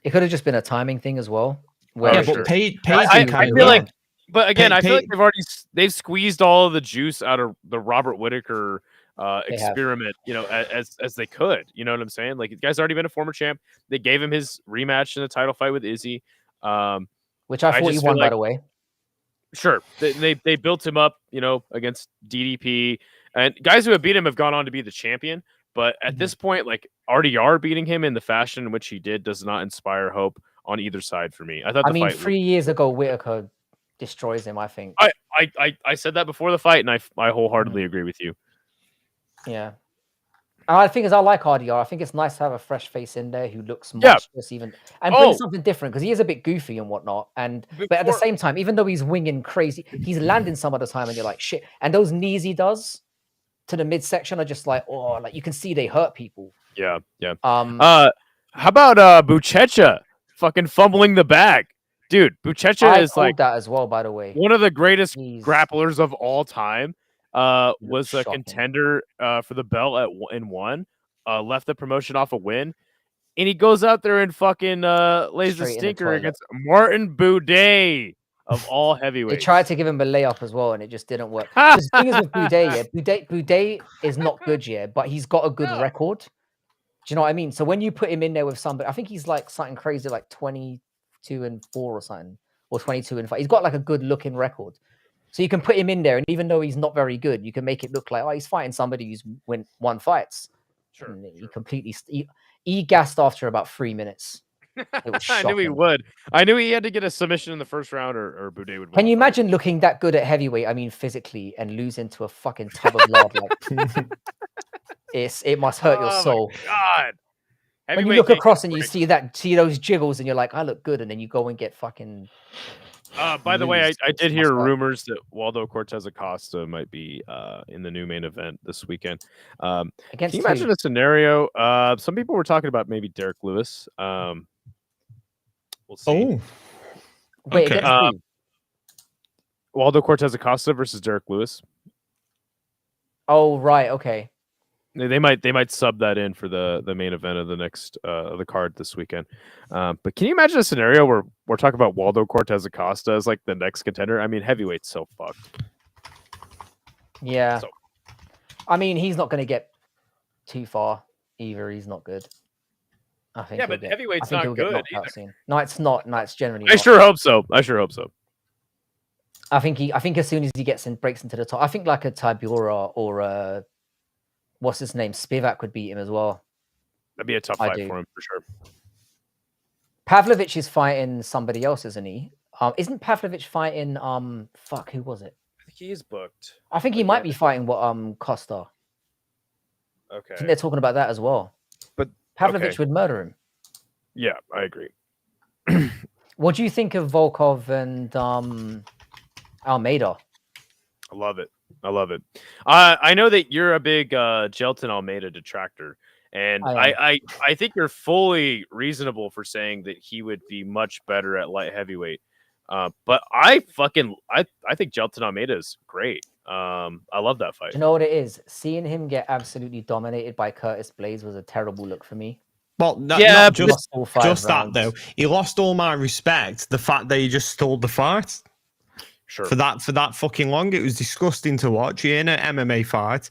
It could have just been a timing thing as well. Where Yeah, is sure. but it? Page I kind of feel like, good. but again, I feel like Pay- they've squeezed all of the juice out of the Robert Whittaker They have. experiment, as they could. You know what I'm saying? Like, the guy's already been a former champ. They gave him his rematch in the title fight with Izzy. Which I thought he just won, feel by like, the way. sure, they built him up, against DDP, and guys who have beat him have gone on to be the champion. But at this point, like, RDR beating him in the fashion in which he did does not inspire hope on either side for me. I thought I the mean, fight 3 years ago, Whitaker destroys him, I think. I said that before the fight, and I wholeheartedly agree with you. Yeah. And I think I like RDR. I think it's nice to have a fresh face in there who looks Yeah. monstrous and brings something different, because he is a bit goofy and whatnot. But at the same time, even though he's winging crazy, he's landing some of the time and you're like, shit. And those knees he does to the midsection are just like, oh, like you can see they hurt people. Yeah. I How about Buchecha fucking fumbling the bag? Dude, Buchecha is like that as well, by the way. one of the greatest He's- grapplers of all time. Was a shocking. contender for the belt in one. Left the promotion off a win. And he goes out there and fucking lays the Straight in the stinker toilet. against Martin Buday of all They heavooeights. tried to give him a layup as well, and it just didn't work. The thing is with Buday, Buday is not good yet, but he's got a good record. Do you know what I mean? So when you put him in there with somebody, I think he's like something crazy, like 22-4 or something, or 22-5. He's got like a good looking record. So you can put him in there, and even though he's not very good, you can make it look like, oh, he's fighting somebody who's won fights. Sure. And he completely he gassed after about 3 minutes. It was I knew he shocking. would. I knew he had to get a submission in the first round, or Buday would win. Can you the fight. imagine looking that good at heavyweight? I mean, physically, and losing to a fucking tub of lava. Like, it must hurt your soul. God. When you Heavyweight look can't across get and you break. see those jiggles, and you're like, I look good, and then you go and get fucking. By the way, lose. I did It hear must hurt. rumors that Waldo Cortez Acosta might be in the new main event this weekend. Can Against you imagine who? a scenario? Some people were talking about maybe Derek Lewis. We'll see. Oh, Wait, okay. against who? Waldo Cortez Acosta versus Derek Lewis. Oh, right, okay. They might sub that in for the main event of the next the card this weekend. But can you imagine a scenario where we're talking about Waldo Cortez Acosta as like the next contender? I mean, heavyweight's so fucked. Yeah. So- I mean, he's not going to get too far either. He's not good. I think. Yeah, but heavyweight's not he'll get good knocked out either. soon. No, it's not. No, it's generally. I not. sure hope so. I think as soon as he breaks into the top, I think like a Tybura or what's his name, Spivak would beat him as well. That'd be a tough I fight do. for him for sure. Pavlovich is fighting somebody else, isn't he? Isn't Pavlovich fighting fuck, who was it? I think he is booked. I think he might be fighting Costa. I think Okay. they're talking about that as well. But Pavlovich okay. would murder him. Yeah, I agree. What do you think of Volkov and Almeida? I love it. I know that you're a big Jelton Almeida detractor, and I think you're fully reasonable for saying that he would be much better at light heavyweight. But I think Jelton Almeida is great. I love that fight. Do you know what it is? Seeing him get absolutely dominated by Curtis Blades was a terrible look for me. Well, not He lost all 5 just that rounds. though. He lost all my respect. The fact that he just stole the fight Sure. for that fucking long, it was disgusting to watch. You're in an MMA fight.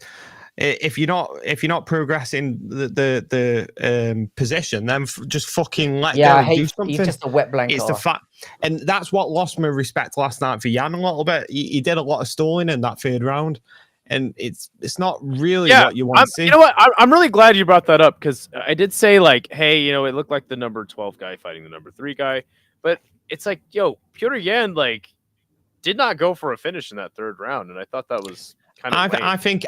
If you're not progressing the position, then just fucking let go. I and do hate. something. He's just a wet blanket. It's the fact, and that's what lost my respect last night for Jan a little bit. He did a lot of stalling in that 3rd round, and it's not really what you want to see. You know what? I'm really glad you brought that up, because I did say, like, hey, it looked like the number 12 guy fighting the number 3 guy, but it's like, yo, Petr Yan did not go for a finish in that 3rd round, and I thought that was kind of.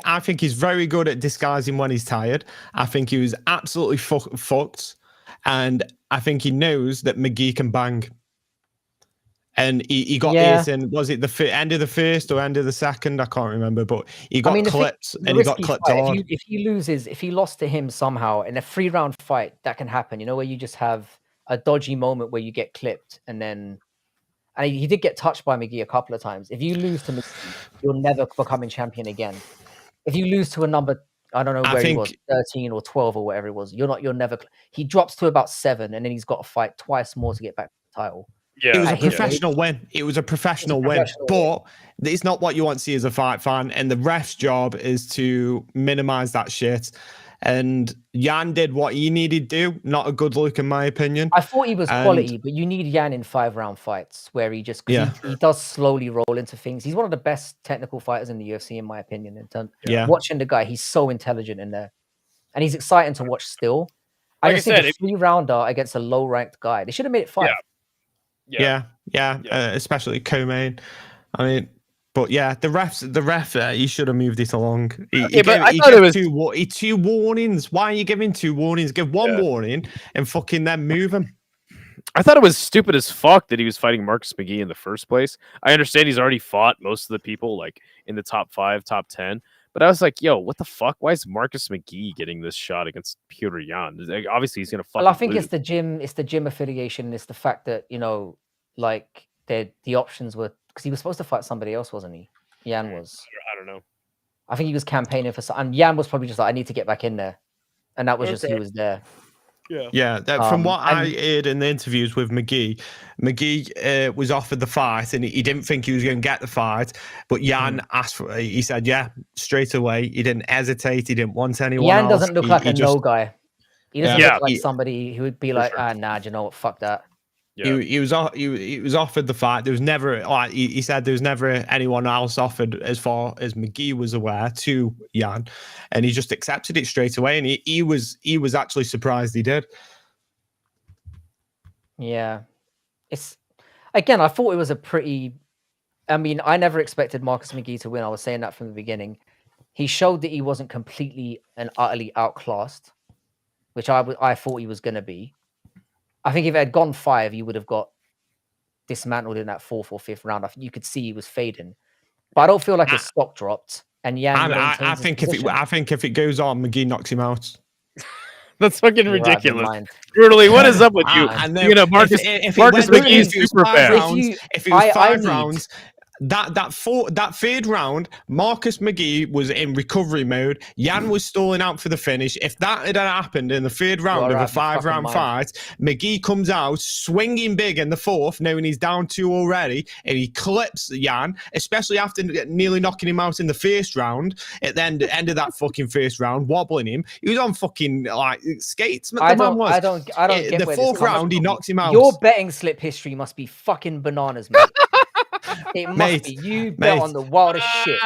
I think he's very good at disguising when he's tired. I think he was absolutely fucked, and I think he knows that McGee can bang. And he got this in, was it the end of the 1st or end of the 2nd? I can't remember, but he got clipped and he got clipped hard. If he lost to him somehow in a 3-round fight, that can happen. Where you just have a dodgy moment where you get clipped, and he did get touched by McGee a couple of times. If you lose to McGee, you're never becoming champion again. If you lose to a number, I don't know where he was, 13 or 12 or whatever it was, you're never. He drops to about 7, and then he's got to fight twice more to get back to the title. It was Yeah. a professional win. It was a professional win, but it's not what you want to see as a fight fan. And the ref's job is to minimize that shit. And Jan did what he needed to do. Not a good look, in my opinion. I thought he was And- quality, but you need Jan in 5-round fights where he just he does slowly roll into things. He's one of the best technical fighters in the UFC, in my opinion. In terms, watching the guy, he's so intelligent in there, and he's exciting to watch still. I just think a 3-rounder against a low-ranked guy, they should have made it 5. Yeah. Especially co-main. I mean, but yeah, the ref, he should have moved it along. He gave two warnings. Why are you giving 2 warnings? Give 1 warning and fucking then move him. I thought it was stupid as fuck that he was fighting Marcus McGee in the first place. I understand he's already fought most of the people like in the top 5, top 10. But I was like, yo, what the fuck? Why is Marcus McGee getting this shot against Petr Yan? Like, obviously, he's gonna fucking Well, I think lose. it's the gym affiliation. It's the fact that, you know, like the options were, because he was supposed to fight somebody else, wasn't he? Jan was. I don't know. I think he was campaigning for some, and Jan was probably just like, I need to get back in there, and that was just he was there. Yeah. From what I heard in the interviews with McGee was offered the fight, and he didn't think he was going to get the fight. But Jan asked for. He said, "Yeah," straight away. He didn't hesitate. He didn't want anyone Jan else. doesn't look like a no guy. He doesn't look like he, somebody who would be like, nah, do you know what? Fuck that. Yeah. He was offered the fight. There was never, like he said, there was never anyone else offered, as far as McGee was aware, to Jan, and he just accepted it straight away. And he was actually surprised he did. Yeah, it's again. I thought it was a pretty. I mean, I never expected Marcus McGee to win. I was saying that from the beginning. He showed that he wasn't completely and utterly outclassed, which I thought he was going to be. I think if it had gone 5, he would have got dismantled in that 4th or 5th round. I think you could see he was fading, but I don't feel like his stock dropped. And I think if it goes on, McGee knocks him out. That's fucking ridiculous. Brutally, what is up with you? You know, Marcus McGee is super fast. If it was 5 rounds, that 3rd round, Marcus McGee was in recovery mode. Jan was stalling out for the finish. If that had happened in the 3rd round of a 5-round fight, McGee comes out swinging big in the 4th, knowing he's down 2 already, and he clips Jan, especially after nearly knocking him out in the 1st round. At the end of that fucking 1st round, wobbling him. He was on fucking like skates. I don't get the 4th round. He knocks him out. Your betting slip history must be fucking bananas, mate. It must be. You bet on the wildest shit.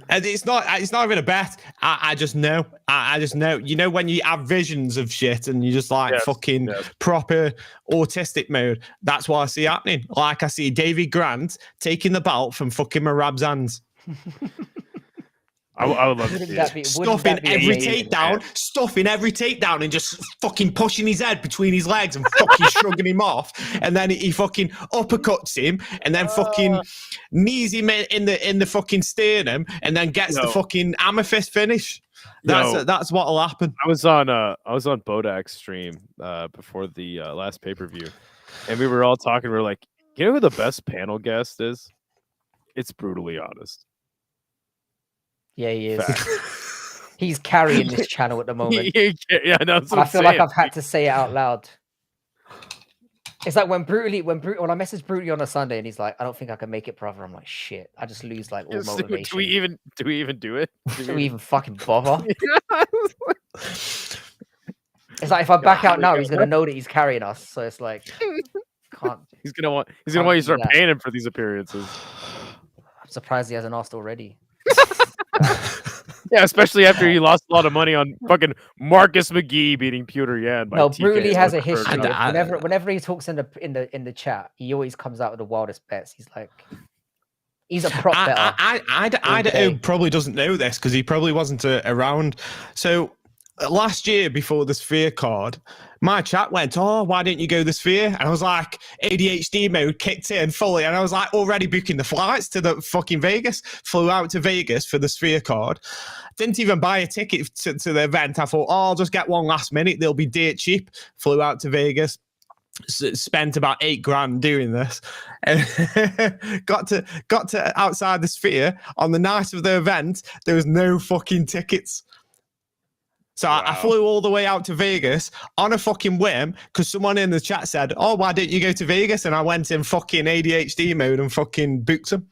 And it's not even a bet. I just know. I just know. You know when you have visions of shit and you just like fucking proper autistic mode. That's what I see happening. Like I see Davy Grant taking the belt from fucking Marab's hands. I would love to see it. Stuffing every takedown and just fucking pushing his head between his legs and fucking shrugging him off. And then he fucking uppercuts him and then fucking knees him in the fucking sternum and then gets the fucking amethyst finish. That's what'll happen. I was on Bodak's stream before the last pay-per-view, and we were all talking. We were like, you know who the best panel guest is? It's Brutally Honest. Yeah, he is. He's carrying this channel at the moment. Yeah, no, I feel like I've had to say it out loud. It's like when I messaged Brutally on a Sunday and he's like, I don't think I can make it, brother. I'm like, shit. I just lose like all motivation. Do we even do it? Do we even fucking bother? It's like if I back out now, he's gonna know that he's carrying us. So it's like, can't. He's gonna want you to start paying him for these appearances. I'm surprised he hasn't asked already. Yeah, especially after he lost a lot of money on fucking Marcus McGee beating Petr Yan. No, Brutally has a history. Whenever he talks in the chat, he always comes out with the wildest bets. He's like, he's a prop better. I probably doesn't know this because he probably wasn't around. So last year before the Sphere card, my chat went, oh, why didn't you go the Sphere? And I was like, ADHD mode kicked in fully. And I was like already booking the flights to the fucking Vegas. Flew out to Vegas for the Sphere card. Didn't even buy a ticket to the event. I thought, oh, I'll just get one last minute. They'll be dirt cheap. Flew out to Vegas. Spent about $8,000 doing this. got to outside the Sphere on the night of the event. There was no fucking tickets. So I Wow. flew all the way out to Vegas on a fucking whim because someone in the chat said, "Oh, why didn't you go to Vegas?" And I went in fucking ADHD mode and fucking booked them.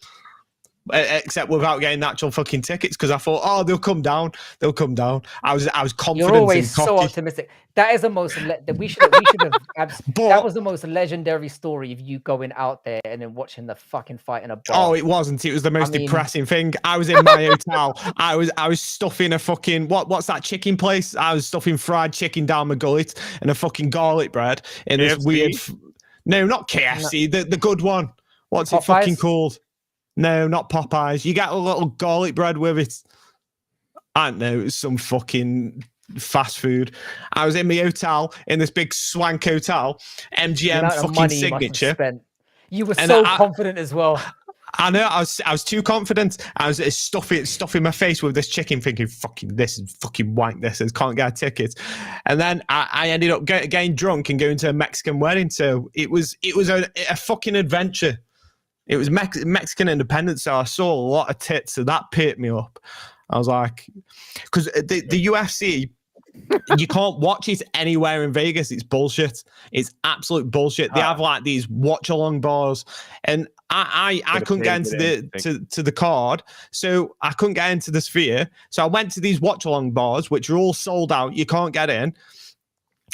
Except without getting actual fucking tickets because I thought, oh, they'll come down. They'll come down. I was confident. You're always and cocky. so optimistic. That is the most. We should have. But- that was the most legendary story of you going out there and then watching the fucking fight in a bar. Oh, it wasn't. It was the most I mean- depressing thing. I was in my hotel. I was stuffing a fucking what's that chicken place? I was stuffing fried chicken down my gullet and a fucking garlic bread in this KFC? weird. No, not KFC. The good one. What's it fucking Popeyes? called? No, not Popeyes. You get a little garlic bread with it. I don't know. It's some fucking fast food. I was in my hotel in this big swank hotel. The MGM amount of fucking money you must have signature. spent. You were And so I- confident as well. I know. I was too confident. I was stuffing my face with this chicken, thinking, "Fucking this is fucking wank. This is can't get a ticket." And then I ended up getting drunk and going to a Mexican wedding. So it was a fucking adventure. It was Mexican independence, so I saw a lot of tits, so that picked me up. I was like, because the UFC, you can't watch it anywhere in Vegas. It's bullshit. It's absolute bullshit. They have like these watch along bars, and I couldn't get into to the card, so I couldn't get into the Sphere. So I went to these watch along bars, which are all sold out. You can't get in.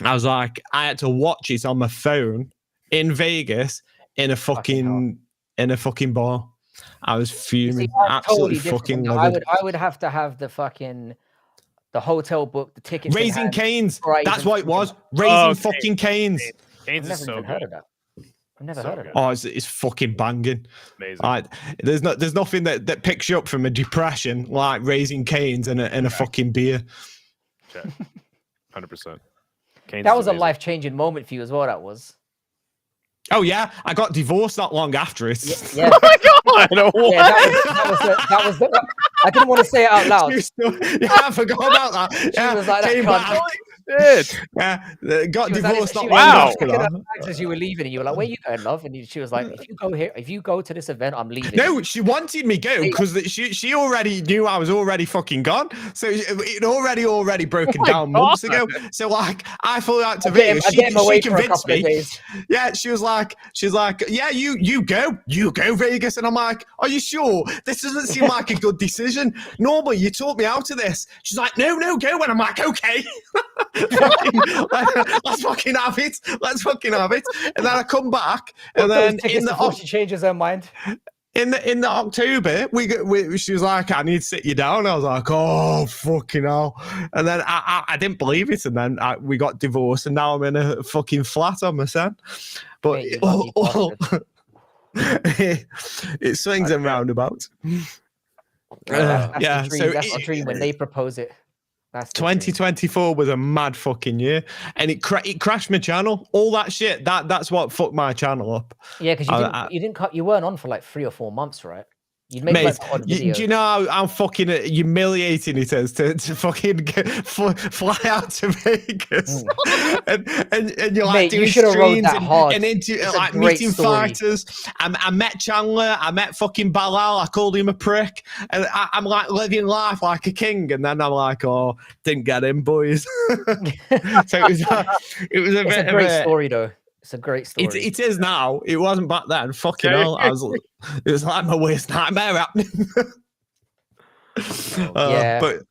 I was like, I had to watch it on my phone in Vegas in a fucking bar. I was fuming. See, I'm Absolutely totally fucking different. livid. I would have to have the hotel book, the tickets. in Raising hand Canes. before I That's even what it was. fucking- Raising Oh, fucking Canes. I've Canes never is so even heard good. of that. I've never So heard of good. that. Oh, it's fucking banging. Amazing. Like, there's nothing that picks you up from a depression like Raising Canes and a fucking beer. 100%. That was a life-changing moment for you as well. That was. Oh yeah, I got divorced not long after it. Yeah. Oh my god! What? Yeah, that was I didn't want to say it out loud. Yeah, I forgot about that. Yeah, was like that came cunt. back. Shit. Yeah, got She was divorced like, not long wow. after picking that. up bags as you were leaving, and you were like, "Where you going, love?" And she was like, "If you go to this event, I'm leaving." No, she wanted me go because she already knew I was already fucking gone. So it already broken down months ago. So like I flew out to Vegas. I get him away She for a convinced couple of me. days. Yeah, she was like, yeah, you go Vegas, and I'm like, are you sure? This doesn't seem like a good decision. Normally, you talk me out of this. She's like, no, go, and I'm like, okay, let's fucking have it. Let's fucking have it. And then I come back, and then in before she changes her mind. in the October, she was like, I need to sit you down. I was like, oh fucking hell. And then I didn't believe it, and then we got divorced, and now I'm in a fucking flat on my son. But Mate, you lucky bastard. it swings and roundabouts. That's the dream. so That's the dream when they propose it. That's the dream. 2024 was a mad fucking year, and it crashed my channel. All that shit. That's what fucked my channel up. Yeah, because you weren't on for like 3 or 4 months, right? You'd make Mate, like odd videos. do you know how fucking humiliating it is to fucking fly out to Vegas and you're like Mate, doing you should have wrote streams that hard. and into It's a like great meeting story. fighters. I met Chandler, I met fucking Balal, I called him a prick, and I'm like living life like a king, and then I'm like, oh, didn't get him, boys. So it was a It's bit a great of a, story, though. It's a great story. it is now. It wasn't back then. Fucking hell. It was like my worst nightmare happening. Yeah. But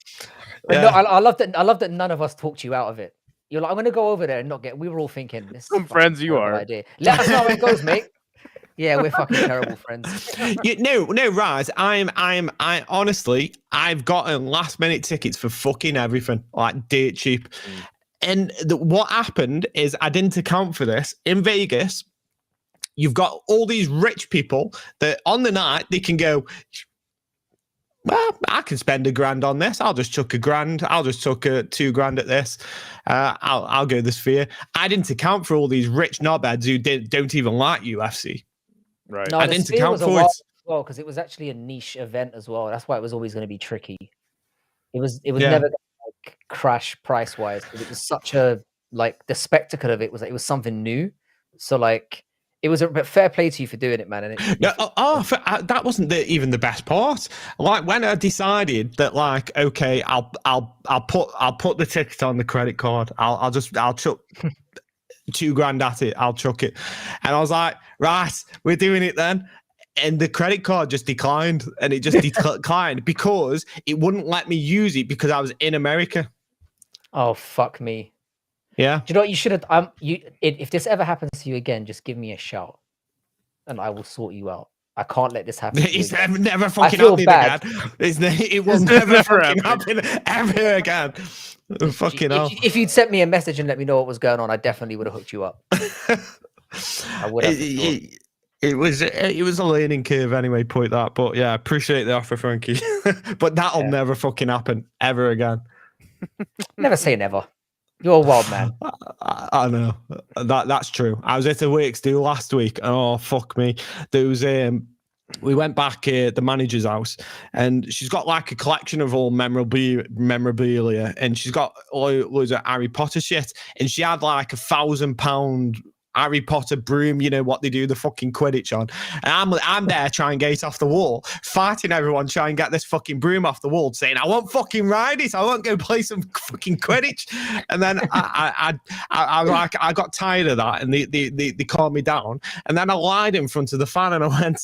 No, I love that none of us talked you out of it. You're like, I'm gonna go over there and not get. We were all thinking, this is Some a friends fucking you terrible are. idea. Let us know how it goes, mate. Yeah, we're fucking terrible friends. no, Raz. I honestly, I've gotten last minute tickets for fucking everything, like dirt cheap. And what happened is I didn't account for this in Vegas. You've got all these rich people that on the night they can go, well, I can spend $1,000 on this. I'll just chuck $1,000. I'll just chuck $2,000 at this. I'll go the Sphere. I didn't account for all these rich knobheads who don't even like UFC. Right. No, I the didn't Sphere account was a for wild it. as well because it was actually a niche event as well. That's why it was always going to be tricky. It was Yeah. never gonna, like, crash price wise. It was such a the spectacle of it was something new. So like It was but fair play to you for doing it, man. And that wasn't even the best part. Like when I decided that, like, okay, I'll put the ticket on the credit card. I'll chuck $2,000 at it. I'll chuck it, and I was like, right, we're doing it then. And the credit card just declined, and it just declined because it wouldn't let me use it because I was in America. Oh, fuck me. Yeah. Do you know what you should have? If this ever happens to you again, just give me a shout, and I will sort you out. I can't let this happen. It's never fucking happening again. It will never fucking happen ever again. Fucking hell. If you'd sent me a message and let me know what was going on, I definitely would have hooked you up. I would have. It was a learning curve anyway, point that. But yeah, I appreciate the offer, Frankie. But that'll never fucking happen ever again. Never say never. You're a wild man. I know. That's true. I was at a works do last week. Oh, fuck me. There was we went back at the manager's house, and she's got like a collection of all memorabilia, and she's got loads of Harry Potter shit, and she had like £1,000 Harry Potter broom, you know what they do, the fucking Quidditch on. And I'm there trying to get it off the wall, fighting everyone, trying to get this fucking broom off the wall, saying, I won't fucking ride it. I won't go play some fucking Quidditch. And then I got tired of that, and they calmed me down. And then I lied in front of the fan, and I went,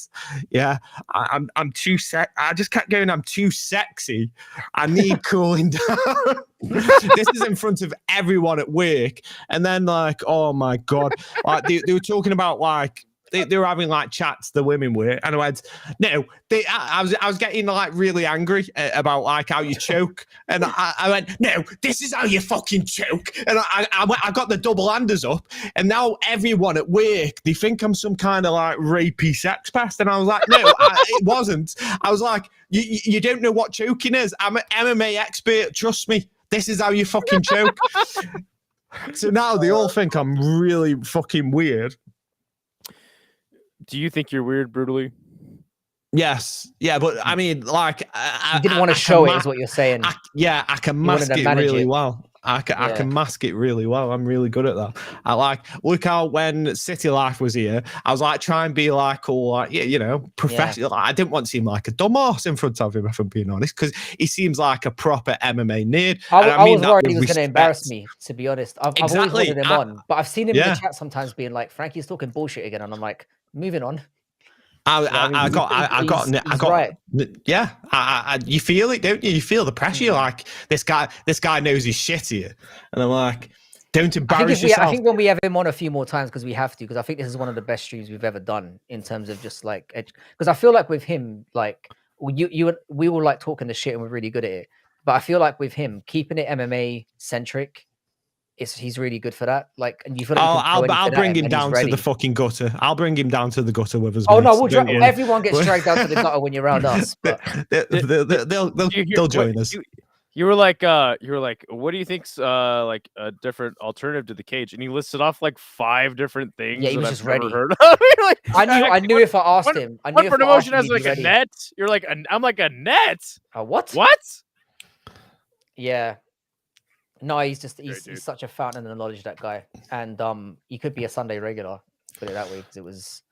yeah, I'm too I just kept going, I'm too sexy. I need cooling down. This is in front of everyone at work. And then, like, oh my God, like they were talking about, like, they were having like chats, the women were, and I went, no, I was getting like really angry about like how you choke, and I went, no, this is how you fucking choke, and I got the double handers up, and now everyone at work, they think I'm some kind of like rapey sex pest, and I was like, no, it wasn't. I was like, you don't know what choking is. I'm an MMA expert, trust me. This is how you fucking choke. So now they all think I'm really fucking weird. Do you think you're weird, brutally? Yes. Yeah, but I mean, like... you didn't want to show it, is what you're saying. I can mask it really well. I can mask it really well. I'm really good at that. Look how when City Life was here, I was like, try and be like, all like, you know, professional. Yeah. I didn't want to seem like a dumbass in front of him, if I'm being honest, because he seems like a proper MMA nerd. I was worried he was going to embarrass me, to be honest. I've always wanted him on, but I've seen him in the chat sometimes being like, Frankie's talking bullshit again, and I'm like, moving on. I got right. Yeah. You feel it, don't you? You feel the pressure. You're like, this guy knows his shit here, and I'm like, don't embarrass yourself. I think when we have him on a few more times, because we have to, because I think this is one of the best streams we've ever done in terms of just like, because I feel like with him, like we all like talking the shit and we're really good at it, but I feel like with him keeping it MMA centric. He's really good for that. Like, and you feel like I'll bring him down to the fucking gutter. I'll bring him down to the gutter with us. Oh no, everyone gets dragged down to the gutter when you're around us. But... they'll join us. You were like, what do you think's like a different alternative to the cage? And he listed off like 5 different things. Yeah, he was just ready. Heard of. Like, I knew if I asked him. One for promotion has like a net. You're like, I'm like a net. What? What? Yeah. No, he's such a fountain of knowledge, that guy, and he could be a Sunday regular, put it that way, because it was.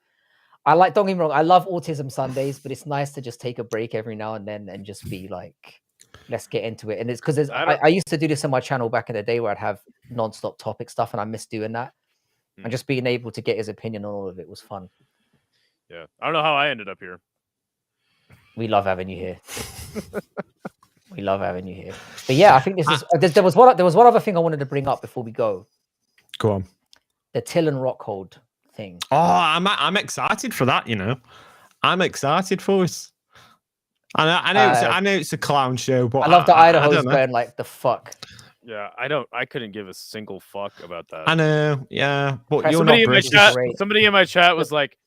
Don't get me wrong, I love Autism Sundays, but it's nice to just take a break every now and then and just be like, let's get into it. And it's because I used to do this on my channel back in the day where I'd have non-stop topic stuff, and I miss doing that, and just being able to get his opinion on all of it was fun. Yeah, I don't know how I ended up here. We love having you here. We love having you here. But yeah, I think this is. There was one other thing I wanted to bring up before we go. Go on. The Till and Rockhold thing. Oh, I'm excited for that. You know, I'm excited for us. I know it's a clown show, but I love the Idaho's going like the fuck. Yeah, I couldn't give a single fuck about that. I know. Yeah, but somebody in my chat was like,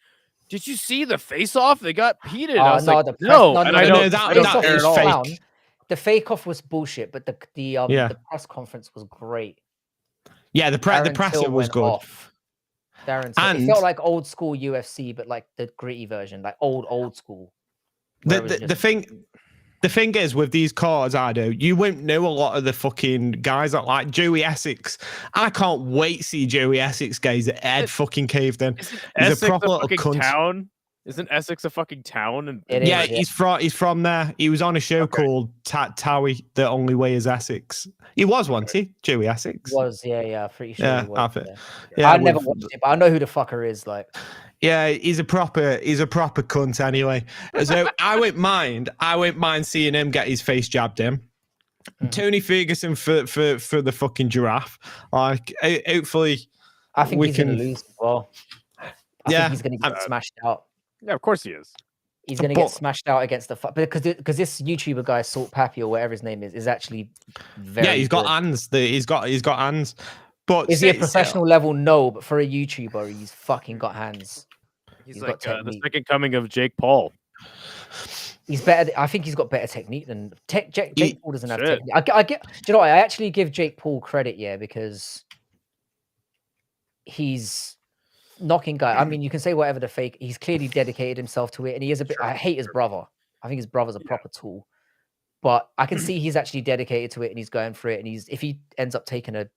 "Did you see the face-off? They got heated." I was like, "No, and I know that is fake." The fake off was bullshit, but the press conference was great. Yeah, the presser was good. It felt like old school UFC, but like the gritty version, like old school. The thing The thing is, with these cards, I do, you won't know a lot of the fucking guys that like Joey Essex. I can't wait to see Joey Essex guys that Ed fucking caved in. Isn't He's Essex a proper little fucking cunt. town? Isn't Essex a fucking town? And It Yeah, is, he's from there. He was on a show called Towie, The Only Way Is Essex. He was, wasn't he? Joey Essex. was, yeah, pretty sure Yeah, he was. yeah. Yeah. Yeah, I never with- watched it, but I know who the fucker is. Like, Yeah, he's a proper cunt anyway. So I wouldn't mind seeing him get his face jabbed in. Tony Ferguson for the fucking giraffe. Like, hopefully, I think we he's gonna can- lose as well. I Yeah, think he's gonna get smashed out. yeah, of course he is. He's gonna get smashed out against the because this YouTuber guy Salt Pappy or whatever his name is actually very. Yeah, he's got good. hands. He's got hands. But Is he a professional level? No, but for a YouTuber, he's fucking got hands. He's got like the technique. second coming of Jake Paul. He's better. I think he's got better technique than Jake Paul doesn't have Shit. technique. I get. Do you know what? I actually give Jake Paul credit, yeah, because he's knocking guy. I mean, you can say whatever the fake. He's clearly dedicated himself to it, and he is a bit. I hate his brother. I think his brother's a proper tool, but I can see he's actually dedicated to it, and he's going for it. And if he ends up taking a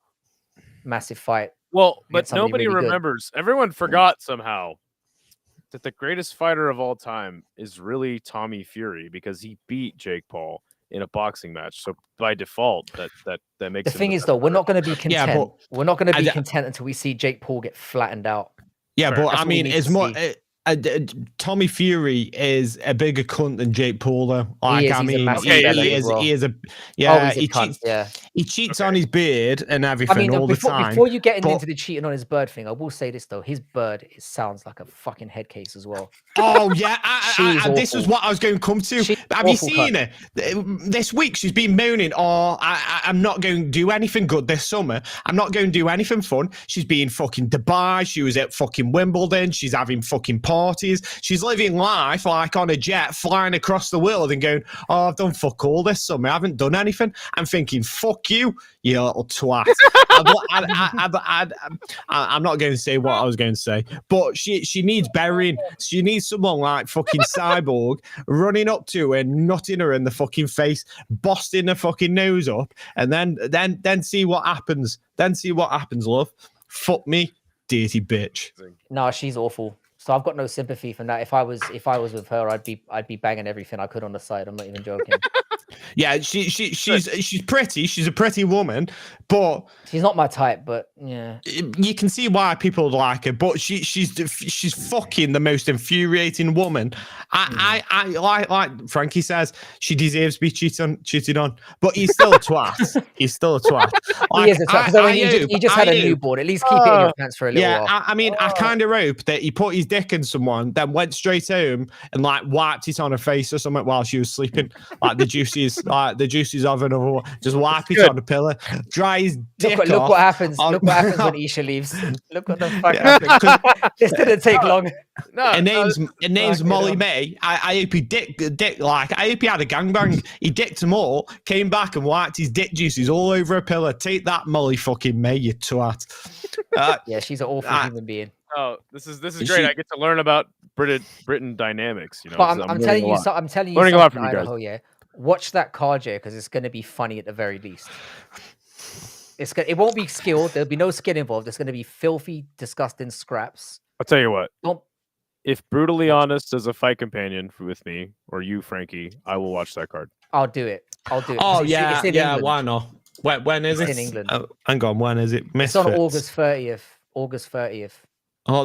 massive fight, Well, but against somebody nobody really good. remembers. Everyone forgot somehow that the greatest fighter of all time is really Tommy Fury because he beat Jake Paul in a boxing match. So by default, that makes the him thing is best though, we're fighter. not going to be Yeah, content. but We're not going to be I- content until we see Jake Paul get flattened out. Yeah, Fair. but That's I what we mean, need it's to more. see. Tommy Fury is a bigger cunt than Jake Paul, though. Like, is, I he's a mean, massive he belly is. as well. He is a. Oh, Yeah, he's a cunt, yeah. he cheats Okay. on his beard and everything I mean, all the time. before you get but- into the cheating on his bird thing, I will say this though: his bird sounds like a fucking head case as well. Oh yeah, She's this was awful. what I was going to come to. She's Have you awful seen her this week? She's been moaning. Oh, I'm not going to do anything good this summer. I'm not going to do anything fun. She's been fucking Dubai. She was at fucking Wimbledon. She's having fucking parties. She's living life like on a jet, flying across the world and going, "Oh, I've done fuck all this summer. I haven't done anything." I'm thinking, "Fuck you, you little twat." I'm not going to say what I was going to say, but she needs burying. She needs someone like fucking Cyborg running up to her and nutting her in the fucking face, busting her fucking nose up, and then see what happens. Then see what happens, love. Fuck me, dirty bitch. No, she's awful. So I've got no sympathy from that. If I was with her, I'd be banging everything I could on the side. I'm not even joking. Yeah, she's pretty. She's a pretty woman, but She's not my type, but yeah. you can see why people like her. But she's fucking the most infuriating woman. I like Frankie says, she deserves to be cheated on. But he's still a twat. He's still a twat. He is a twat, 'cause I mean, he just had a hope- newborn. At least keep it in your pants for a little Yeah, while. I mean, I kind of hope that he put his dick in someone, then went straight home and like wiped it on her face or something while she was sleeping, like the juices of another one. Just wipe it Good. on the pillow, dry his dick Look off. what happens. on- Look what happens when Isha leaves. Look what the fuck Yeah, happens. This didn't take long. No, Her name's fucking Molly hell. May. I hope he dick like I hope he had a gangbang. He dicked them all, came back and wiped his dick juices all over a pillow. Take that, Molly fucking May, you twat. Yeah, she's an awful human being. oh, this is great. She- I get to learn about Britain dynamics. You know, But so I'm learning telling a you, lot. I'm telling you, Learning a lot something, from you guys. Idaho, yeah. Watch that card, yeah, because it's going to be funny at the very least. It won't be skilled. There'll be no skill involved. It's going to be filthy, disgusting scraps. I'll tell you what. Don't. If Brutally Honest is a fight companion with me or you, Frankie, I will watch that card. I'll do it. I'll do it. Oh It's yeah, in yeah. England. Why not? When is It's it? in England. Oh, hang on, when is it? It's on Misfits. August 30th. August 30th. Oh,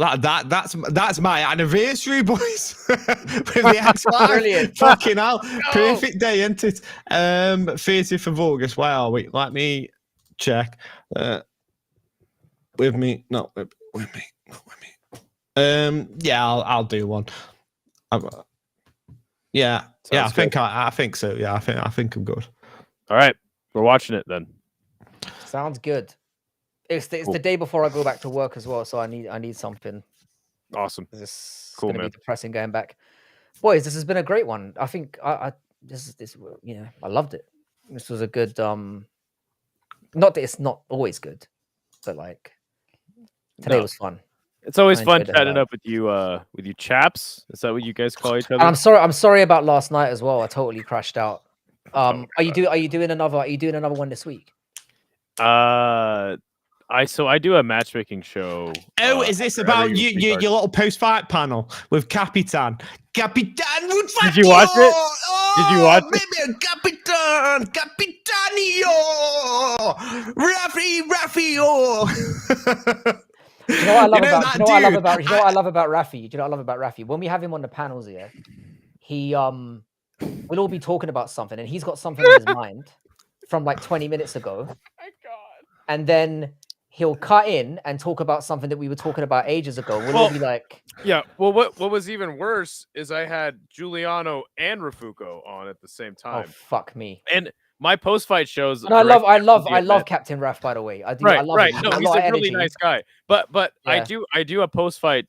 that's my anniversary, boys. With the X5. Brilliant. Fucking hell. Perfect day, isn't it? 30th of August. Where are we? Let me check. With me. Not with me. Not with me. Yeah, I'll do one. Yeah. Yeah, Sounds good. I think so. Yeah, I think I'm good. All right, we're watching it then. Sounds good. It's Cool. the day before I go back to work as well, so I need something. Awesome. This is Cool, gonna man. be depressing going back. Boys, this has been a great one. I think this you know, I loved it. This was a good not that it's not always good, but like today No. was fun. It's always I fun enjoyed the hell chatting out up with you chaps. Is that what you guys call each other? And I'm sorry about last night as well. I totally crashed out. Are you doing another one this week? I do a matchmaking show. Oh, is this after every about UFC your card. little post-fight panel with Capitan? Capitan would fight Did you watch it? Oh, Did you watch it? baby, Capitan, Capitanio, Raffio. Do you know what I love about? that Do you know what I love dude? about? Do you know what I love about Rafi? Do you know what I love about Rafi? When we have him on the panels here, he we'll all be talking about something, and he's got something in his mind from like 20 minutes ago. My God. And then he'll cut in and talk about something that we were talking about ages ago. We'll all be like, Yeah. Well, what was even worse is I had Giuliano and Rafuco on at the same oh time, fuck me. and my post-fight shows. And I love event. Captain Raf, by the way. I do. Right, I love right. him. No, got he's lot a of really energy. nice guy. But I Yeah. do a post-fight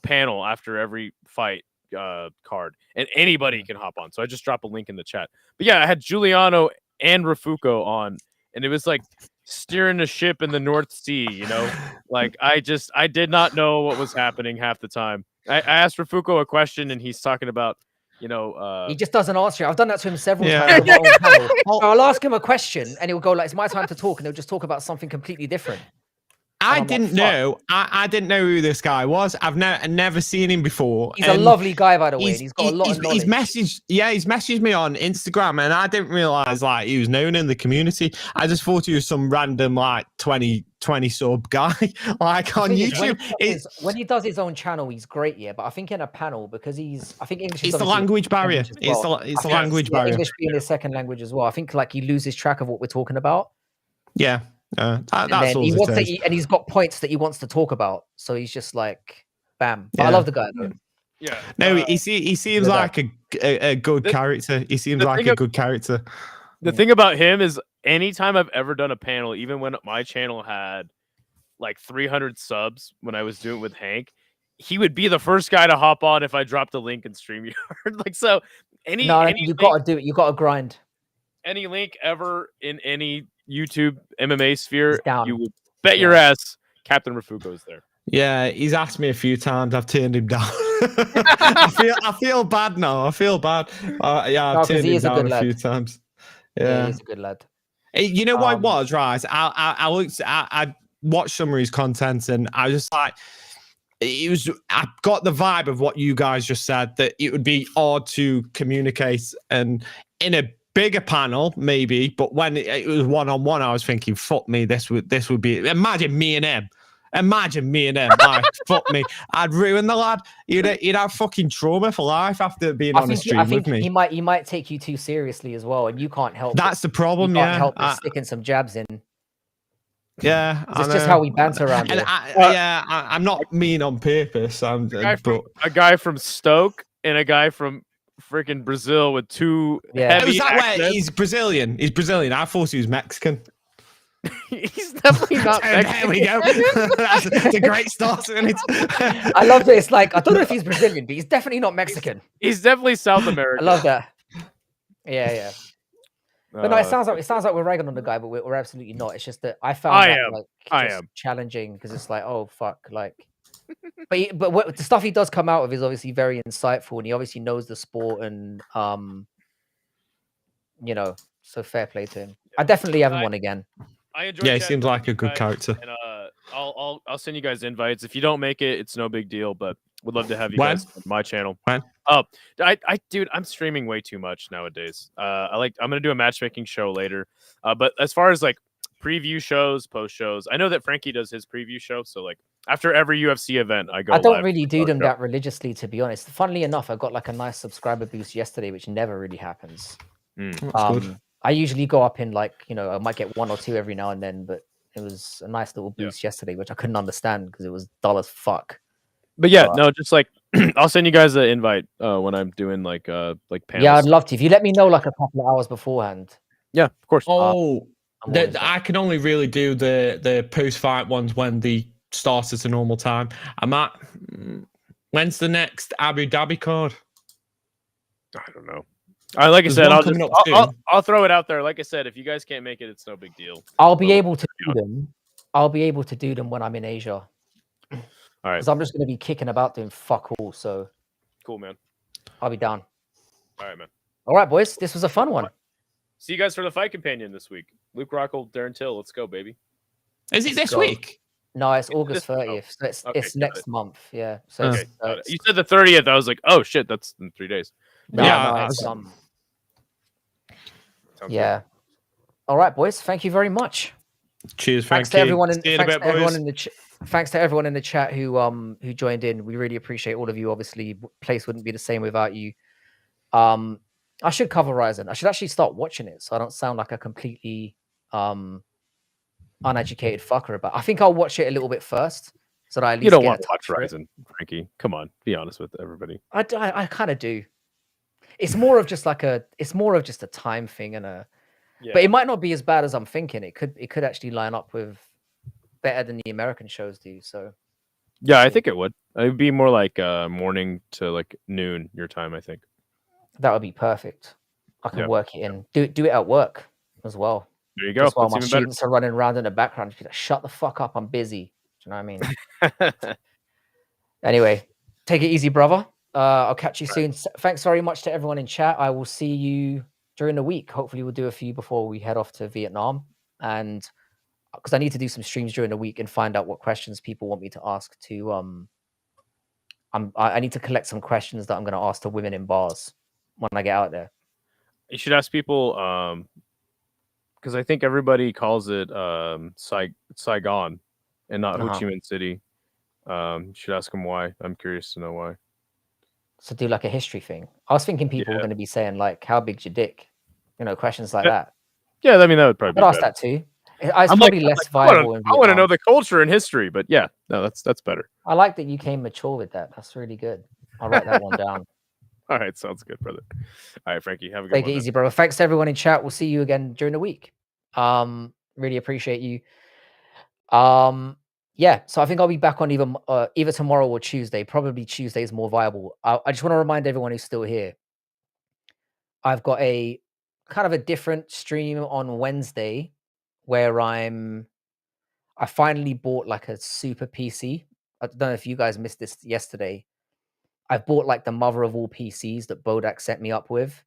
panel after every fight card, and anybody can hop on. So I just drop a link in the chat. But yeah, I had Giuliano and Rafuco on, and it was like steering the ship in the North Sea. You know, like I did not know what was happening half the time. I asked Rafuco a question, and he's talking about. He just doesn't answer it. I've done that to him several times on my own panel. So I'll ask him a question, and he'll go like, "It's my time to talk," and he'll just talk about something completely different. I I'm like, didn't fuck. know. I didn't know who this guy was. I've never seen him before. He's a lovely guy, by the way, and he's got a lot of knowledge. He's messaged me on Instagram, and I didn't realize like he was known in the community. I just thought he was some random like 20 sub guy like on YouTube. When he does his own channel, he's great, yeah. But I think in a panel, because I think English is It's the obviously language barrier. English as well. It's the language barrier. English being his second language as well. I think like he loses track of what we're talking about. Yeah. And That's then all he it wants to, is. and he's got points that he wants to talk about. So he's just like, bam. But I Yeah. love the guy though. Yeah. No, he seems like a good character. He seems like a good character. The thing about him is anytime I've ever done a panel, even when my channel had like 300 subs when I was doing it with Hank, he would be the first guy to hop on if I dropped a link in StreamYard. Like, so any you got to do it. You got to grind. Any link ever in any YouTube MMA sphere, down. you would bet your ass Captain Rafuco's there. Yeah, he's asked me a few times. I've turned him down. I feel bad now. I feel bad. I've turned him down a few times. Yeah, he's a good lad. You know what it was, right? I watched some of his content, and I was just like, I got the vibe of what you guys just said, that it would be odd to communicate, and in a bigger panel maybe, but when it was one-on-one, I was thinking, fuck me, this would be, imagine me and him, like, fuck me, I'd ruin the lad. He'd have fucking trauma for life after being on the stream with me. He might take you too seriously as well, and you can't help. That's the problem. You can't help but sticking some jabs in. Yeah, it's just how we banter around here. I'm not mean on purpose. A guy from Stoke and a guy from freaking Brazil with two heavy accents. He's Brazilian. I thought he was Mexican. He's definitely not Mexican. There we go. That's a great start, isn't it? I love it. It's like, I don't know if he's Brazilian, but he's definitely not Mexican. He's definitely South American. I love that. Yeah. But no, it sounds like we're ragging on the guy, but we're absolutely not. It's just that I found that challenging, because it's like, oh fuck, like. But what the stuff he does come out of is obviously very insightful, and he obviously knows the sport, and so fair play to him. I definitely have him on again. I enjoy. Yeah, he seems like a good character. And I'll send you guys invites. If you don't make it, it's no big deal. But would love to have you guys on my channel. When? Oh, dude, I'm streaming way too much nowadays. I'm gonna do a matchmaking show later. But as far as like preview shows, post shows, I know that Frankie does his preview show. So like after every UFC event, I don't really do them that religiously, to be honest. Funnily enough, I got like a nice subscriber boost yesterday, which never really happens. I usually go up in like, I might get 1 or 2 every now and then, but it was a nice little boost yesterday, which I couldn't understand because it was dull as fuck. But yeah, no, just like I'll send you guys an invite when I'm doing like panels. Yeah, I'd love to. If you let me know like a couple of hours beforehand. Yeah, of course. I can only really do the post-fight ones when they start at a normal time. When's the next Abu Dhabi card? I don't know. Like I said, I'll throw it out there. Like I said, if you guys can't make it, it's no big deal. I'll be able to do them. I'll be able to do them when I'm in Asia. All right. Because I'm just going to be kicking about doing fuck all. So cool, man. I'll be down. All right, man. All right, boys. This was a fun one. See you guys for the fight companion this week. Luke Rockhold, Darren Till. Let's go, baby. Is it this go. week? No, it's Is it August this- 30th. So it's okay, it's got next it. month. Yeah. So Okay, it's, got it. You said the 30th. I was like, oh shit, that's in 3 days. no, Yeah, no, I it's was- Sounds yeah. All right, boys. Thank you very much. Cheers, Thanks Frankie. to everyone in See you in a bit, boys. thanks to everyone in the chat who joined in. We really appreciate all of you. Obviously, place wouldn't be the same without you. I should cover Ryzen. I should actually start watching it so I don't sound like a completely uneducated fucker about. I think I'll watch it a little bit first so that I at least You don't get want a to watch touch for it. Ryzen, Frankie. Come on, be honest with everybody. I kind of do. It's more of just like it's more of just a time thing and a. Yeah. But it might not be as bad as I'm thinking. It could actually line up with better than the American shows do. So Yeah, I see. think it would. It'd be more like morning to like noon your time, I think. that would be perfect. I can Yeah. work it in. Do it at work as well. There you go. Just while That's my even better. students are running around in the background, just be like, shut the fuck up. I'm busy. Do you know what I mean? Anyway, take it easy, brother. I'll catch you soon. Thanks very much to everyone in chat. I will see you during the week. Hopefully, we'll do a few before we head off to Vietnam. And because I need to do some streams during the week and find out what questions people want me to ask to I need to collect some questions that I'm going to ask to women in bars when I get out there. You should ask people, because I think everybody calls it Saigon and not Ho Chi Minh City. You should ask them why. I'm curious to know why. So do like a history thing. I was thinking people were going to be saying like, "How big's your dick?" You know, questions like that. Yeah, I mean that would probably I'd be ask better. that too. It's probably less viable. I want to know the culture and history, but yeah, no, that's better. I like that you came mature with that. That's really good. I'll write that one down. All right, sounds good, brother. All right, Frankie, have a good Take one. it easy, brother. Thanks to everyone in chat. We'll see you again during the week. Really appreciate you. Yeah, so I think I'll be back on either tomorrow or Tuesday. Probably Tuesday is more viable. I just want to remind everyone who's still here. I've got a kind of a different stream on Wednesday where I finally bought like a super PC. I don't know if you guys missed this yesterday. I've bought like the mother of all PCs that Bodak set me up with.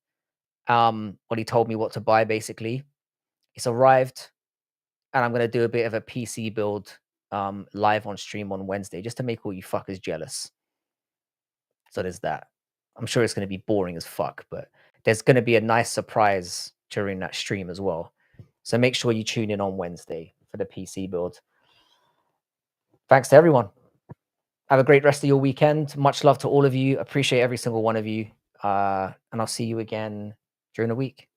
When he told me what to buy, basically. It's arrived, and I'm gonna do a bit of a PC build live on stream on Wednesday, just to make all you fuckers jealous. So there's that. I'm sure it's gonna be boring as fuck, but there's gonna be a nice surprise during that stream as well. So make sure you tune in on Wednesday for the PC build. Thanks to everyone. Have a great rest of your weekend. Much love to all of you. Appreciate every single one of you. And I'll see you again during the week.